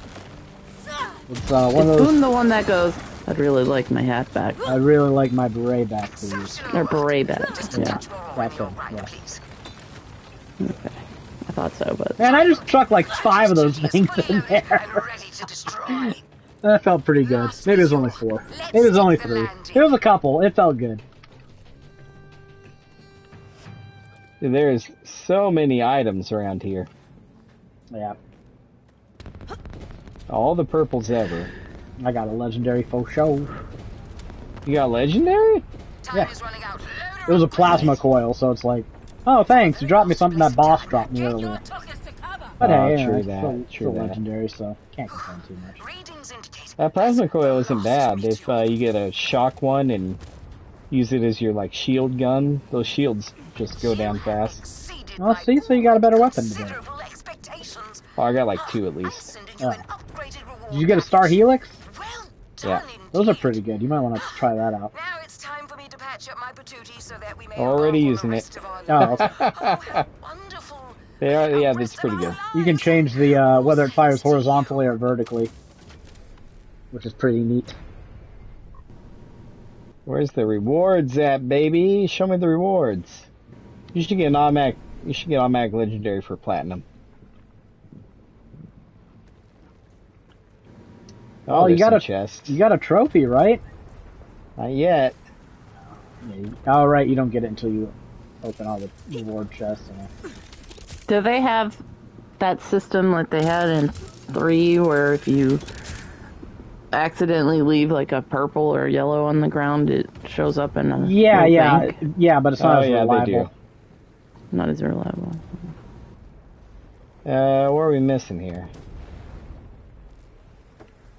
It's one of those. Boone the one that goes, I'd really like my hat back. I'd really like my beret back, please. Or beret back. Yeah, that's it. Yeah. Okay. I thought so, but... Man, I just chucked like 5 of those things in there. That felt pretty good. Maybe it was only 4. Maybe it was only 3. It was a couple. It felt good. There's so many items around here. Yeah. All the purples ever. I got a legendary faux show. You got legendary? Yeah. It was a plasma coil, so it's like, oh, thanks, you dropped me something that boss dropped me earlier. But hey, it's still legendary, so can't complain too much. That plasma coil isn't bad. If you get a shock one and use it as your, like, shield gun, those shields just go down fast. Well, see, so you got a better weapon today. Oh, I got like 2 at least. Did you get a Star Helix? Yeah. Those are pretty good. You might want to try that out. Already using it. Oh, okay. Yeah, that's pretty good. You can change the whether it fires horizontally or vertically, which is pretty neat. Where's the rewards at, baby? Show me the rewards. You should get an automatic legendary for platinum. Oh, you got a chest. You got a trophy, right? Not yet. Oh, right. You don't get it until you open all the reward chests. Do they have that system like they had in 3, where if you accidentally leave like a purple or yellow on the ground, it shows up in a bank? Yeah, but it's not as reliable. They do. Not as reliable. What are we missing here?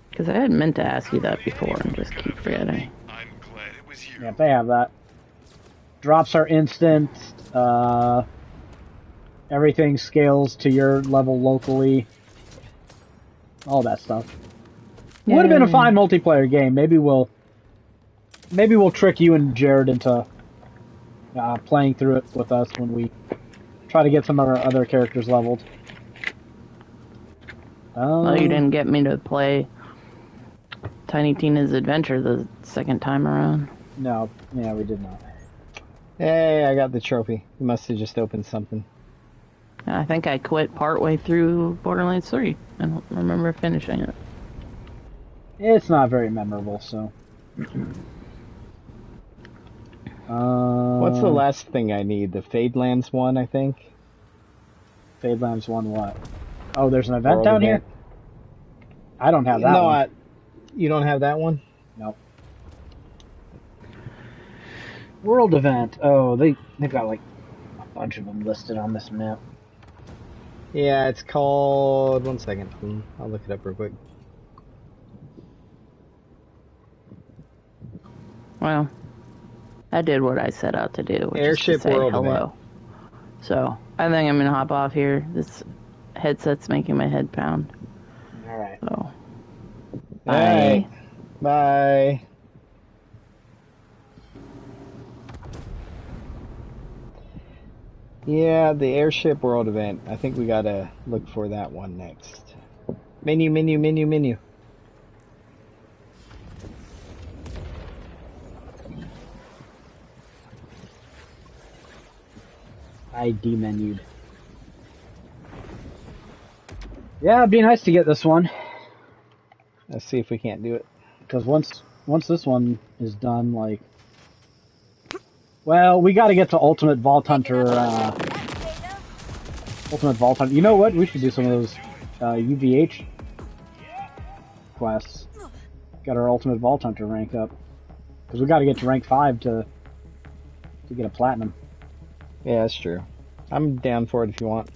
Because I had meant to ask you that before and just keep forgetting. I'm glad it was you. Yeah, they have that. Drops are instant. Everything scales to your level locally. All that stuff. Would have been a fine multiplayer game. Maybe we'll trick you and Jared into playing through it with us when we try to get some of our other characters leveled. Well, you didn't get me to play Tiny Tina's Adventure the second time around. No, yeah, we did not. Hey, I got the trophy. You must have just opened something. I think I quit partway through Borderlands 3. I don't remember finishing it. It's not very memorable, so. What's the last thing I need? The Fadelands one, I think? Fadelands one what? Oh, there's an event down here? I don't have that one. You don't have that one? Nope. World event. Oh, they've got like a bunch of them listed on this map. Yeah, it's called... One second. I'll look it up real quick. Well, I did what I set out to do, which Airship is to say World hello. event. So, I think I'm going to hop off here. This headset's making my head pound. Alright. So, Bye. Bye. Yeah, the Airship World event. I think we gotta look for that one next. Menu. I demenued. Yeah, it'd be nice to get this one. Let's see if we can't do it. Because once this one is done, like... Well, we gotta get to Ultimate Vault Hunter, Ultimate Vault Hunter. You know what? We should do some of those, UVH quests. Got our Ultimate Vault Hunter rank up. Because we gotta get to rank 5 to get a platinum. Yeah, that's true. I'm down for it if you want.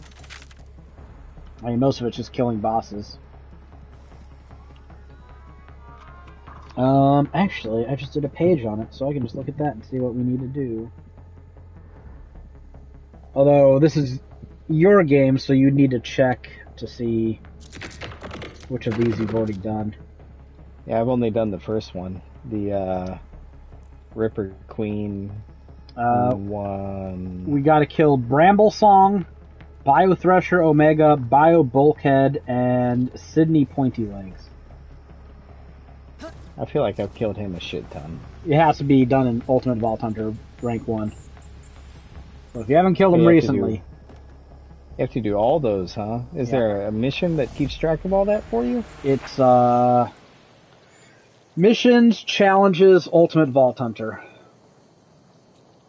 I mean, most of it's just killing bosses. Actually, I just did a page on it, so I can just look at that and see what we need to do. Although, this is your game, so you need to check to see which of these you've already done. Yeah, I've only done the first one. The, Ripper Queen one. We gotta kill Bramble Song, Bio Thresher Omega, Bio Bulkhead, and Sydney Pointy Legs. I feel like I've killed him a shit ton. It has to be done in Ultimate Vault Hunter rank 1. So if you haven't killed him recently... You have to do all those, huh? Is there a mission that keeps track of all that for you? It's, Missions, Challenges, Ultimate Vault Hunter.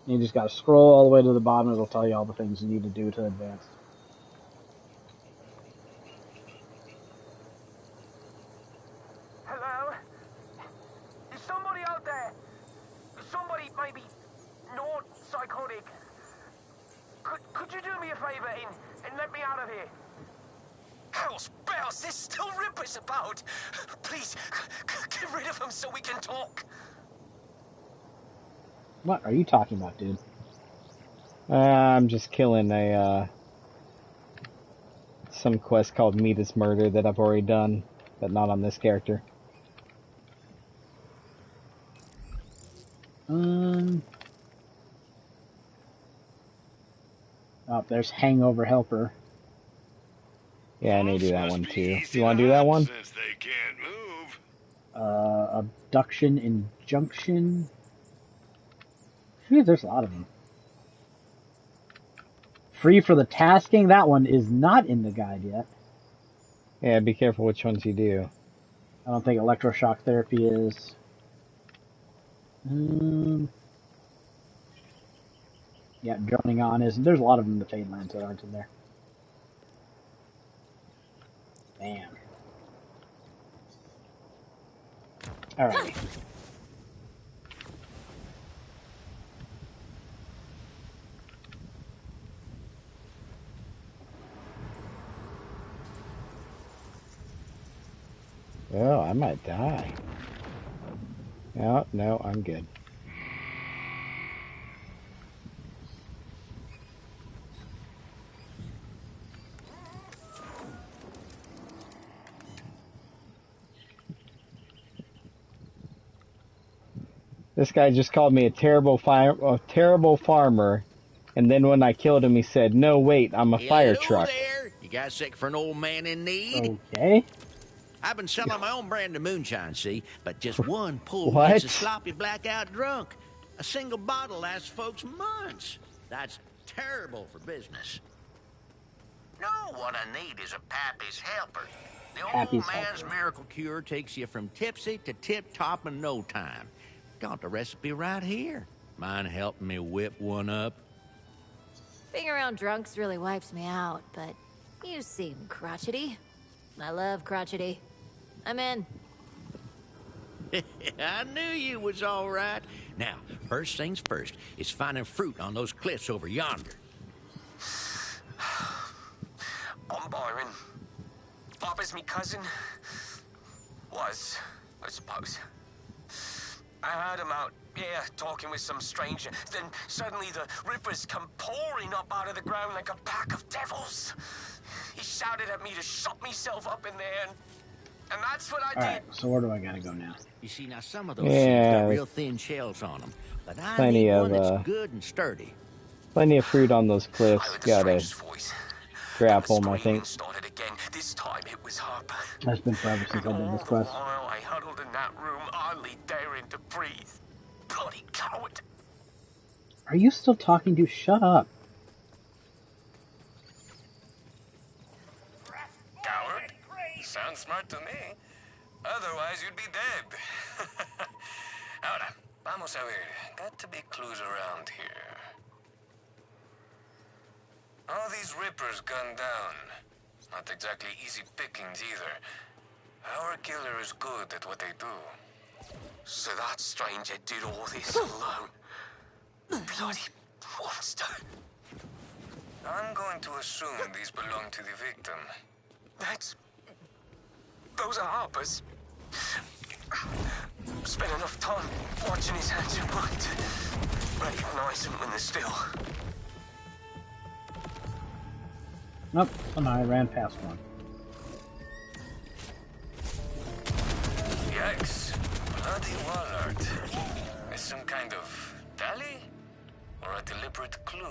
You just gotta scroll all the way to the bottom, it'll tell you all the things you need to do to advance. Hello? Is somebody out there? Somebody maybe not psychotic. Could you do me a favor and let me out of here? Hell's bells, there's still Rippers about. Please, get rid of them so we can talk. What are you talking about, dude? I'm just killing some quest called Meet Is Murder that I've already done, but not on this character. Oh, there's Hangover Helper. Yeah, I need to do that one too. You want to do that one? Since they can't move. Abduction, Injunction. Phew, there's a lot of them. Free for the Tasking. That one is not in the guide yet. Yeah, be careful which ones you do. I don't think electroshock therapy is. Yeah, droning on is. There's a lot of them in the Fadelands that aren't in there. Damn. Alrighty. Oh, I might die. No, I'm good. This guy just called me a terrible farmer, and then when I killed him, he said, "No, wait, I'm a fire truck." There. You got sick for an old man in need? Okay. I've been selling my own brand of moonshine, see, but just one pull What? gets a sloppy blackout drunk. A single bottle lasts folks months. That's terrible for business. No, what I need is a Pappy's Helper. The old man's miracle cure takes you from tipsy to tip-top in no time. Got the recipe right here. Mind helping me whip one up? Being around drunks really wipes me out, but you seem crotchety. I love crotchety. I'm in. I knew you was all right. Now, first things first is finding fruit on those cliffs over yonder. I'm Byron. Bob is me cousin. Was, I suppose. I heard him out, talking with some stranger. Then suddenly the rippers come pouring up out of the ground like a pack of devils. He shouted at me to shut myself up in there, and that's what I did. Alright, so where do I gotta go now? You see, now some of those seeds got real thin shells on them, but I need one that's good and sturdy. Plenty of fruit on those cliffs. Gotta grapple them, I think. This time it was Harper. It's been forever since I did this quest. I huddled in that room, hardly daring to breathe. Bloody coward. Are you still talking to? Shut up. Coward? Sounds smart to me. Otherwise, you'd be dead. Ahora, vamos a ver. Got to be clues around here. All these rippers gunned down. Not exactly easy pickings either. Our killer is good at what they do. So that stranger did all this alone. Bloody monster. I'm going to assume these belong to the victim. Those are Harper's. Spent enough time watching his hands and mind. Recognize them when they're still. Nope, I ran past one. Yikes. Bloody wall art. Is some kind of tally? Or a deliberate clue?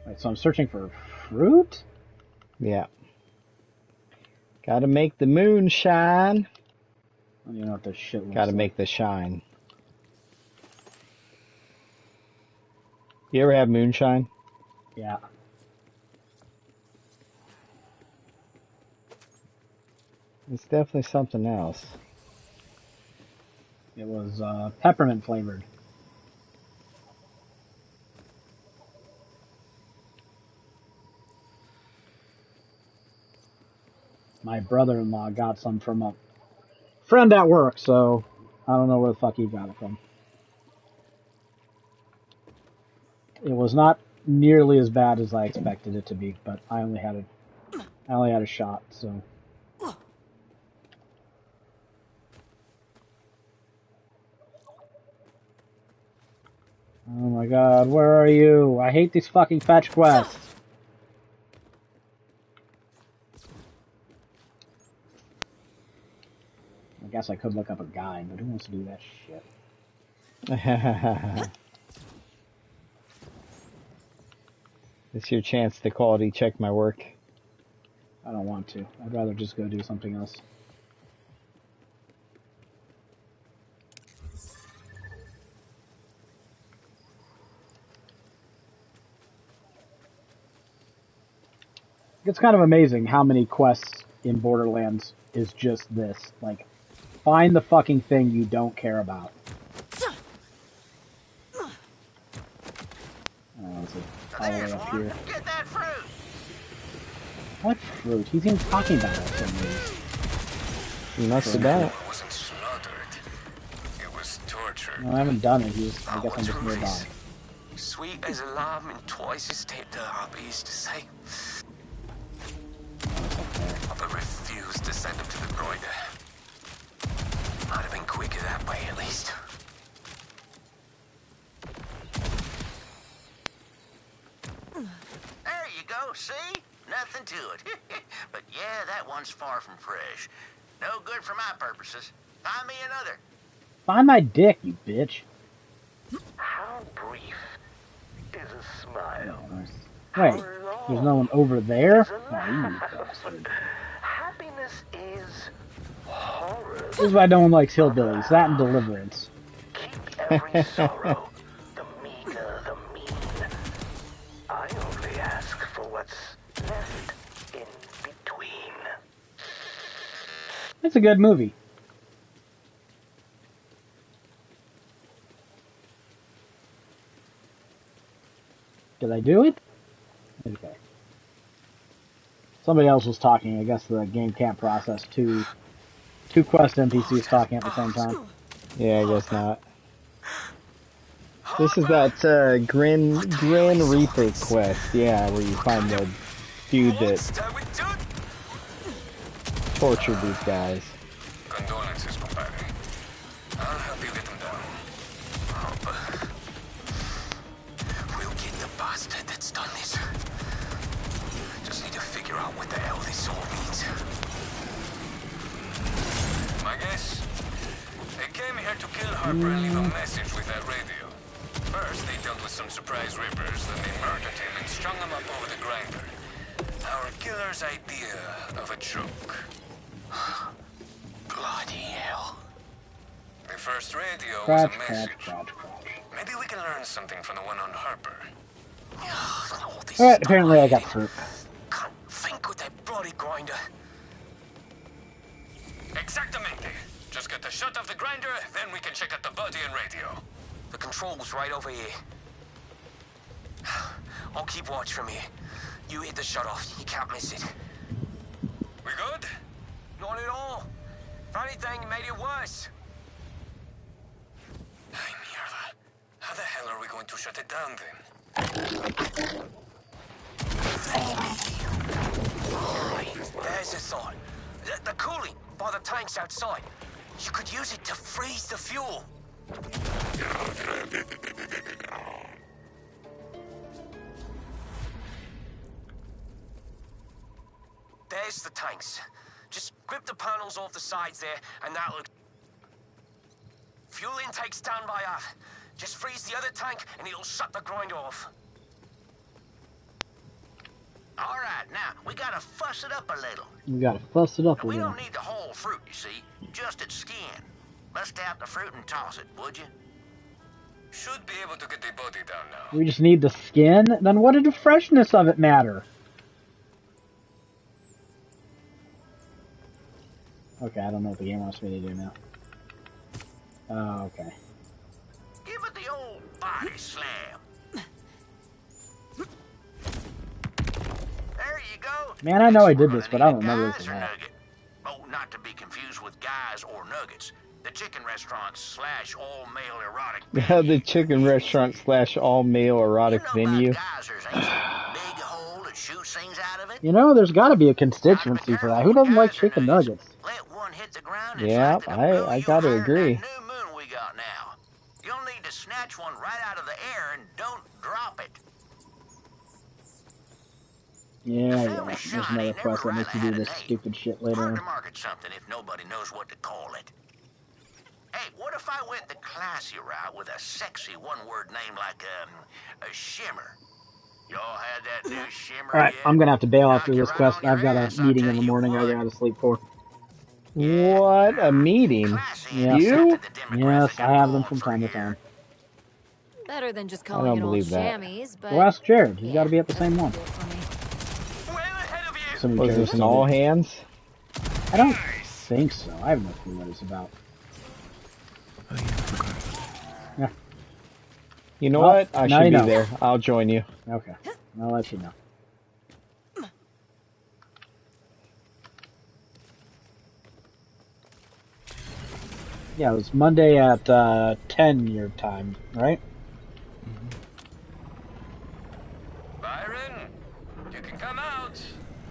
Right, so I'm searching for fruit? Yeah. Gotta make the moon shine. I don't even know what this shit looks Gotta like. make the shine. You ever have moonshine? Yeah. It's definitely something else. It was peppermint flavored. My brother-in-law got some from a friend at work, so I don't know where the fuck he got it from. It was not nearly as bad as I expected it to be, but I only had a shot, so. Oh my god, where are you? I hate these fucking fetch quests. I guess I could look up a guide, but who wants to do that shit? It's your chance to quality check my work. I don't want to. I'd rather just go do something else. It's kind of amazing how many quests in Borderlands is just this. Like, Find the fucking thing you don't care about. Oh, is it all the way up here? Get that fruit. What fruit? He's even talking about it for me. You must have done it. It wasn't slaughtered. It was tortured. No, I haven't done it. I guess I'm just nearby. Sweet as a lamb and twice as tender, Harper used to say. Harper refused to send him to the grinder. Might have been quicker that way, at least. There you go, see? Nothing to it. But yeah, that one's far from fresh. No good for my purposes. Find me another. Find my dick, you bitch. How brief is a smile? Wait, there's no one over there? Happiness is horror. This is why no one likes hillbillies. That and Deliverance. Keep every sorrow. The meaner, the mean. I only ask for what's left in between. It's a good movie. Did I do it? Okay. Somebody else was talking. I guess the game can't process two quest NPCs talking at the same time. Yeah, I guess not. This is that Grin Reaper quest, yeah, where you find the dude that tortured these guys. Condolences, compadre. I'll help you get them down. We'll get the bastard that's done this. Just need to figure out what the hell this all means. My guess? They came here to kill Harper and leave a message with that radio. First, they dealt with some surprise rippers, then they murdered him and strung him up over the grinder. Our killer's idea of a joke. Bloody hell. The first radio was a message. Maybe we can learn something from the one on Harper. Alright, apparently I got fruit. Can't think with that bloody grinder. Exactamente. Just get the shut off the grinder, then we can check out the body and radio. The control's right over here. I'll keep watch from here. You hit the shut-off. You can't miss it. We good? Not at all. If anything, it made it worse. Ay, mierda. How the hell are we going to shut it down then? There's a thought. The cooling by the tanks outside. You could use it to freeze the fuel. There's the tanks. Just grip the panels off the sides there, and that'll... Fuel intake's down by half. Just freeze the other tank, and it'll shut the grinder off. All right, now, we gotta fuss it up a little. We gotta fuss it up a We little. don't need the whole fruit, you see. Just its skin. Bust out the fruit and toss it, would you? Should be able to get the body down now. We just need the skin? Then what did the freshness of it matter? Okay, I don't know what the game wants me to do now. Oh, okay. Give it the old body slam. There you go. Man, I know I did this, but I don't remember this at all. Oh, not to be confused with guys or nuggets. The chicken restaurant / all-male erotic. The chicken restaurant / all-male erotic venue. Big hole that shoots things out of it. You know, there's got to be a constituency for that. Who doesn't like chicken nuggets? Let one hit the ground. Yeah, I gotta agree. New moon we got now. You'll need to snatch one right out of the air and don't drop it. Yeah. There's another quest that makes you do this stupid shit later Hard on. to market something if nobody knows what to call it. Hey, what if I went the classy route with a sexy one-word name like a shimmer? Y'all had that new shimmer Alright, yet? I'm gonna have to bail after this quest. I've got a meeting in the morning I gotta sleep for. What? A meeting? Yes. You? Yes, I have them from time to time. Better than just I calling don't it old believe that. jammies, but... Well, ask Jared. He's gotta be at the same one. Was this an all hands? I don't... think so. I have no clue what it's about. Oh yeah, I forgot. Yeah. You know what? I should be there. I'll join you. Okay. I'll let you know. Yeah, it was Monday at 10 your time, right? Byron, you can come out.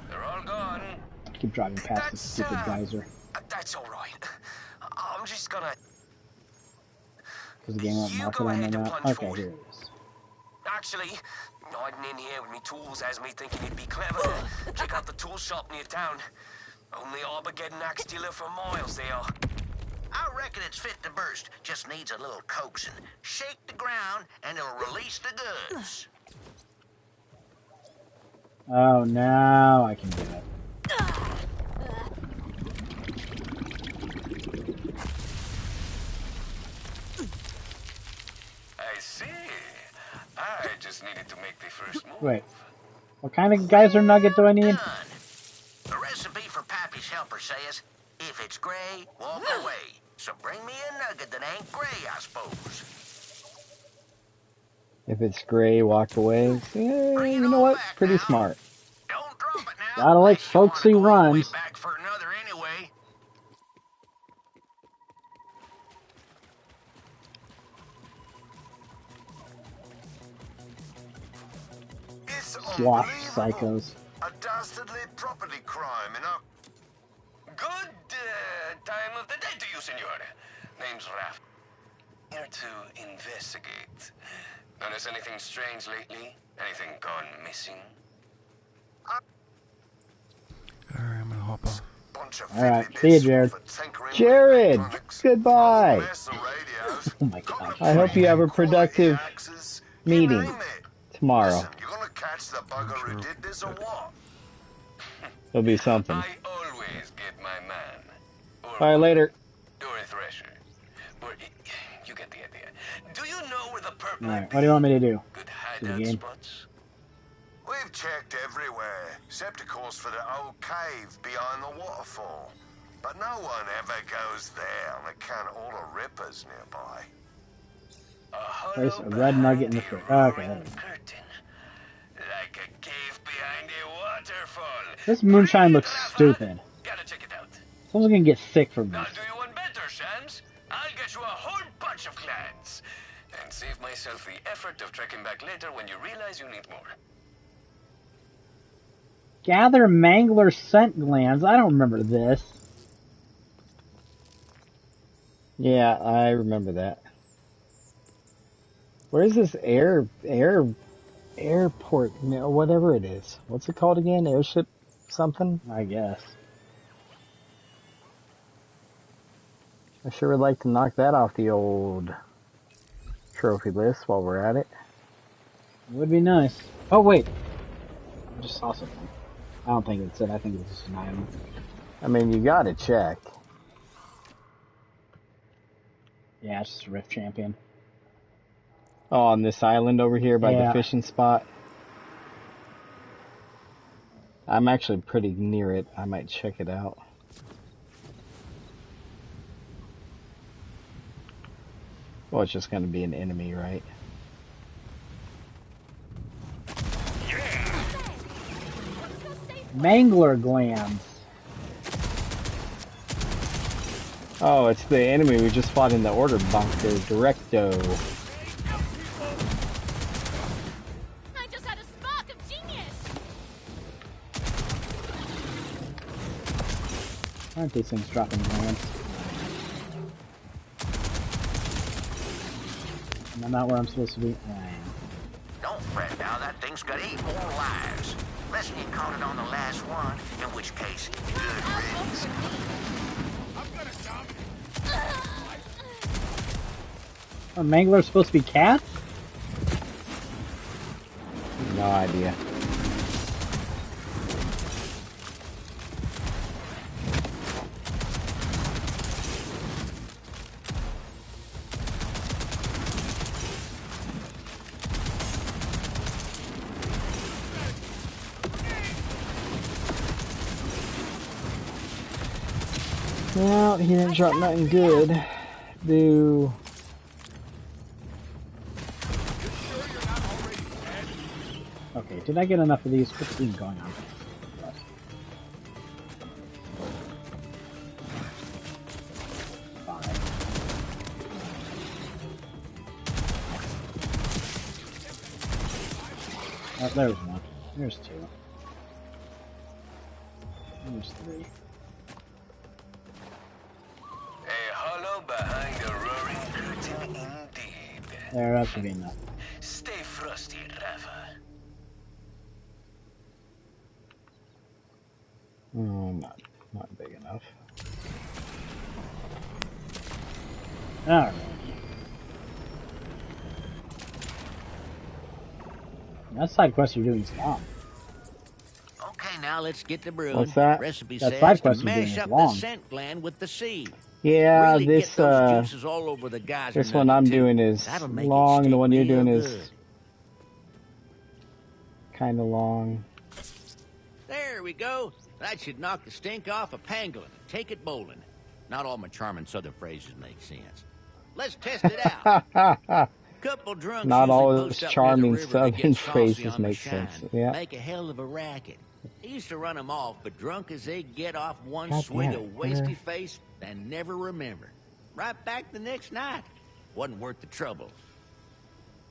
They're all gone. I keep driving past this stupid geyser. That's all right. I'm just gonna... Because the game won't mark it on the map. Okay, here it is. Actually, hiding in here with me tools has me thinking it'd be clever to check out the tool shop near town. Only Armageddon axe dealer for miles they are. I reckon it's fit to burst. Just needs a little coaxing. Shake the ground, and it'll release the goods. Oh, now I can do it. I see. I just needed to make the first move. Wait. What kind of geyser nugget do I need? The recipe for Pappy's helper says, if it's gray, walk away. So bring me a nugget that ain't gray, I suppose. If it's gray, walk away. Yeah, you know what? Pretty smart. Don't drop it now. Gotta like folksy rhymes. Back for another anyway. Sloth psychos. A dastardly property crime in a... Good time of the day to you, senor. Name's Raph. Here to investigate. Notice anything strange lately? Anything gone missing? Alright, I'm gonna hop off. Alright, see you, Jared. Jared, goodbye. Oh my god. I hope you have a productive meeting tomorrow. You're gonna catch the bugger who did this or what? It'll be something. I always get my man. Bye later. Or a thresher. Or you get the idea. Do you know where the purple Alright, what do you want me to do? good To the hideout game? spots? We've checked everywhere, except of course for the old cave behind the waterfall. But no one ever goes there on account of all the rippers nearby. There's a red nugget in the fridge. Okay, there we go. Like a cave behind a waterfall. This moonshine looks stupid. Gotta check it out. Someone's gonna get sick from Now, this. do you want better, Shams? I'll get you a whole bunch of clans. And save myself the effort of trekking back later when you realize you need more. Gather mangler scent glands. I don't remember this. Yeah, I remember that. Where is this airport, whatever it is? What's it called again? Airship something? I guess. I sure would like to knock that off the old trophy list while we're at it. It would be nice. Oh, wait. I just saw something. I don't think it's it. I think it's just an island. I mean, you gotta check. Yeah, it's just a Rift Champion. Oh, on this island over here by the fishing spot. I'm actually pretty near it. I might check it out. Well, it's just gonna be an enemy, right? Mangler glands. Oh, it's the enemy we just fought in the order bunker, Directo. I just had a spark of genius. Aren't these things dropping glands? Am I not where I'm supposed to be? I am. Don't fret now, that thing's got 8 more lives. Unless you caught it on the last one, in which case, good riddance. Are manglers supposed to be cats? No idea. Well, he didn't drop nothing good. Do. Okay, did I get enough of these? What's been going on? Fine. Oh, there's one. There's two. There's three. A hollow behind a roaring curtain indeed. There, that should be enough. Stay frosty, Rafa. Oh, not big enough. Alright. That side quest you're doing is long. Okay, now let's get to brewing. What's that? Recipe That says side to quest you're doing mash is up long. the scent gland with the seed. Yeah, Really this get those juices all over the geyser this one nugget, I'm too. doing is That'll make it long. The stick one you're doing real is good. kind of long. There we go. That should knock the stink off of pangolin. Take it bowling. Not all my charming southern phrases make sense. Let's test it out. Couple drunks Not usually all post those up near the charming river to southern get saucy phrases on the make shine. sense. Yeah. Make a hell of a racket. I used to run them off, but drunk as they get off one God swig damn of it, wasty face, they never remember. Right back the next night. Wasn't worth the trouble.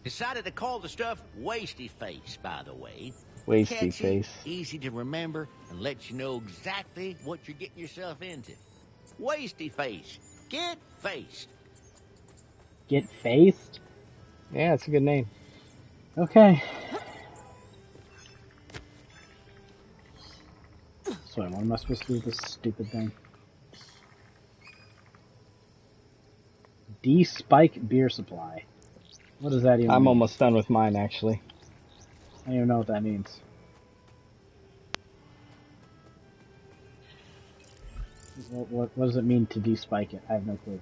Decided to call the stuff wasty face, by the way. Wasty Catchy, face. easy to remember, and let you know exactly what you're getting yourself into. Wasty face. Get faced. Get faced? Yeah, it's a good name. Okay. So what am I supposed to do with this stupid thing? D-Spike beer supply. What does that even mean? I'm almost done with mine, actually. I don't even know what that means. What does it mean to de-spike it? I have no clue.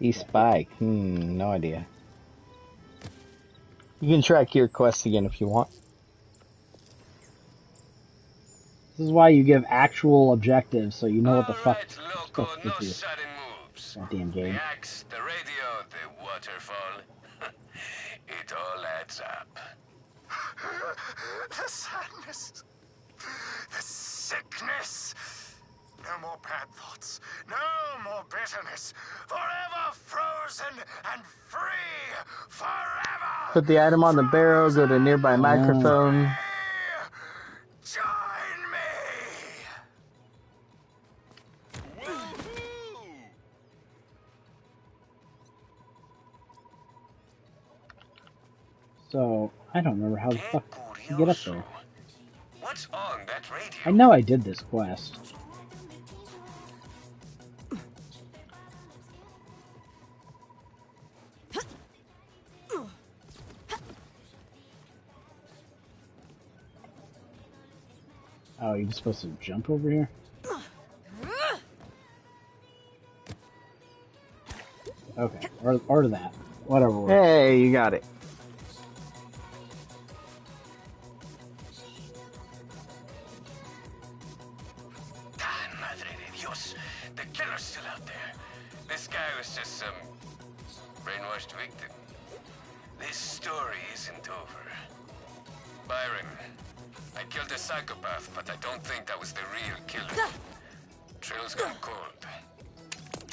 E-Spike. No idea. You can track your quest again if you want. This is why you give actual objectives, so you know what the fuck you're supposed to No do. sudden moves. That damn game. The axe, the radio, the waterfall. It all adds up. The sadness. The sickness. No more bad thoughts. No more bitterness. Forever frozen and free. Forever. Put the item on the barrel, go to nearby microphone. Join me. So, I don't remember how the fuck to get up there. What's on that radio? I know I did this quest. Oh, you're just supposed to jump over here? Okay, or that. Whatever works. Hey, you got it. Madre de Dios. The killer's still out there. This guy was just some brainwashed victim. This story isn't over. Byron, I killed a psychopath, but I don't think that was the real killer. Trail's gone cold.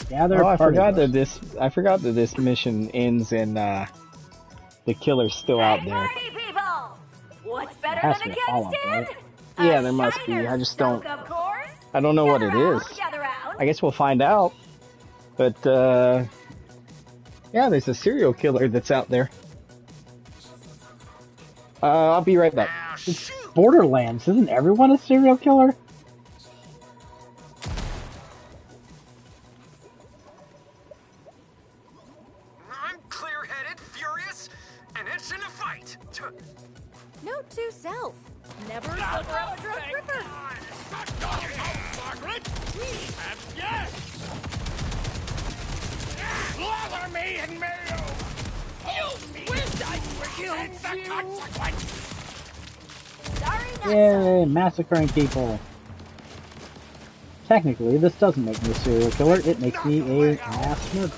Gather I party forgot bus. that this mission ends and the killer's still out there. Party people! What's better Has than to a be a follow-up, keg stand? right? Yeah, A there must be. Shiner I just don't. soak, of course. I don't know what it Gather is. round, gather round. I guess we'll find out. But yeah, there's a serial killer that's out there. I'll be right back. It's Borderlands. Isn't everyone a serial killer? I'm clear-headed, furious, and itching to fight. Note to self. Never look around a drunk ripper. Margaret, we have guests. Slather me in mayo. You wish I killed the consequence. Sorry, not Yay, massacring people. Technically, this doesn't make me a serial killer, it makes me a mass murderer.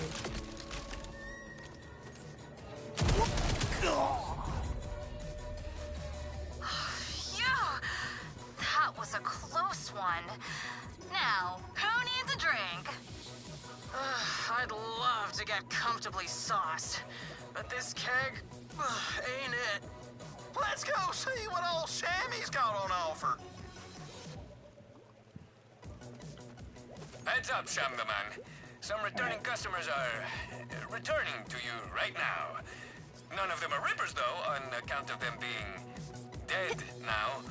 That was a close one. Now, who needs a drink? I'd love to get comfortably sauced, but this keg ain't it. Let's go see what old Sammy's got on offer. Heads up, Shamgaman. Some returning customers are returning to you right now. None of them are Rippers, though, on account of them being dead now.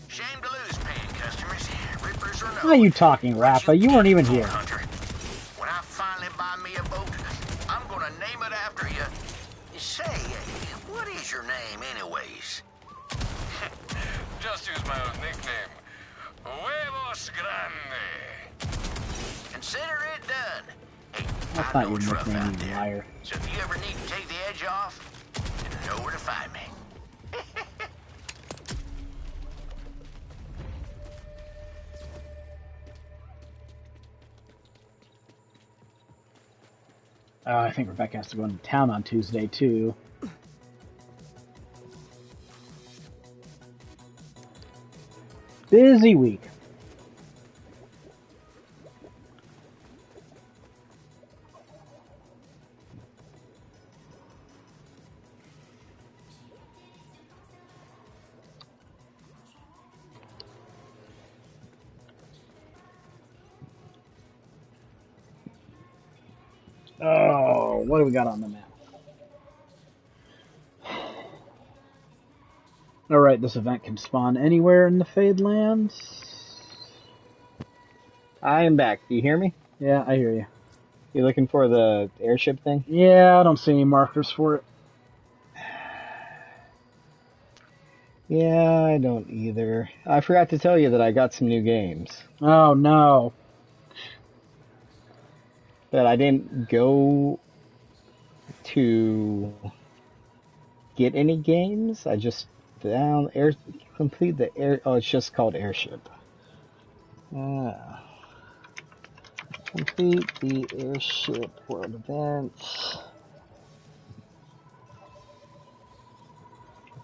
Shame to lose paying customers. Rippers or no. How are you talking, Rappa? You weren't even here. Hunter. When I finally buy me a boat, I'm gonna name it after you. Say, what is your name anyways? Just use my own nickname. Huevos Grande. Consider it done. Hey, That's I not know your it's rough nickname, out you there. liar. So if you ever need to take the edge off, you know where to find me. I think Rebecca has to go into town on Tuesday, too. Busy week. Oh, what do we got on the map? Alright, this event can spawn anywhere in the Fade Lands. I am back. Do you hear me? Yeah, I hear you. You looking for the airship thing? Yeah, I don't see any markers for it. Yeah, I don't either. I forgot to tell you that I got some new games. Oh, no. But I didn't go to get any games. I just complete the air. Oh, it's just called Airship. Complete the Airship World Event.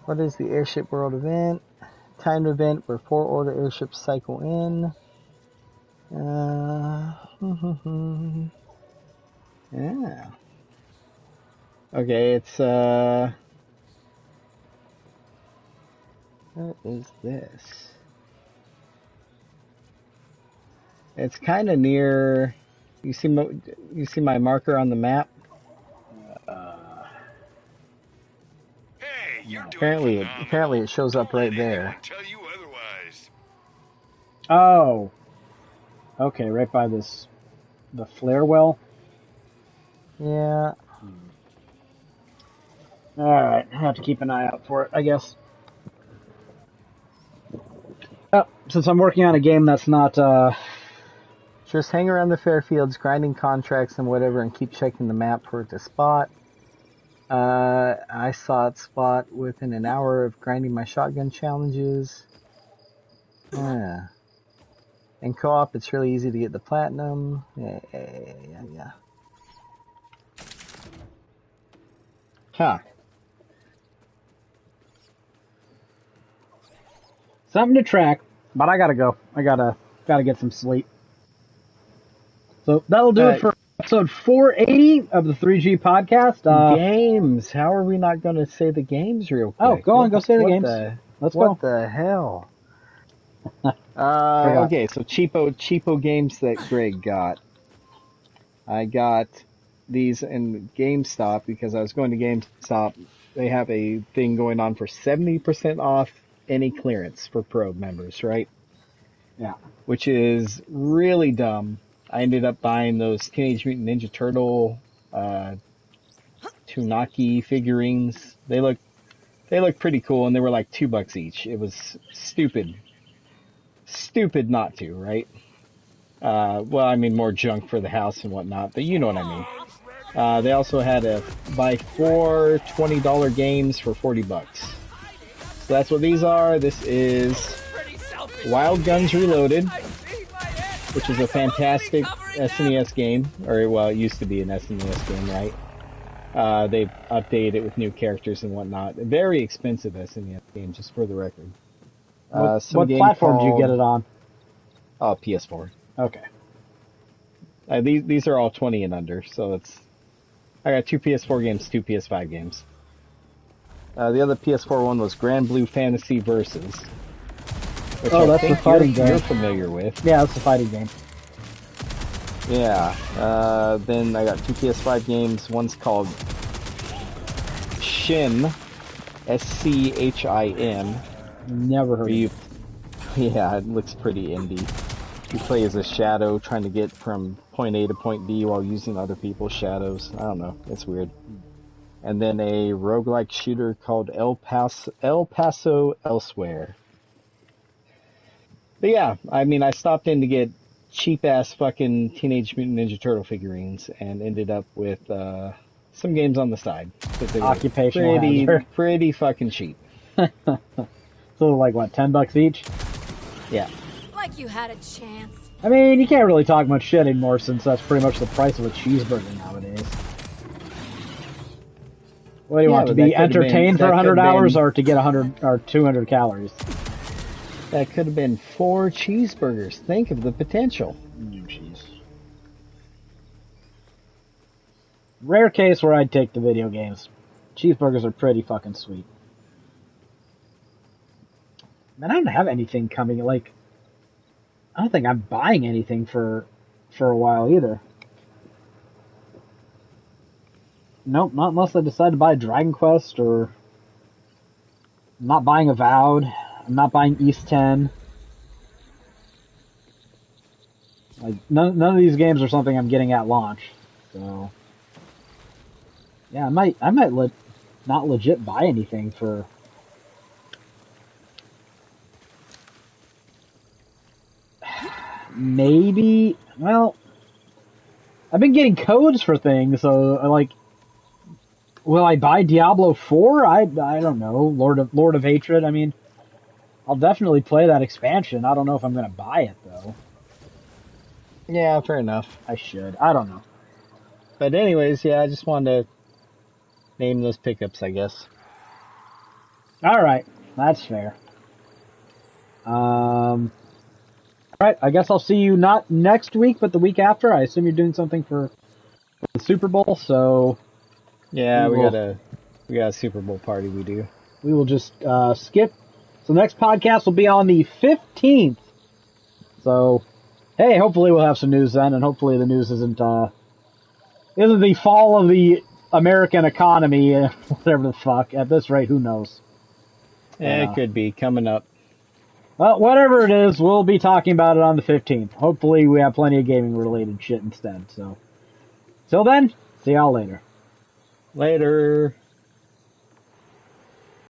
What is the Airship World Event? Timed event where 4 order airships cycle in. Yeah. Okay, it's what is this? It's kind of near. You see my marker on the map? Hey, you're Apparently it shows up right there. Tell you otherwise. Oh. Okay, right by the flare well. Yeah. Alright, I have to keep an eye out for it, I guess. Oh, since I'm working on a game that's not, Just hang around the Fairfields, grinding contracts and whatever, and keep checking the map for it to spot. I saw it spot within an hour of grinding my shotgun challenges. Yeah. In co-op, it's really easy to get the platinum. Yeah. Huh. something to track, but I gotta go. I gotta get some sleep. So that'll do it for episode 480 of the 3G podcast. Games. How are we not going to say the games real quick? Oh, go on, go say the games. Let's go. What the hell? Okay, so cheapo games that Greg got. I got these in GameStop because I was going to GameStop. They have a thing going on for 70% off any clearance for Pro members, right? Yeah. Which is really dumb. I ended up buying those Teenage Mutant Ninja Turtle Toonaki figurines. They look pretty cool, and they were like $2 each. It was stupid not to, right? Well, I mean, more junk for the house and whatnot, but you know what I mean. They also had buy 4 $20 games for $40. So that's what these are. This is Wild Guns Reloaded. which is a fantastic SNES game, or well, it used to be an SNES game, right? They've updated it with new characters and whatnot. A very expensive SNES game, just for the record. What platform did you get it on? PS4. Okay. These are all 20 and under, so I got 2 PS4 games, 2 PS5 games. The other PS4 one was Grand Blue Fantasy Versus. Which I that's think the fighting game. You're familiar with. Yeah, that's the fighting game. Yeah. Then I got 2 PS5 games. One's called Shin, SCHIN. Never heard of it. Yeah, it looks pretty indie. You play as a shadow trying to get from point A to point B while using other people's shadows. I don't know. It's weird. And then a roguelike shooter called El Paso Elsewhere. But yeah, I mean, I stopped in to get cheap-ass fucking Teenage Mutant Ninja Turtle figurines and ended up with some games on the side. Occupational hazard. Pretty fucking cheap. So like, what, $10 each? Yeah. Like you had a chance. I mean, you can't really talk much shit anymore since that's pretty much the price of a cheeseburger nowadays. What do you want, to be entertained for $100 or to get 100 or 200 calories? That could have been 4 cheeseburgers. Think of the potential. Jeez. Rare case where I'd take the video games. Cheeseburgers are pretty fucking sweet. Man, I don't have anything coming. Like, I don't think I'm buying anything for a while either. Nope, not unless I decide to buy Dragon Quest, or I'm not buying Avowed. I'm not buying East 10. Like, none of these games are something I'm getting at launch. So, yeah, I might not legit buy anything for. Maybe, well, I've been getting codes for things, so like, will I buy Diablo 4? I don't know. Lord of Hatred. I mean, I'll definitely play that expansion. I don't know if I'm gonna buy it though. Yeah, fair enough. I should. I don't know. But anyways, yeah, I just wanted to name those pickups, I guess. All right, that's fair. Alright, I guess I'll see you not next week, but the week after. I assume you're doing something for the Super Bowl, so... Yeah, we got a Super Bowl party we do. We will just skip. So the next podcast will be on the 15th. So, hey, hopefully we'll have some news then, and hopefully the news isn't the fall of the American economy, whatever the fuck. At this rate, who knows? Yeah, it could be coming up. Well, whatever it is, we'll be talking about it on the 15th. Hopefully we have plenty of gaming-related shit instead. So, till then, see y'all later. Later.